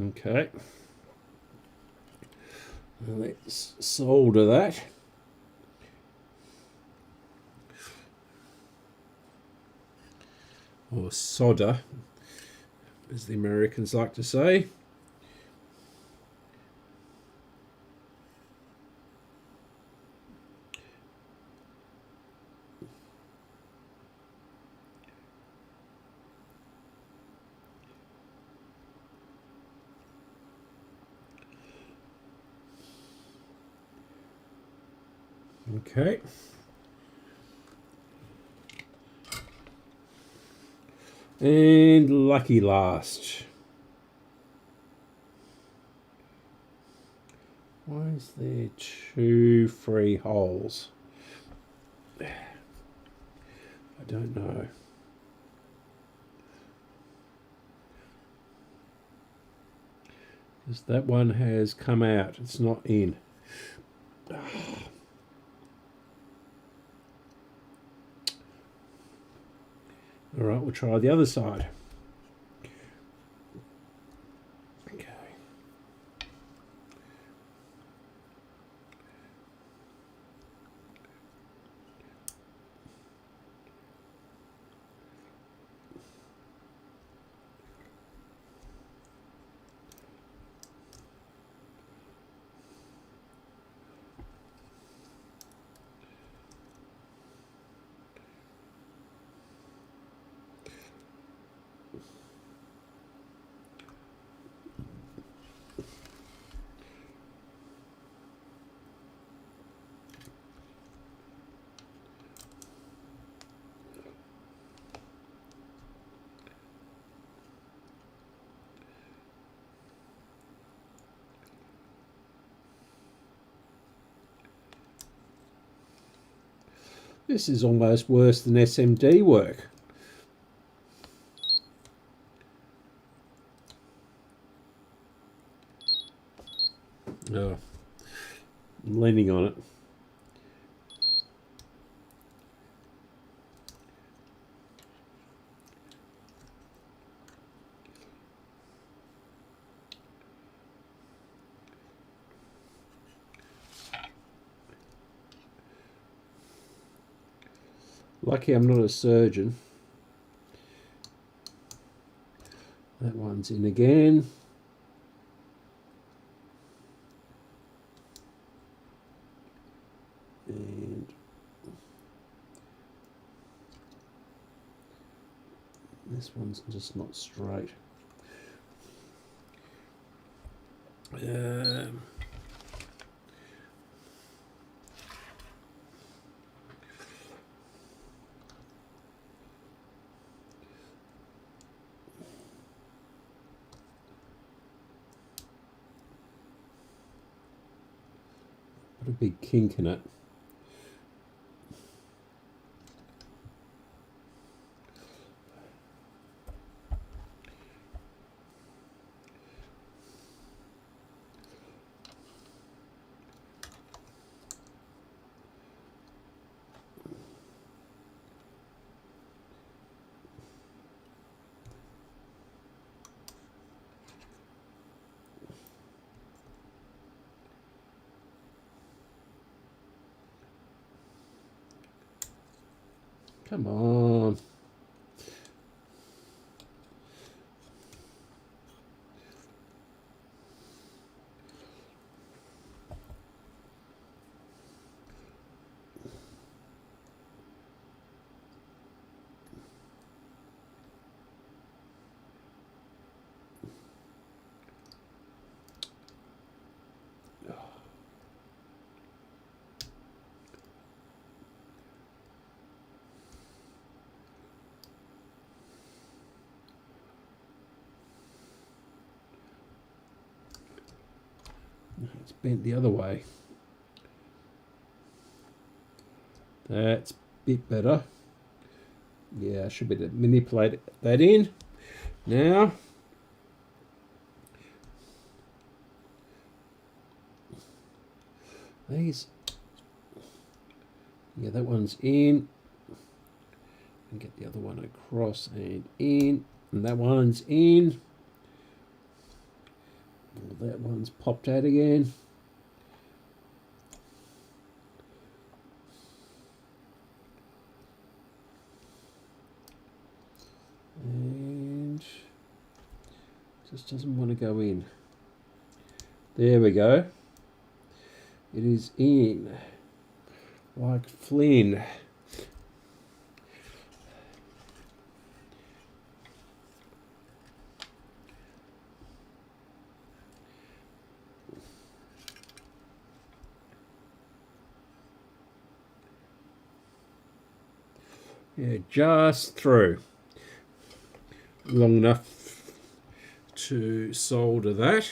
Okay. Let's solder that. Or solder, as the Americans like to say. Okay. And lucky last. Why is there 2 free holes? I don't know. Because that one has come out. It's not in. All right, we'll try the other side. Okay. This is almost worse than SMD work. Oh, I'm leaning on it. Lucky I'm not a surgeon. That one's in again. And this one's just not straight. Put a big kink in it. Come on. It's bent the other way. That's a bit better. Yeah, I should be able to manipulate that in. Now, these, yeah, that one's in. And get the other one across and in. And that one's in. Well, that one's popped out again. And just doesn't want to go in. There we go. It is in. Like Flynn. Yeah, just through. Long enough to solder that.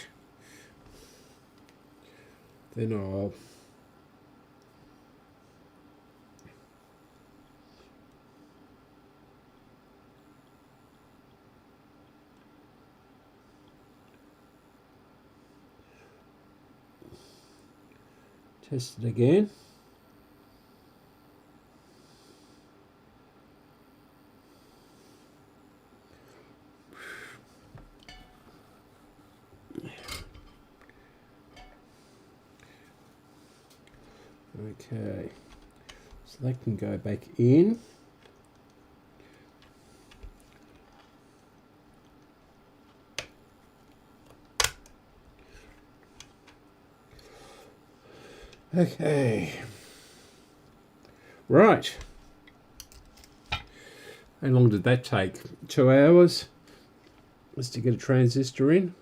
Then I'll test it again. Okay, so that can go back in. Okay, right. How long did that take? 2 hours just to get a transistor in.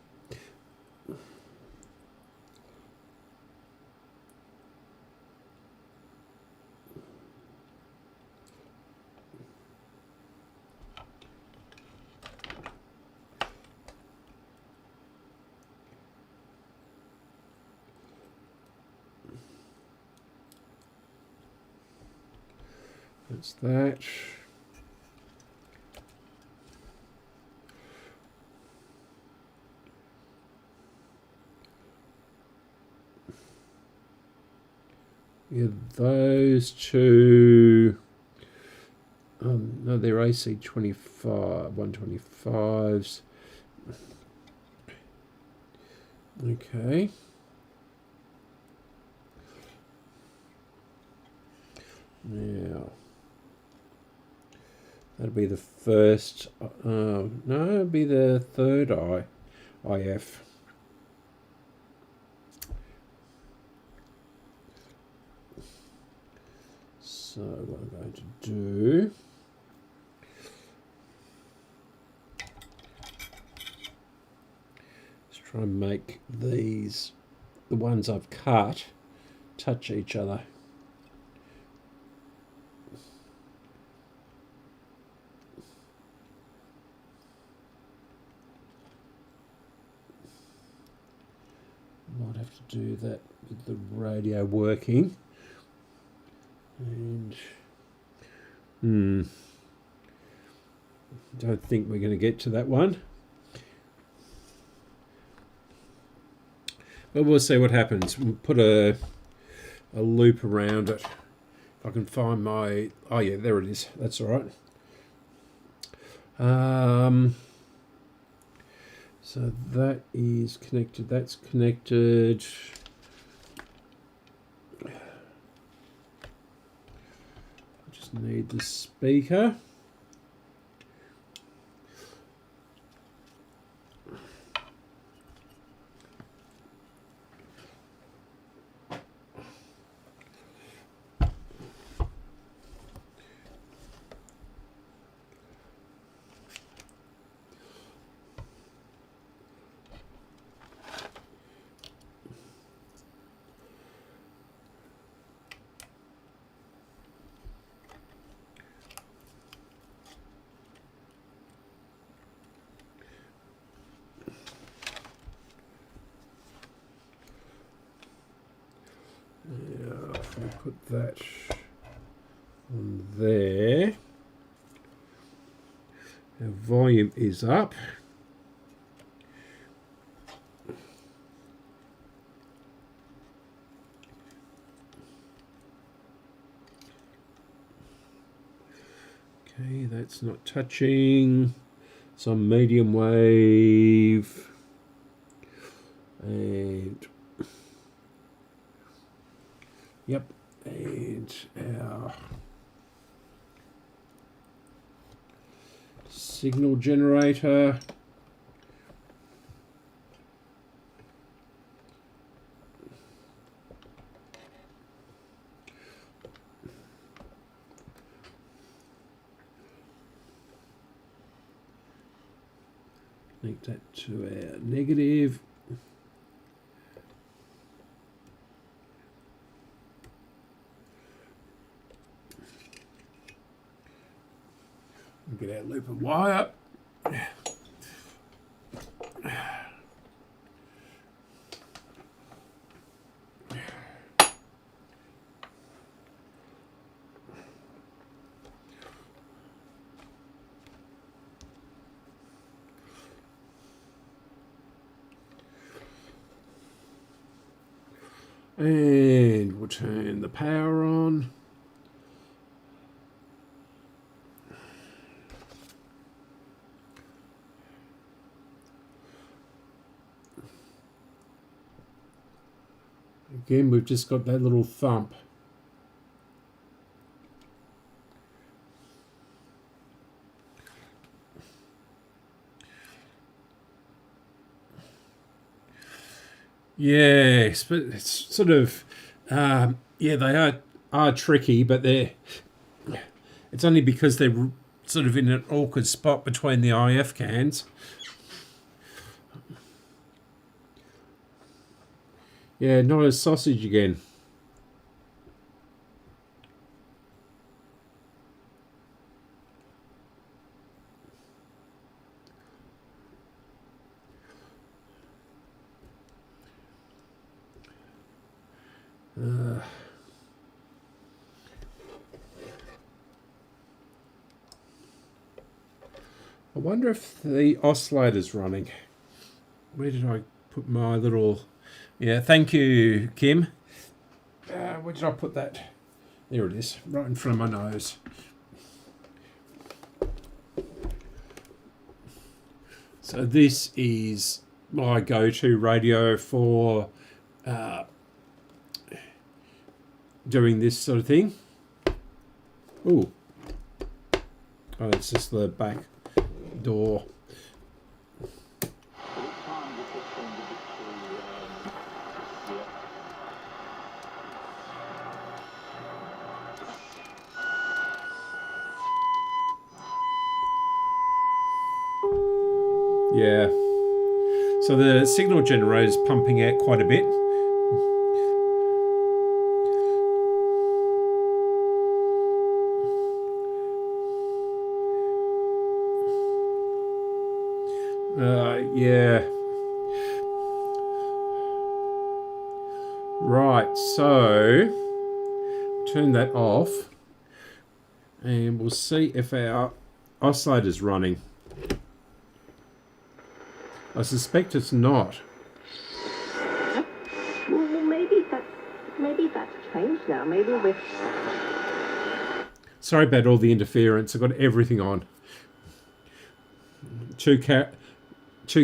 That's that. Yeah, those two. No, they're AC 25, 125s. Okay. Now, that'll be the first. No, it'll be the third IF. So what I'm going to do, is try and make these, the ones I've cut, touch each other. Might have to do that with the radio working. And don't think we're going to get to that one, but we'll see what happens. We'll put a loop around it. If I can find my, oh yeah, there it is. That's all right. So that is connected. That's connected. Need the speaker. If we put that on there, our volume is up. Okay, that's not touching. Some medium wave. And yep, and our signal generator. Connect that to our negative. Get our loop of wire. And we'll turn the power on. Again, we've just got that little thump. Yes, but it's sort of, yeah, they are tricky, but it's only because they're sort of in an awkward spot between the IF cans. Yeah, not a sausage again. I wonder if the oscillator's running. Where did I put my little... Yeah, thank you, Kim. Where did I put that? There it is, right in front of my nose. So this is my go-to radio for doing this sort of thing. Ooh. Oh, it's just the back door. Yeah. So the signal generator is pumping out quite a bit. Yeah. Right, so turn that off and we'll see if our oscillator's running. I suspect it's not. Well, maybe that's changed now. Maybe with... Sorry about all the interference. I've got everything on. Two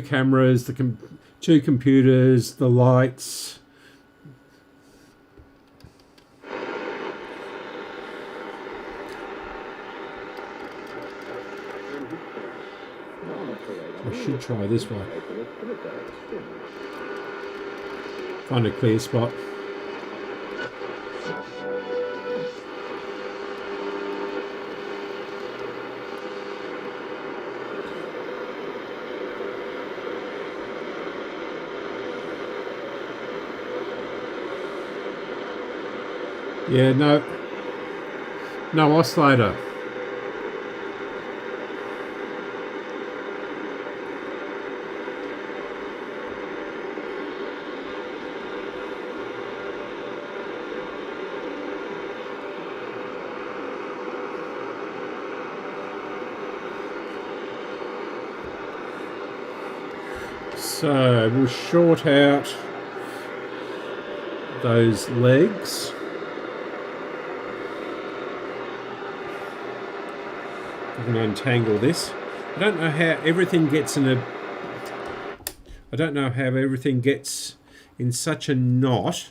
cameras, two computers, the lights. I should try this one. Find a clear spot. Yeah, no oscillator. So we'll short out those legs. I can untangle this. I don't know how everything gets in such a knot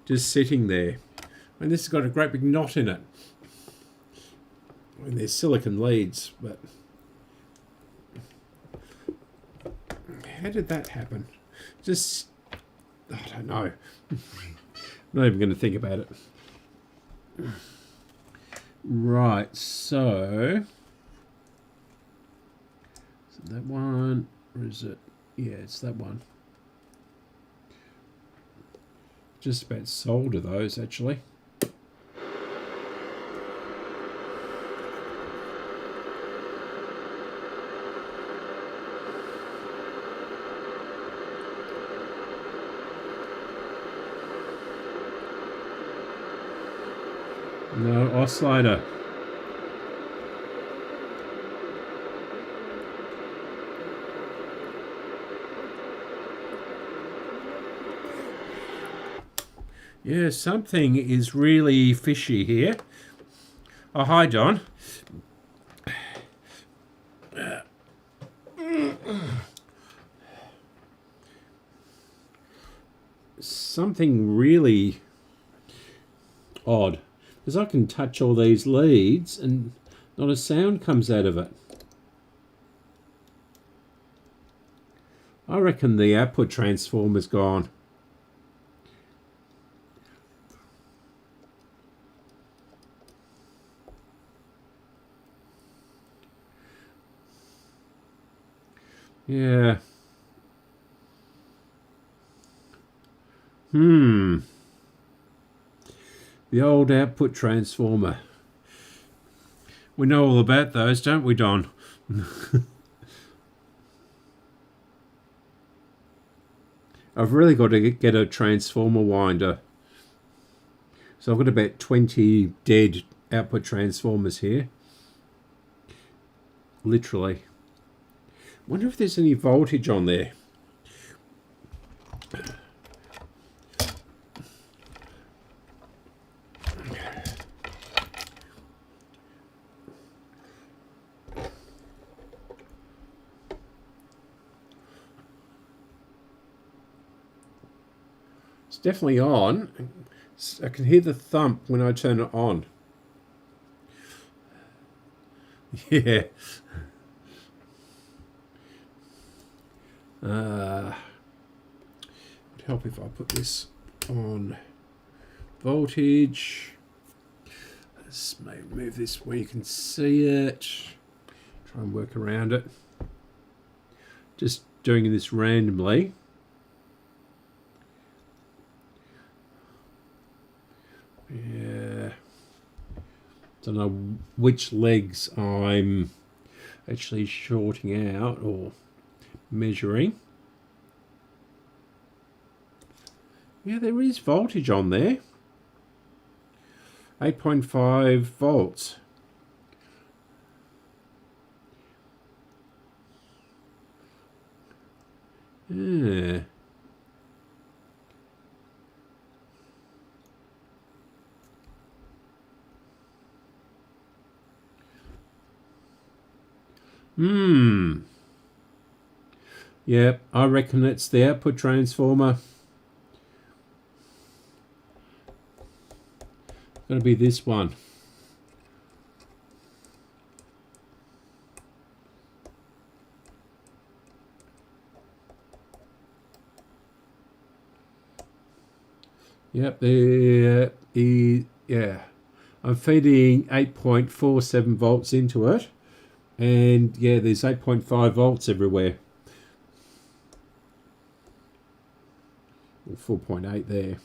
just sitting there. And this has got a great big knot in it. And there's silicon leads, but how did that happen? Just, I don't know. I'm not even going to think about it. Right, so is it that one, or is it? Yeah, it's that one. Just about solder those, actually. No oscillator. Yeah, something is really fishy here. Oh, hi, Don. Something really odd. Because I can touch all these leads and not a sound comes out of it. I reckon the output transformer's gone. Yeah. The old output transformer. We know all about those, don't we, Don? I've really got to get a transformer winder. So I've got about 20 dead output transformers here. literally. Wonder if there's any voltage on there. It's definitely on. I can hear the thump when I turn it on. Yeah. Would help if I put this on voltage. Let's maybe move this where you can see it. Try and work around it. Just doing this randomly. Yeah. Don't know which legs I'm actually shorting out or measuring. Yeah, there is voltage on there. 8.5 volts. Yeah. Yep, I reckon it's the output transformer. Going to be this one. Yep, there is, yeah. I'm feeding 8.47 volts into it. And yeah, there's 8.5 volts everywhere. Or 4.8 there.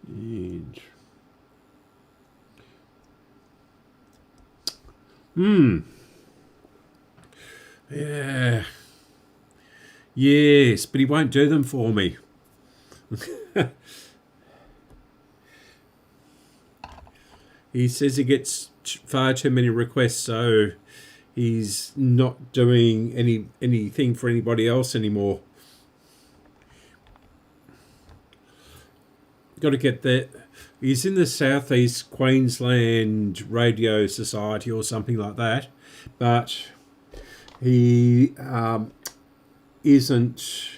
And yeah. Yes, but he won't do them for me. He says he gets far too many requests, so he's not doing anything for anybody else anymore. Got to get that. He's in the Southeast Queensland Radio Society or something like that, but he isn't,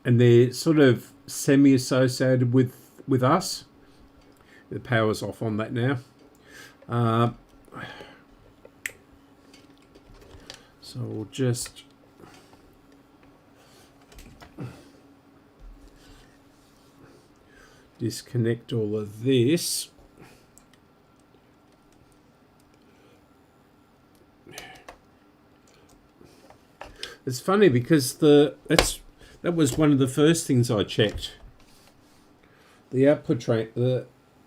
and they're sort of semi-associated with us. The power's off on that now. So we'll just disconnect all of this. It's funny because that was one of the first things I checked. The output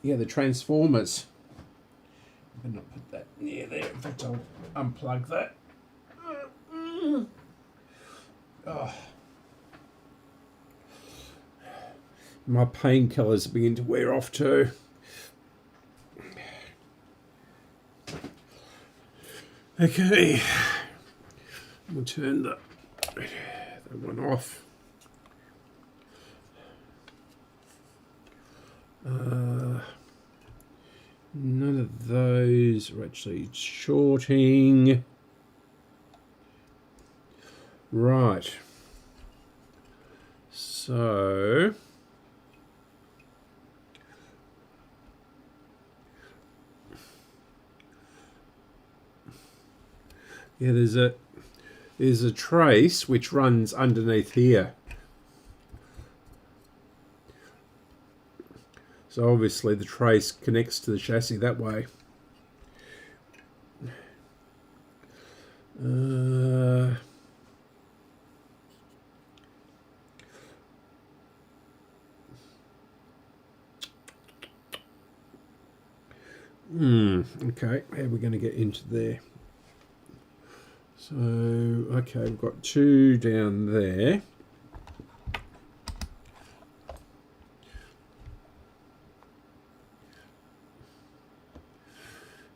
the transformers. I'm not put that near there. In fact, I'll unplug that. Oh. My painkillers are beginning to wear off too. Okay, we'll turn that one off. None of those are actually shorting. Right. So yeah, there's a trace which runs underneath here. So obviously the trace connects to the chassis that way. Okay, how are we going to get into there? So, okay, we've got two down there.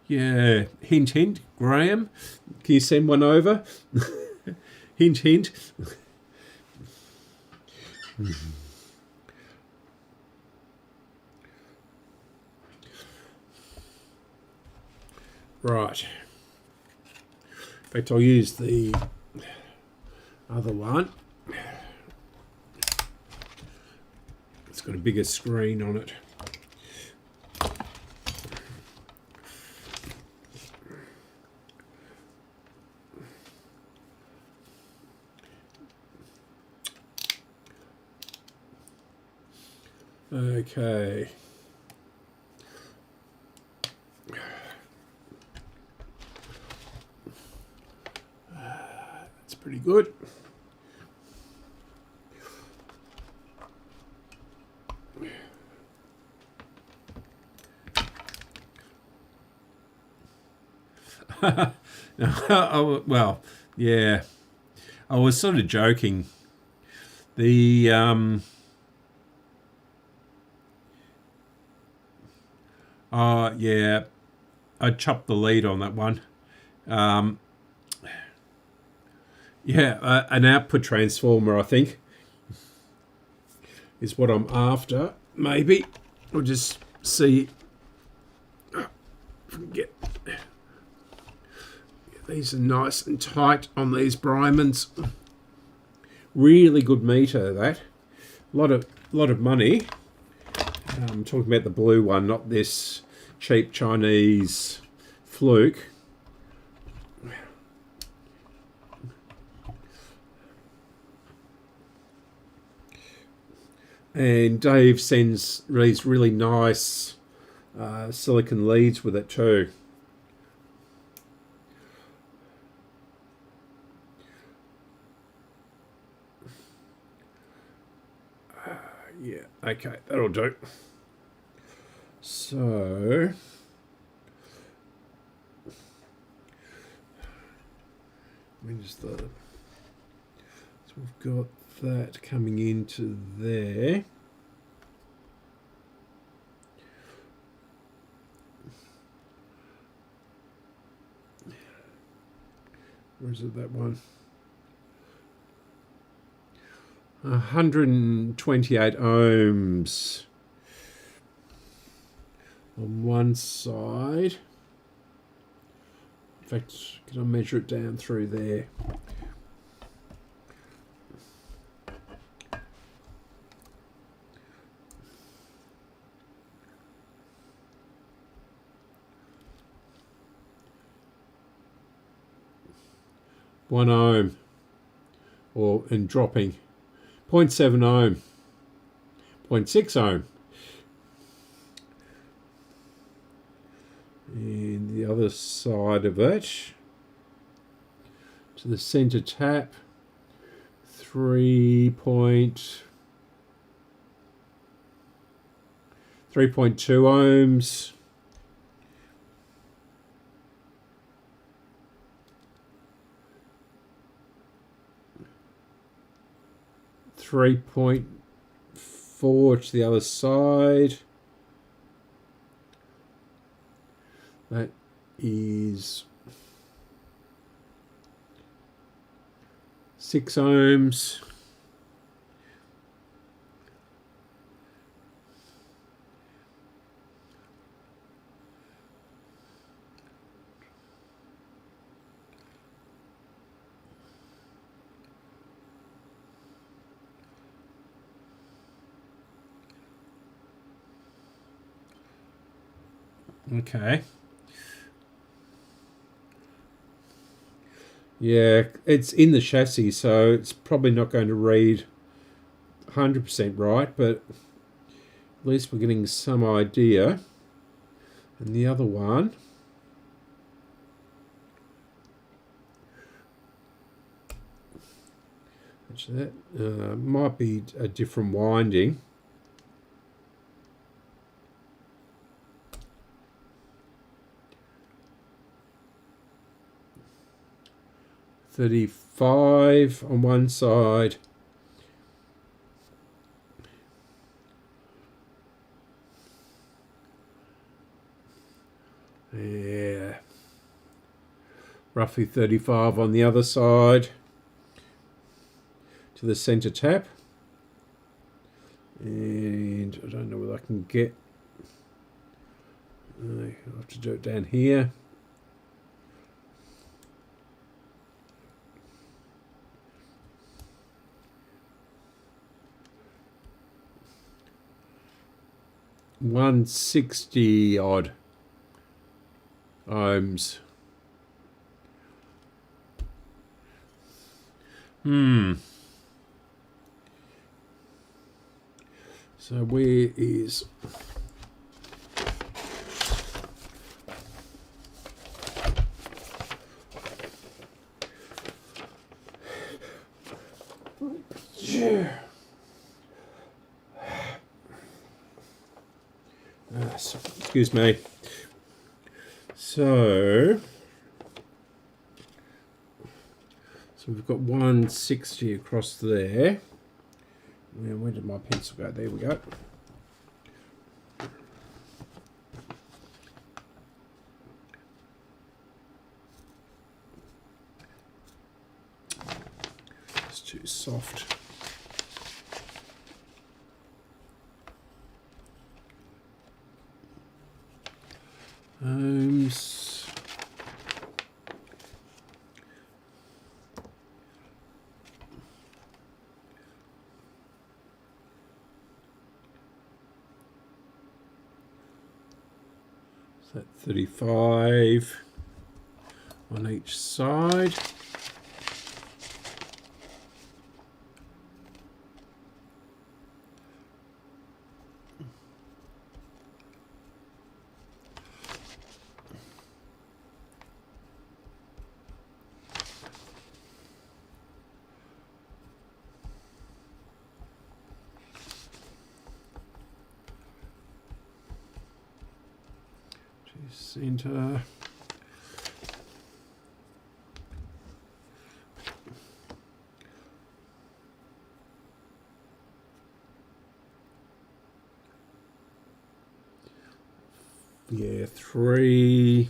Yeah, hint, hint, Graham. Can you send one over? Hint, hint. Right. In fact, I'll use the other one. It's got a bigger screen on it. Okay. That's pretty good. Well, yeah, I was sort of joking. The yeah, I chopped the lead on that one. Yeah, an output transformer, I think, is what I'm after. Maybe we'll just see. Get these are nice and tight on these Brymans. Really good meter, that. Lot of money. I'm talking about the blue one, not this cheap Chinese fluke. And Dave sends these really nice silicon leads with it too. Yeah, okay, that'll do. So so we've got that coming into there. Where is it, that one? 128 ohms on one side. In fact, can I measure it down through there? One ohm, and dropping. 0.7 ohm, 0.6 ohm. And the other side of it, to the center tap, 3.2 ohms. 3.4 to the other side. That is 6 ohms. Okay. Yeah, it's in the chassis, so it's probably not going to read 100% right, but at least we're getting some idea. And the other one, actually that might be a different winding. $35 on one side. Yeah, roughly 35 on the other side to the center tap. And I don't know whether I can get, I'll have to do it down here. $160 odd ohms. So where is excuse me. So we've got 160 across there. Now, where did my pencil go? There we go. It's too soft. Ohms. So 35 on each side. Center. Yeah, 3-ish.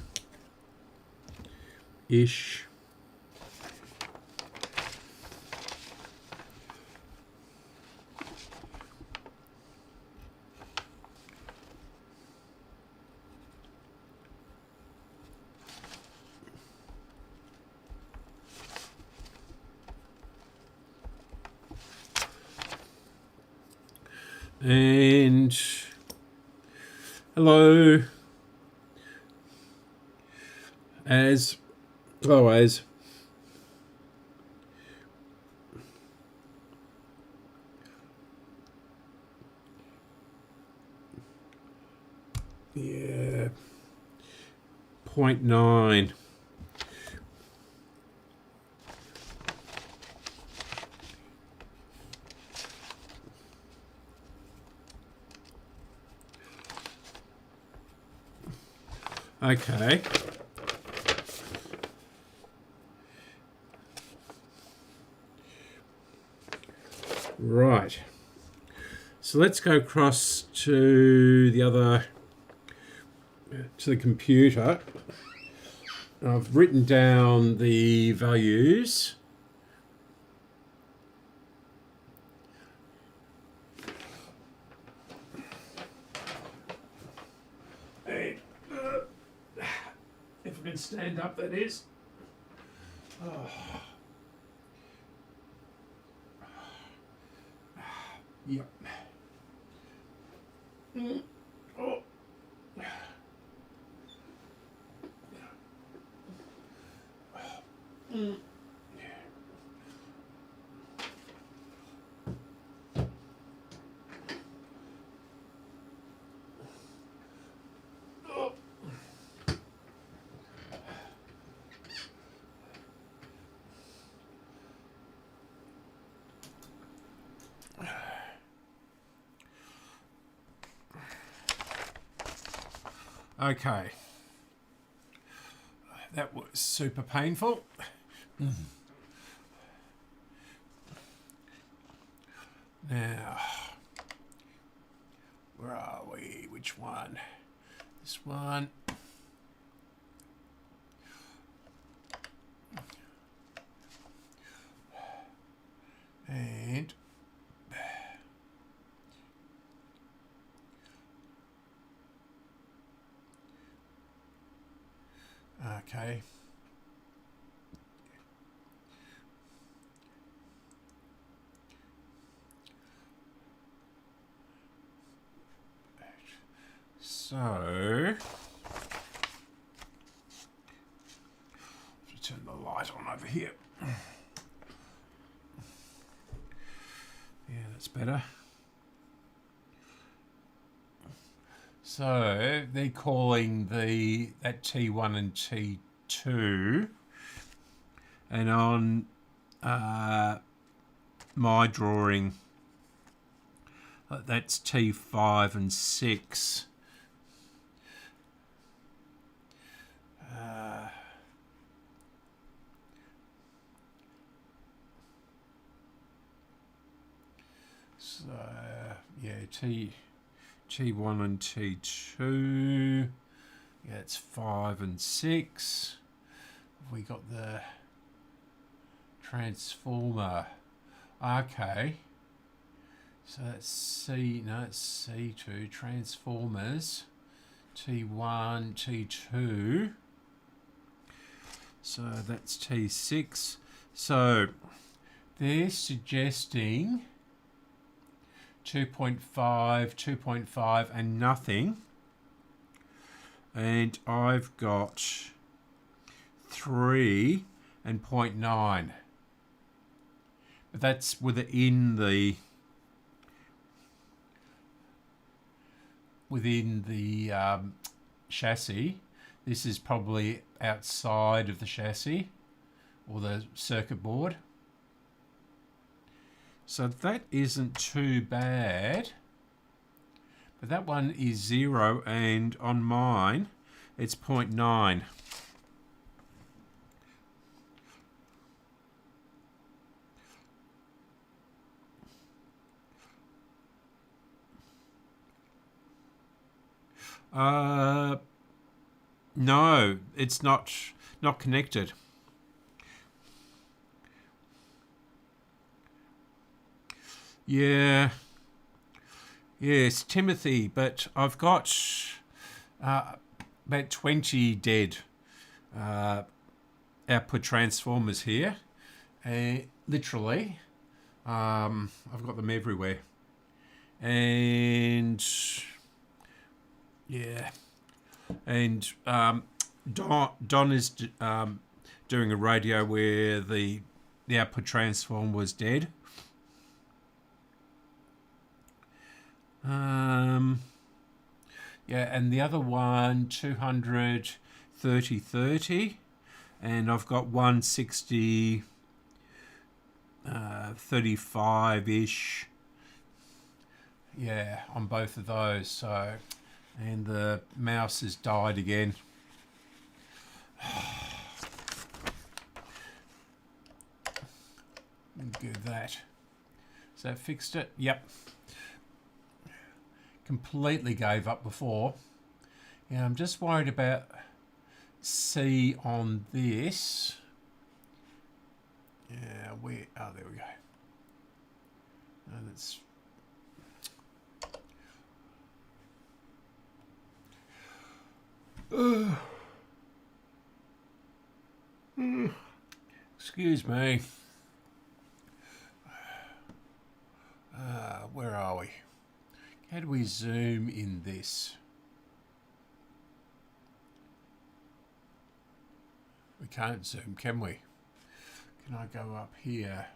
And hello, as always. Yeah, 0.9. Okay. Right. So let's go across to the other, to the computer. I've written down the values. If I can stand up, that is. Oh. Yep. Oh. Okay, that was super painful. Now, where are we? Which one? This one. Okay. So, turn the light on over here. Yeah, that's better. So they're calling that T1 and T2, and on my drawing, that's T5 and 6. So yeah, T1 and T2. Yeah, it's 5 and 6. We got the transformer. Okay. So that's it's C2, transformers, T1, T2. So that's T6. So they're suggesting 2.5, 2.5 and nothing. And I've got 3 and 0.9. But that's within the chassis. This is probably outside of the chassis or the circuit board. So that isn't too bad. But that one is 0, and on mine it's 0.9. No, it's not connected. Yeah. Yes, Timothy, but I've got about 20 dead output transformers here. Literally. I've got them everywhere. And yeah. And Don is doing a radio where the output transform was dead. Yeah, and the other one 200 30 30, and I've got 160 35-ish. Yeah, on both of those. So, and the mouse has died again. Do that. So that fixed it? Yep. Completely gave up before. Yeah, I'm just worried about C on this. Yeah, where? Oh, there we go. No, that's. Excuse me. Where are we? How do we zoom in this? We can't zoom, can we? Can I go up here?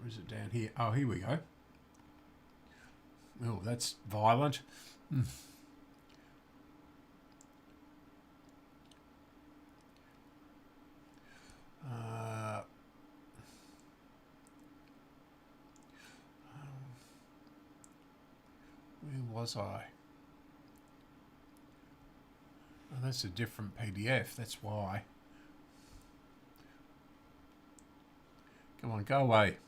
Or is it down here? Oh, here we go. Oh, that's violent. Where was I? Oh, that's a different PDF, that's why. Come on, go away.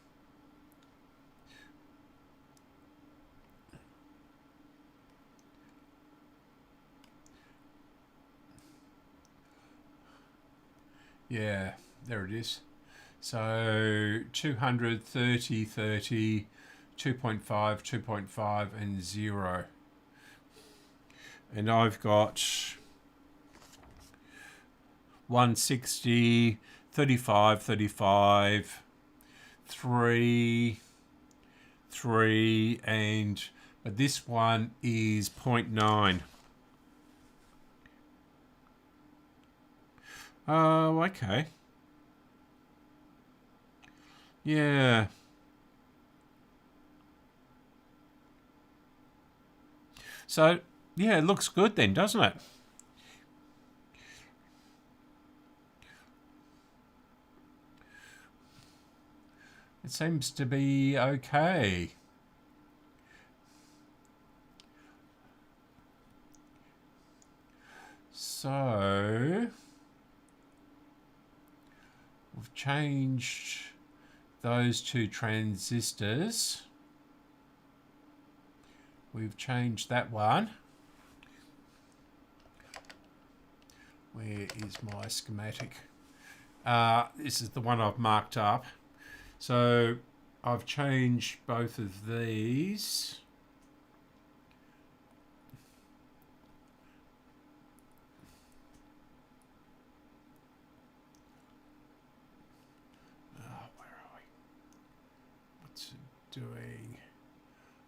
Yeah, there it is. So 200, 30, 30, 2.5, 2.5 and 0. And I've got 160, 35, 35, 3, 3, and but this one is 0.9. Oh, okay. Yeah. So, yeah, it looks good then, doesn't it? It seems to be okay. So, we've changed those two transistors. We've changed that one. Where is my schematic? This is the one I've marked up. So I've changed both of these. Where are we? What's it doing?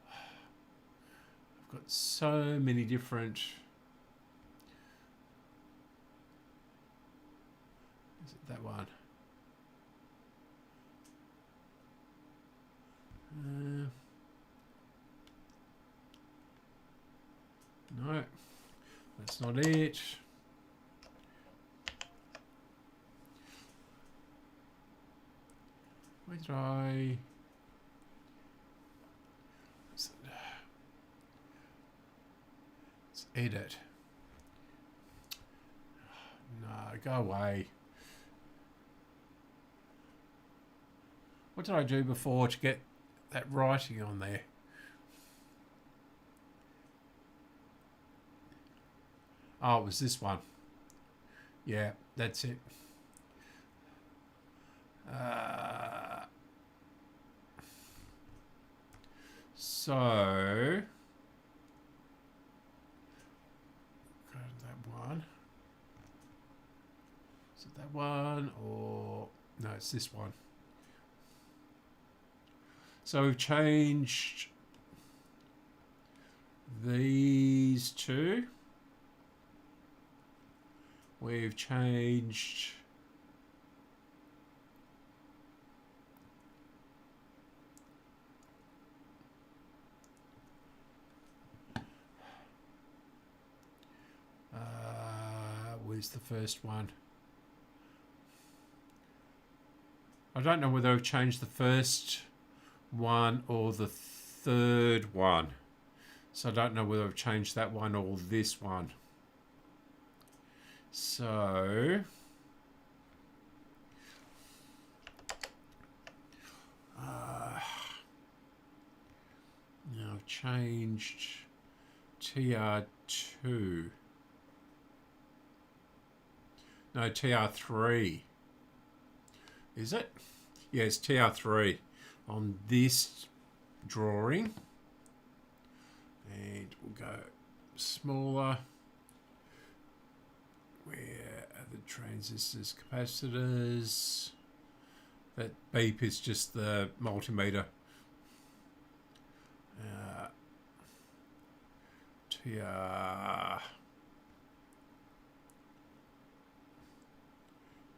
I've got so many different. Is it that one? No, that's not it. Where did I? Let's edit. No, go away. What did I do before to get that writing on there? Oh, it was this one. Yeah, that's it. So, go to that one. Is it that one or no? It's this one. So we've changed these two. We've changed where's the first one? I don't know whether I've changed the first one or the third one. So I don't know whether I've changed that one or this one. So now I've changed TR2. No, TR3. Is it? Yeah, it's TR3 on this drawing. And we'll go smaller. Where are the transistors, capacitors? That beep is just the multimeter. TR.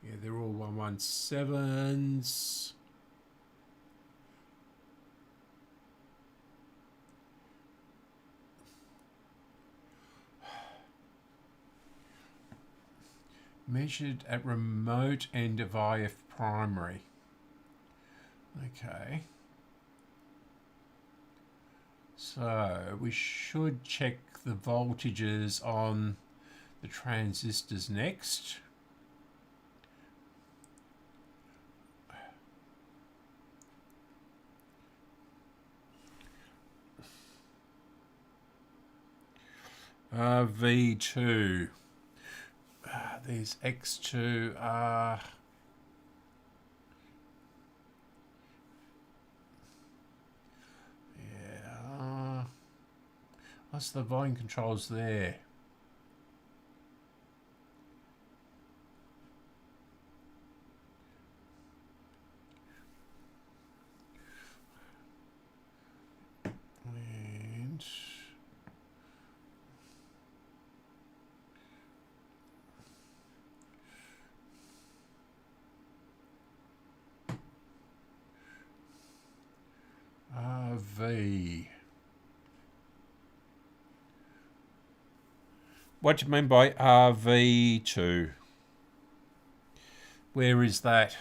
Yeah, they're all 117s. Measured at remote end of IF primary. Okay. So we should check the voltages on the transistors next. V2. These X2 are what's the volume controls there? What do you mean by RV2? Where is that?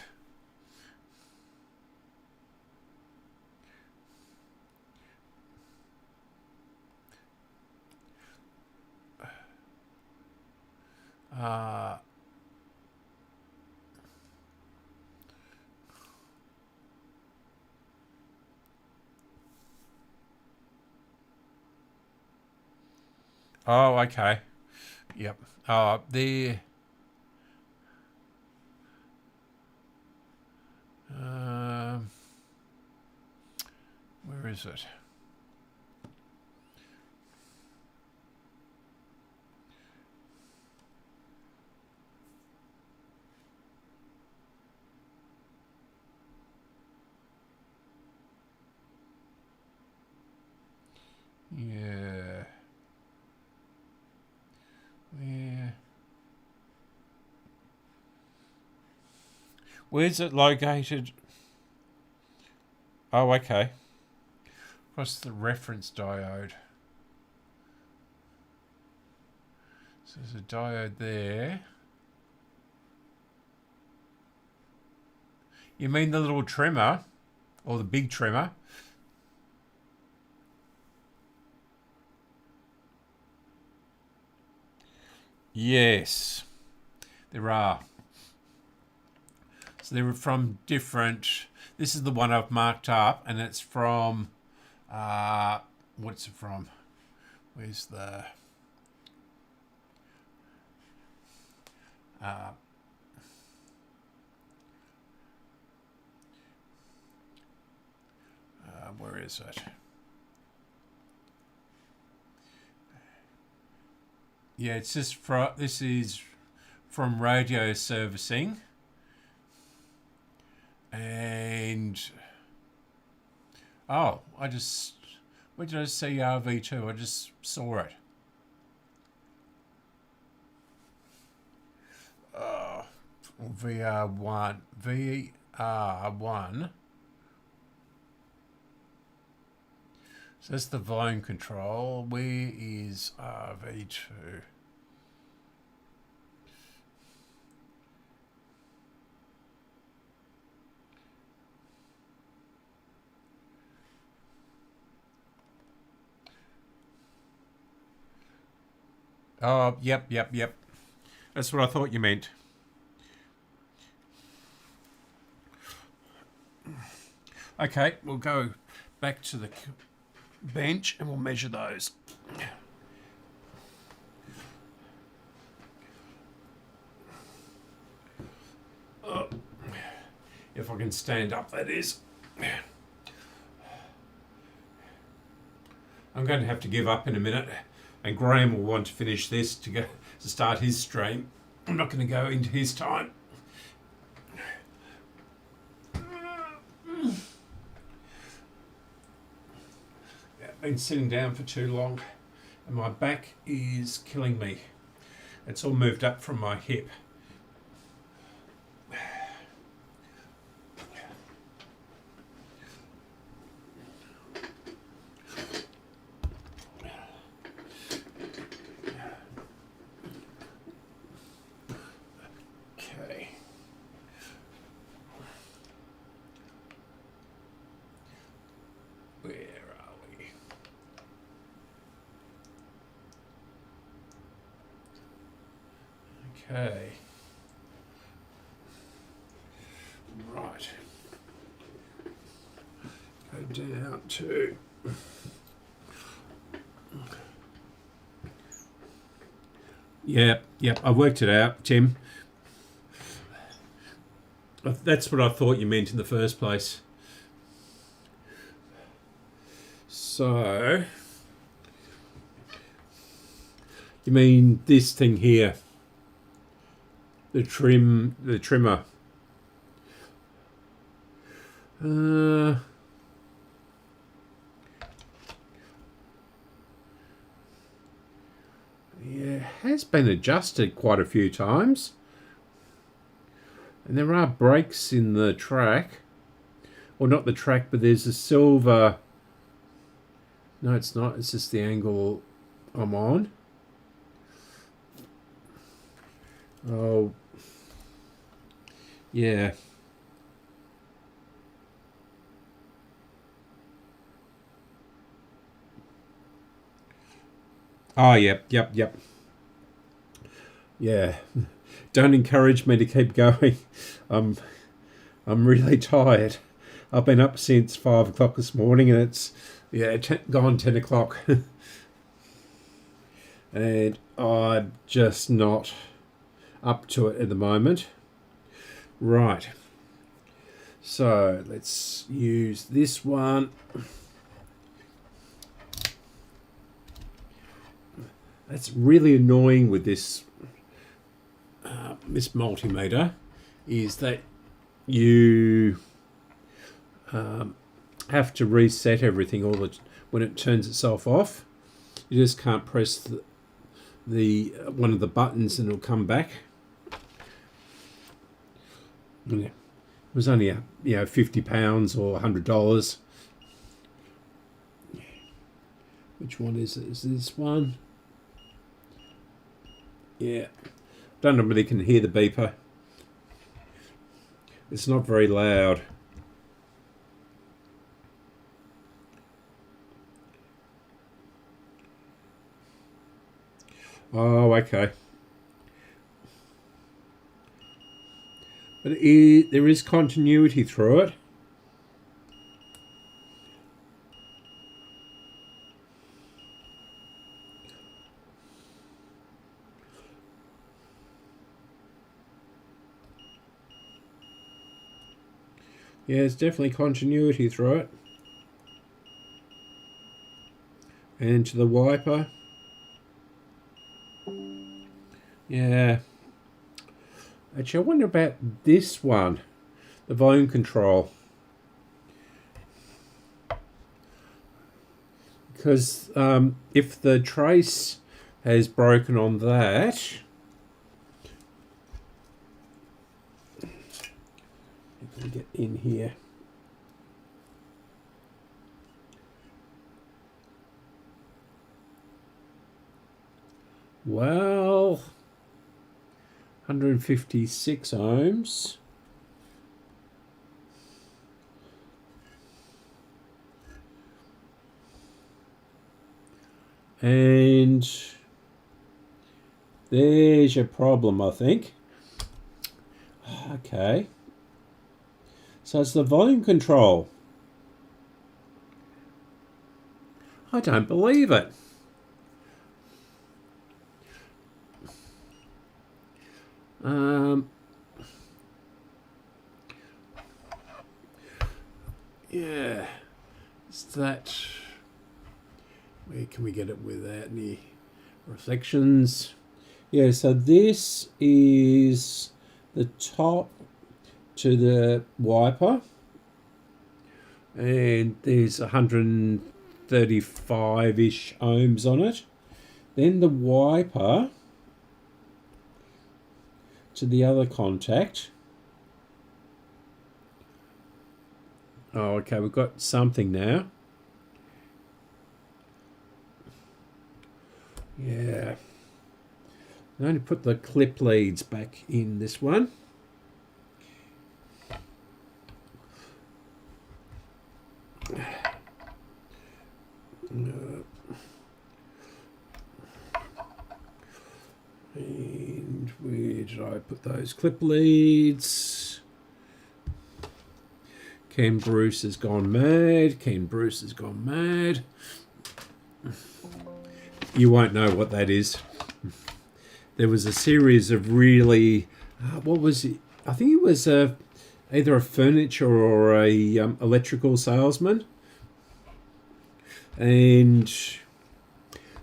Oh, okay. Yep. There. Where is it? Yeah. Where? Where's it located? Oh, okay. What's the reference diode? So there's a diode there. You mean the little trimmer? Or the big trimmer? Yes, there are. So they're from different... This is the one I've marked up, and it's from... what's it from? Where's the... where is it? Yeah, it's just from... This is from radio servicing. And... Oh, I just... Where did I see RV2? I just saw it. VR1. VR1. So that's the volume control. Where is RV2? Oh, yep. That's what I thought you meant. Okay, we'll go back to the bench and we'll measure those. Oh, if I can stand up, that is. I'm going to have to give up in a minute, and Graham will want to finish this to start his stream. I'm not going to go into his time. Been sitting down for too long and my back is killing me. It's all moved up from my hip. Okay. Where are we? Okay. Right. Go down to... Yep, I worked it out, Tim. That's what I thought you meant in the first place. So... You mean this thing here? The trimmer. Yeah, it has been adjusted quite a few times. And there are breaks in the track. Or not the track, but there's a silver... No, it's not. It's just the angle I'm on. Oh, yeah. Oh, yep. Yeah. Don't encourage me to keep going. I'm really tired. I've been up since 5 o'clock this morning, and it's gone 10 o'clock. And I'm just not up to it at the moment. Right. So let's use this one. That's really annoying with this multimeter, is that you have to reset everything when it turns itself off. You just can't press the one of the buttons and it'll come back. Yeah. It was only £50 or $100. Which one is it? Is this one? Yeah. Don't know whether you can hear the beeper. It's not very loud. Oh, okay. But there is continuity through it. Yeah, there's definitely continuity through it. And to the wiper. Yeah. Actually, I wonder about this one, the volume control. Because if the trace has broken on that, if we get in here. Well, 156 ohms. And there's your problem, I think. Okay. So it's the volume control. I don't believe it. Yeah, is that, where can we get it without any reflections? Yeah, so this is the top to the wiper, and there's 135-ish ohms on it. Then the wiper to the other contact. Oh, okay, we've got something now. Yeah. I'm going to put the clip leads back in this one. And where did I put those clip leads? Ken Bruce has gone mad. You won't know what that is. There was a series of really, what was it? I think it was either a furniture or a electrical salesman. And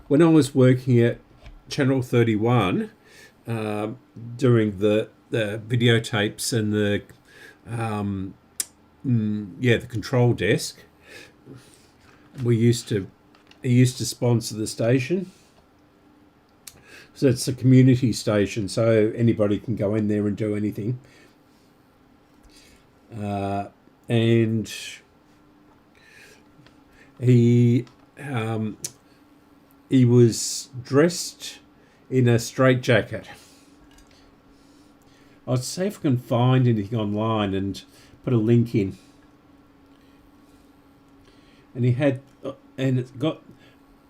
when I was working at Channel 31, doing the videotapes and the the control desk, he used to sponsor the station. So it's a community station, so anybody can go in there and do anything. And he was dressed in a straitjacket. I'll see if I can find anything online and put a link in. And he had, and it's got,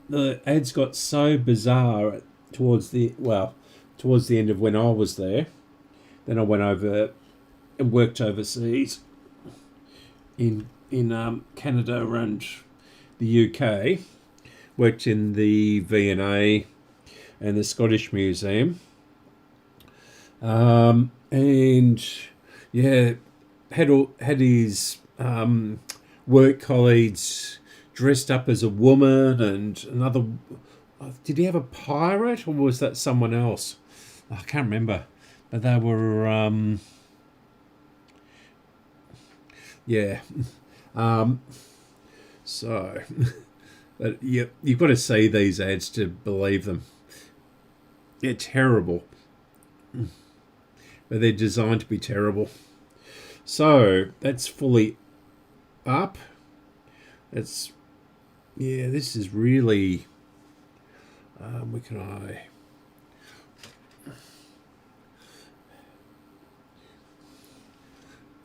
the ads got so bizarre towards the end of when I was there. Then I went over and worked overseas in Canada and the UK. Worked in the V&A and the Scottish Museum. And yeah, had his work colleagues dressed up as a woman and another. Did he have a pirate or was that someone else? I can't remember, but they were yeah. So, but yeah, you've got to see these ads to believe them. They're terrible. But they're designed to be terrible. So that's fully up. That's, yeah, this is really, where can I?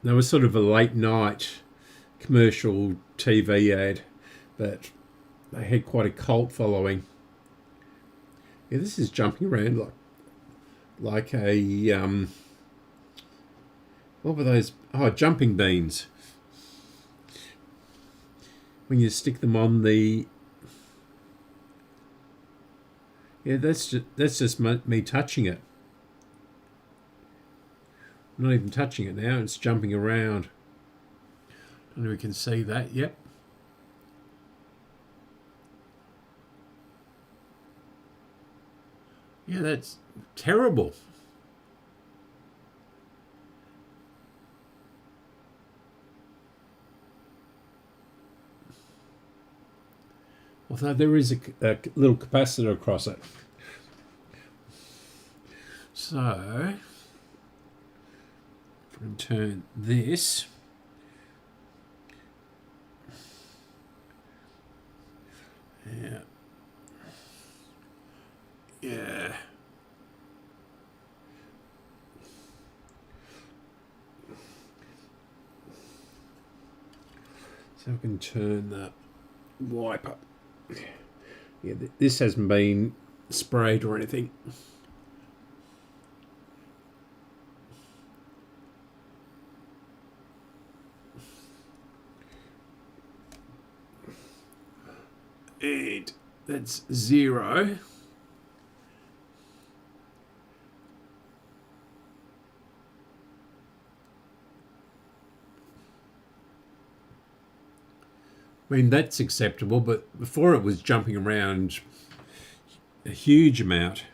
That was sort of a late night commercial TV ad, but they had quite a cult following. Yeah, this is jumping around like a what were those? Oh, jumping beans. When you stick them on the, yeah, that's just me touching it. I'm not even touching it now. It's jumping around. I don't know if we can see that. Yep. Yeah, that's terrible. Although there is a little capacitor across it. So, if we can turn this. Yeah. Yeah. So I can turn the wiper. Yeah, this hasn't been sprayed or anything. And that's 0. I mean, that's acceptable, but before it was jumping around a huge amount.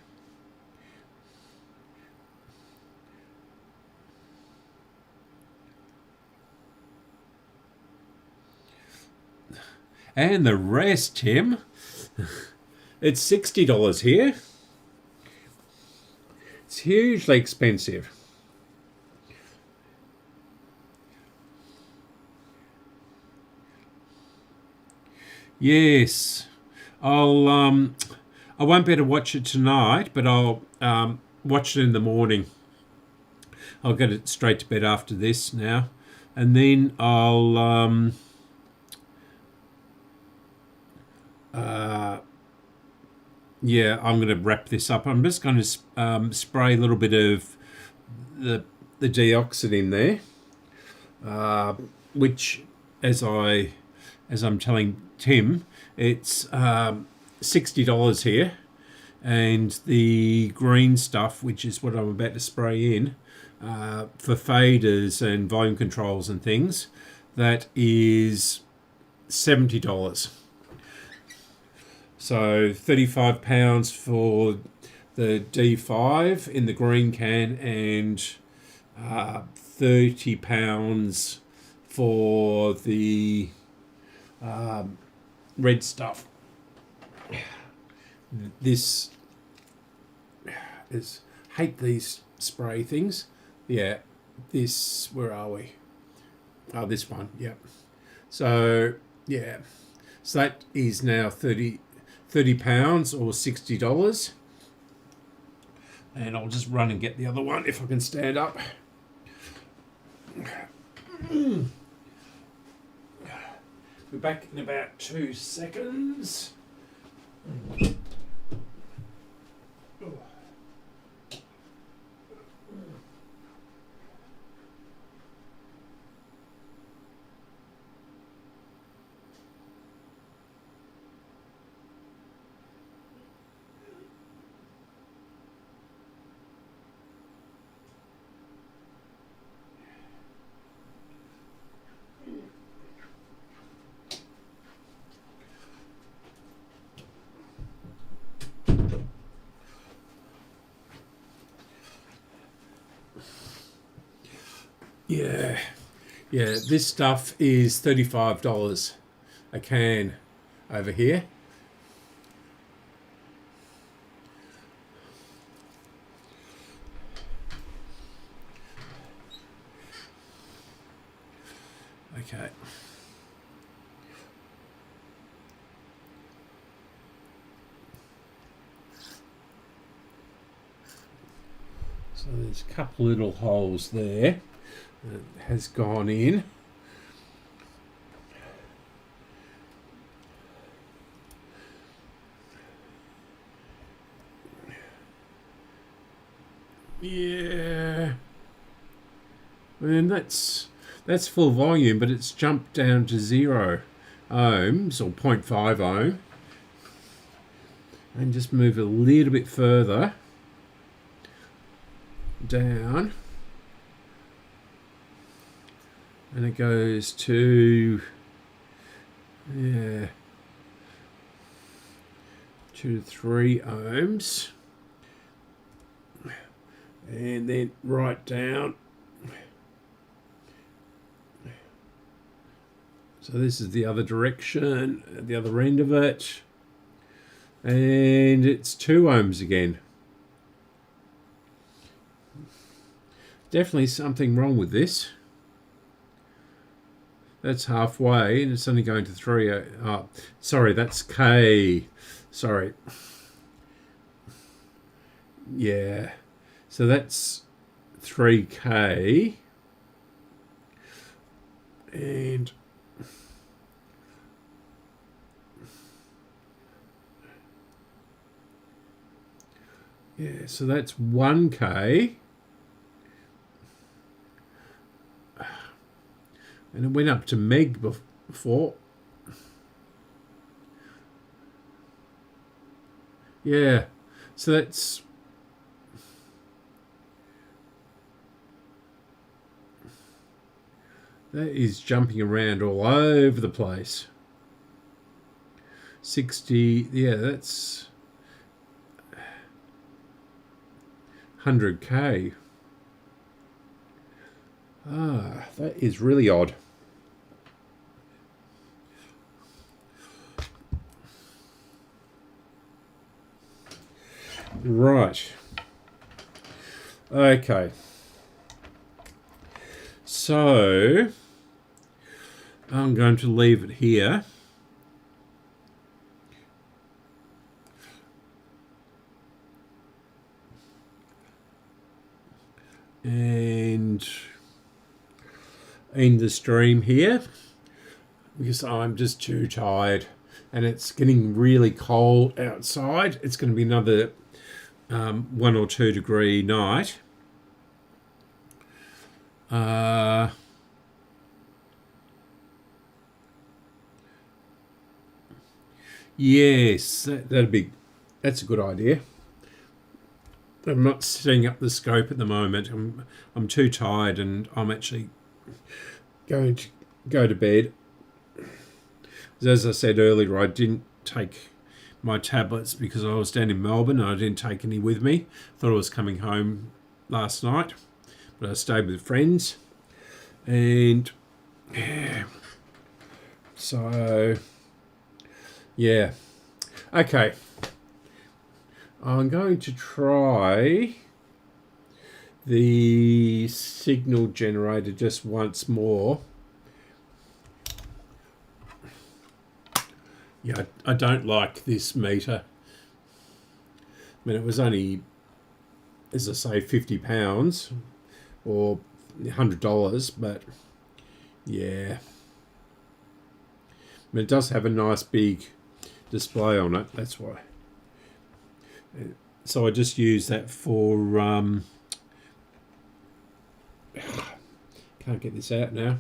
And the rest, Tim, it's $60 here. It's hugely expensive. Yes, I won't be able to watch it tonight, but I'll watch it in the morning. I'll get it straight to bed after this now, and then I'll yeah, I'm going to wrap this up. I'm just going to spray a little bit of the deoxide in there, which, as I'm telling Tim, it's $60 here, and the green stuff, which is what I'm about to spray in for faders and volume controls and things, that is $70. So £35 for the D5 in the green can, and £30 for the red stuff. This is, hate these spray things. Yeah, this, where are we? Oh, this one, yep. So, yeah. So that is now £30 or $60. And I'll just run and get the other one if I can stand up. We're back in about 2 seconds. Yeah, this stuff is $35 a can over here. Okay. So there's a couple little holes there that has gone in. Yeah. And that's full volume, but it's jumped down to 0 ohms or 0.5 ohm. And just move a little bit further down. And it goes to 2 to 3 ohms. And then right down. So this is the other direction, the other end of it. And it's 2 ohms again. Definitely something wrong with this. That's halfway, and it's only going to 3. Sorry, that's K. Sorry. Yeah. So that's 3K. And yeah, so that's 1K. And it went up to meg before. Yeah, so that is jumping around all over the place. 60, yeah, that's 100K. Ah, that is really odd. Right. Okay. So I'm going to leave it here. And end the stream here because I'm just too tired and it's getting really cold outside. It's going to be another 1 or 2 degree night. Yes, that's a good idea. I'm not setting up the scope at the moment. I'm too tired and I'm actually going to go to bed. As I said earlier, I didn't take my tablets because I was down in Melbourne and I didn't take any with me. Thought I was coming home last night, but I stayed with friends. And yeah, so yeah, okay. I'm going to try the signal generator just once more. Yeah, I don't like this meter. I mean, it was only as I say, £50 or $100, but yeah. But it does have a nice big display on it, that's why. So I just use that for can't get this out now.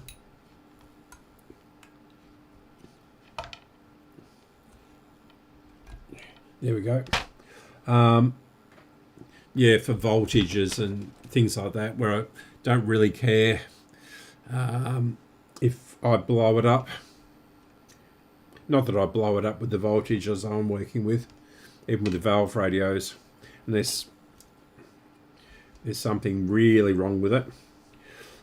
There we go. Yeah, for voltages and things like that, where I don't really care if I blow it up. Not that I blow it up with the voltages I'm working with, even with the valve radios, unless there's something really wrong with it.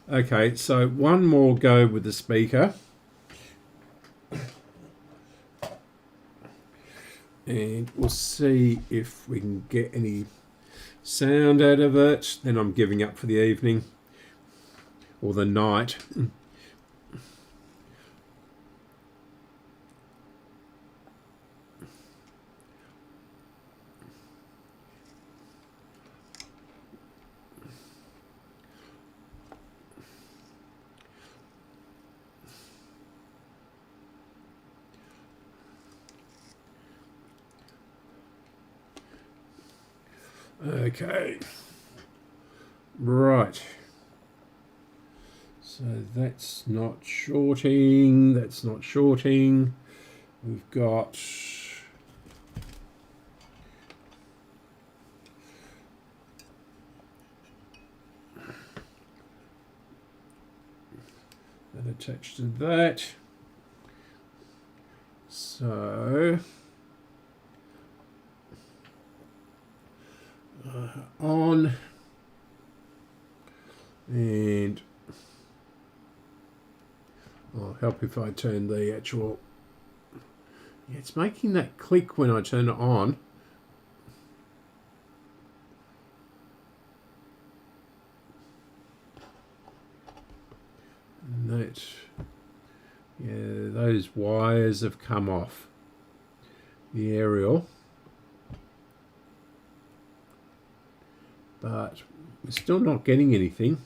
Okay, so one more go with the speaker. And we'll see if we can get any sound out of it. Then I'm giving up for the evening or the night. Okay, right, so that's not shorting, we've got that attached to that, so on, and I'll help if I turn the actual, yeah, it's making that click when I turn it on. And that, yeah, those wires have come off the aerial. But we're still not getting anything.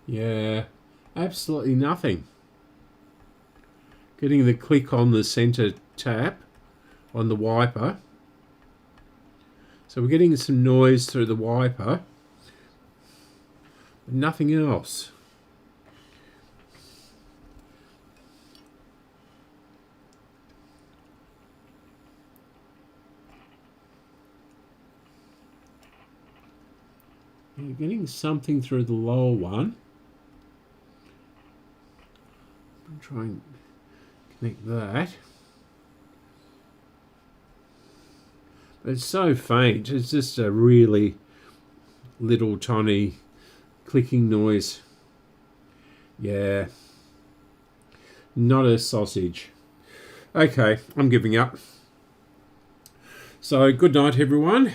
Yeah, absolutely nothing. Getting the click on the center tap on the wiper. So we're getting some noise through the wiper, but nothing else. You're getting something through the lower one. I'm trying to connect that. But it's so faint. It's just a really little tiny clicking noise. Yeah. Not a sausage. Okay, I'm giving up. So good night, everyone.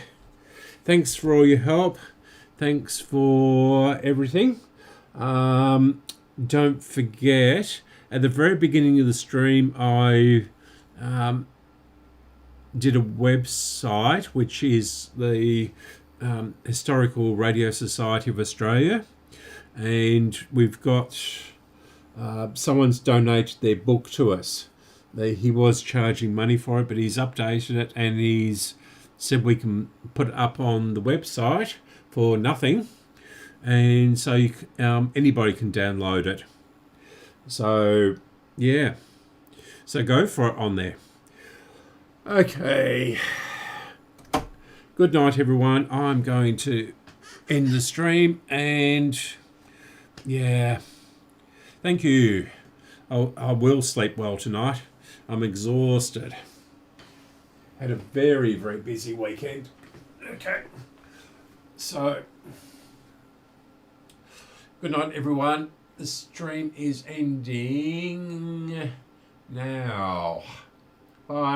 Thanks for all your help. Thanks for everything. Don't forget, at the very beginning of the stream, I did a website, which is the Historical Radio Society of Australia. And we've got, someone's donated their book to us. He was charging money for it, but he's updated it and he's said we can put it up on the website for nothing. And so anybody can download it. So, yeah. So go for it on there. Okay. good night, everyone. I'm going to end the stream, and yeah, thank you. I will sleep well tonight. I'm exhausted. Had a very, very busy weekend. Okay. So, good night, everyone. The stream is ending now. Bye.